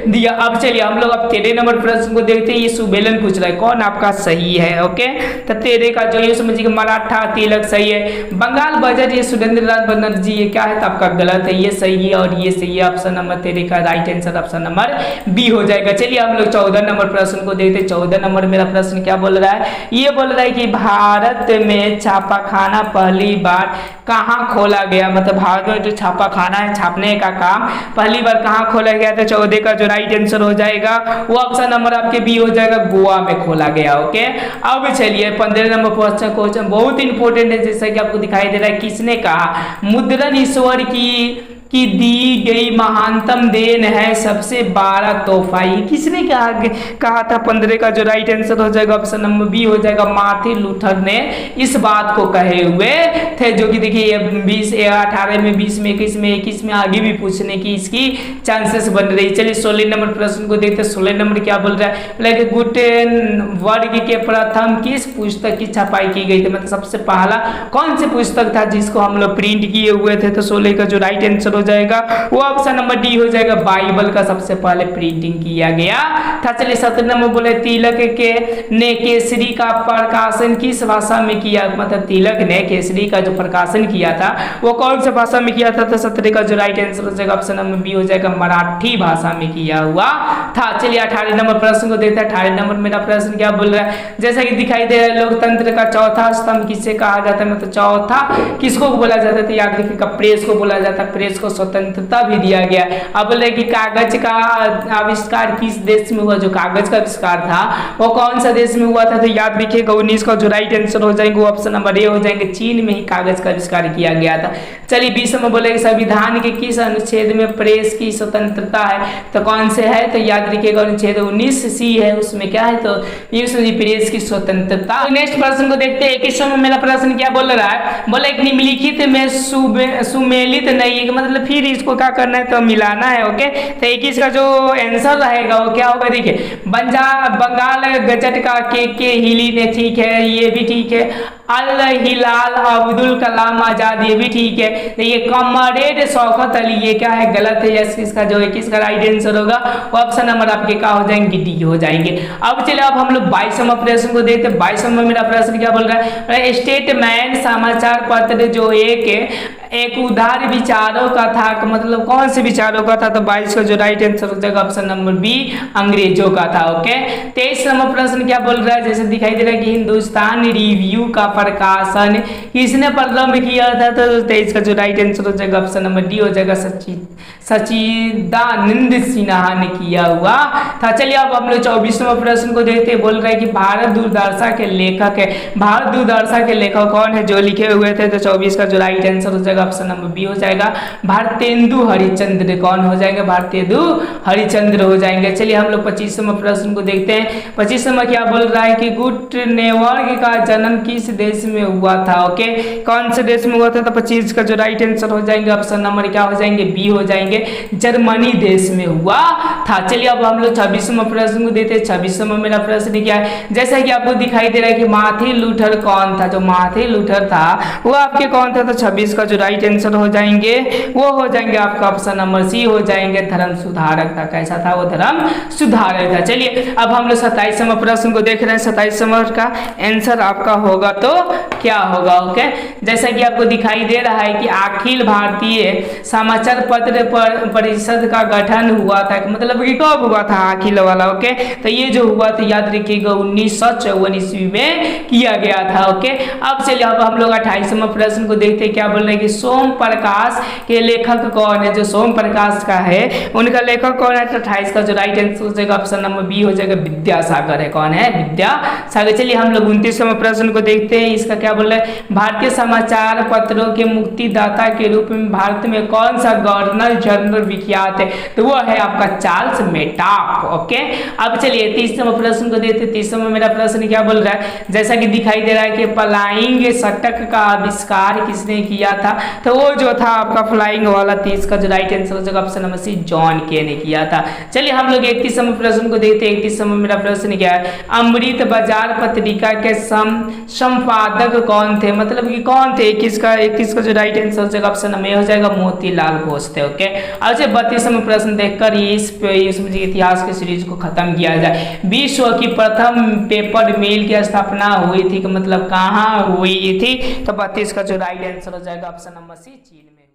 दिया। अब चलिए हम लोग अब 13 नंबर प्रश्न को देखते हैं। ये सुबेलन पूछ रहा है कौन आपका सही है। ओके, तो 13 का जो ये समझिए मराठा तिलक सही है। बंगाल बजट ये सुरेंद्र नाथ बनर्जी ये क्या है, तो आपका गलत है, ये सही है और ये सही है। ऑप्शन नंबर 13 का right answer option number B हो जाएगा। चलिए हम लोग 14 नंबर प्रश्न को देखते हैं। 14 नंबर मेरा प्रश्न क्या बोल रहा है, ये बोल रहा है कि भारत में छापाखाना पहली बार कहाँ खोला गया, मतलब भारत में जो छापाखाना छापना है, छापने का काम पहली बार कहाँ खोला गया था? 14 का जो राइट आंसर हो जाएगा वो ऑप्शन नंबर आपके बी हो जाएगा, गोवा में खोला गया। ओके, अब चलिए 15 नंबर क्वेश्चन बहुत इंपॉर्टेंट है। जैसा कि आपको दिखाई दे रहा है, किसने कहा मुद्रण ईश्वर की दी गई महानतम देन है सबसे बड़ा तोहफा? ये किसने कहा था? 15 का जो राइट आंसर हो जाएगा ऑप्शन नंबर बी हो जाएगा, मार्टिन लूथर ने इस बात को कहे हुए थे। जो कि देखिए 20 18 में 20 में 21 में 21 में आगे भी पूछने की इसकी चांसेस बन रही। चलिए 16 नंबर प्रश्न को देखते हैं। 16 नंबर क्या बोल रहा है? लाइक गुटेनबर्ग के प्रथम किस पुस्तक की छपाई की गई थी? मतलब सबसे पहला कौन से पुस्तक था जिसको हम लोग प्रिंट किए हुए थे? तो 16 का जो राइट आंसर जाएगा वो ऑप्शन नंबर डी हो जाएगा, बाइबल का सबसे पहले प्रिंटिंग किया गया था। चलिए 17 नंबर बोले तिलक ने केसरी का प्रकाशन किस भाषा में किया? मतलब तिलक ने केसरी का जो प्रकाशन किया था वो कौन सी भाषा में किया था? तो 17 का जो राइट आंसर हो जाएगा ऑप्शन नंबर बी हो जाएगा, मराठी भाषा में किया हुआ था। चलिए 18 नंबर प्रश्न को देखते हैं। 18 नंबर मेरा प्रश्न क्या बोल रहा है? जैसा कि दिखाई दे रहा है, लोकतंत्र का चौथा स्तंभ किसे कहा जाता है? मतलब चौथा किसको बोला जाता है? तो याद रखिएगा प्रेस को बोला जाता है। प्रेस को स्वतंत्रता भी दिया गया। अब बोले कि कागज का आविष्कार किस देश में हुआ? जो कागज का आविष्कार था वो कौन सा देश में हुआ था? तो याद रखिएगा 19 का जो राइट आंसर हो जाएगा ऑप्शन नंबर ए हो जाएंगे, चीन में ही कागज का आविष्कार किया गया था। चलिए 20 में बोले संविधान के किस अनुच्छेद में प्रेस की स्वतंत्रता है? तो कौन से है? तो याद रखिएगा अनुच्छेद 19 सी है, उसमें क्या है? तो ये प्रेस की स्वतंत्रता। नेक्स्ट प्रश्न को देखते हैं। 21 में मेरा प्रश्न क्या बोल रहा है? बोले निम्नलिखित में सुमेलित नहीं है, मतलब फिर इसको क्या करना है? तो मिलाना है। ओके, तो 21 का जो आंसर रहेगा वो क्या होगा? देखिए बंगाल गजट का के हिली ने, ठीक है, ये भी ठीक है। अल हिलाल अब्दुल कलाम आजाद, ये भी ठीक है। देखिए कॉमरेड शौकत अली, ये क्या है? गलत है। यस, इसका जो 21 का राइट आंसर होगा वो ऑप्शन नंबर आपके क्या हो जाएंगे? डी हो जाएंगे। अब चलिए अब हम लोग 22वां प्रश्न को देखते हैं। 22वां में मेरा प्रश्न क्या बोल रहा है? स्टेटमैन समाचार पत्र जो एक उदार विचारों का था, मतलब कौन से विचारों का था? तो 22 का जो राइट आंसर हो जाएगा ऑप्शन नंबर बी, अंग्रेजों का था। ओके, 23 नंबर प्रश्न क्या बोल रहा है? जैसे दिखाई दे रहा है कि हिंदुस्तान रिव्यू का प्रकाशन किसने प्रारंभ किया था? तो 23 का जो राइट आंसर हो जाएगा ऑप्शन नंबर डी हो जाएगा, सच्चिदानंद सिन्हा ने किया हुआ था। चलिए अब हम लोग 24वां प्रश्न को देखते हैं। बोल रहा है कि भारत दूरदर्शा के लेखक है, भारत दूरदर्शा के लेखक कौन है जो लिखे हुए थे? तो 24 का जो राइट आंसर हो जाएगा ऑप्शन नंबर बी हो जाएगा, भारतेंदु हरिचंद्र। कौन हो जाएंगे? भारतेंदु हरिचंद्र हो जाएंगे। चलिए हम लोग 25वां प्रश्न को देखते हैं। 25वां क्या बोल रहा है कि गुटेनबर्ग का जन्म किस देश में हुआ था? ओके, कौन से देश में हुआ था? तो 25 का जो राइट आंसर हो जाएंगे ऑप्शन नंबर क्या हो जाएंगे? बी हो जाएंगे, जर्मनी देश में हुआ था। चलिए अब हम लोग 26वां प्रश्न को देते हैं। 26वां मेरा प्रश्न क्या है? जैसा कि आपको दिखाई दे रहा है कि मार्टिन लूथर कौन था? जो मार्टिन लूथर था वो आपके कौन था? तो 26 का जो राइट आंसर हो जाएंगे वो हो जाएंगे आपका ऑप्शन नंबर सी हो जाएंगे, धर्म सुधारक था। कैसा था वो? धर्म सुधारक था। चलिए अब हम लोग 27वां प्रश्न को देख रहे हैं। 27वां का आंसर आपका होगा तो क्या होगा? ओके, जैसा कि आपको दिखाई दे रहा है कि अखिल भारतीय समाचार पत्र परिषद का गठन हुआ था, मतलब कि कब हुआ था अखिल वाला? ओके, तो ये जो हुआ था याद रखिएगा 1954 ईस्वी में किया गया था। ओके, अब चलिए अब हम लोग 28वां प्रश्न को देखते हैं। क्या बोल रहे हैं कि सोम प्रकाश के लेखक कौन है? जो सोम प्रकाश का है उनका लेखक कौन है? 28 का जो राइट आंसर हो जाएगा ऑप्शन नंबर बी हो जाएगा, विद्यासागर है। कौन है? विद्यासागर। चलिए हम लोग 29वां प्रश्न को देखते हैं। इसका क्या बोल रहा है? भारतीय समाचार पत्रों के मुक्तिदाता के रूप में भारत में कौन सा गवर्नर जनरल विख्यात है? तो वो है आपका चार्ल्स मेटाफ। ओके, अब चलिए 30वां प्रश्न को देखते हैं। 30वां मेरा प्रश्न क्या बोल रहा है? जैसा कि दिखाई दे रहा है कि फ्लाइंग षटक का आविष्कार किसने किया था? तो वो जो था आपका फ्लाइंग वाला 30 का जो राइट आंसर हो जाएगा ऑप्शन नंबर सी, जॉन के ने किया था। चलिए हम लोग 31वां प्रश्न को देखते हैं। 31वां मेरा प्रश्न क्या है? अमृत बाजार पत्रिका के संपादक कौन थे? मतलब कि कौन थे? 21 का जो राइट आंसर हो जाएगा ऑप्शन नंबर ए हो जाएगा, मोतीलाल घोष थे। ओके, अब से 32वां प्रश्न देखकर इस इतिहास के सीरीज को खत्म किया जाए। विश्व की प्रथम पेपर मिल की स्थापना हुई थी, मतलब कहाँ हुई थी? तो 32 का जो राइट आंसर हो जाएगा ऑप्शन नंबर सी, चीन में।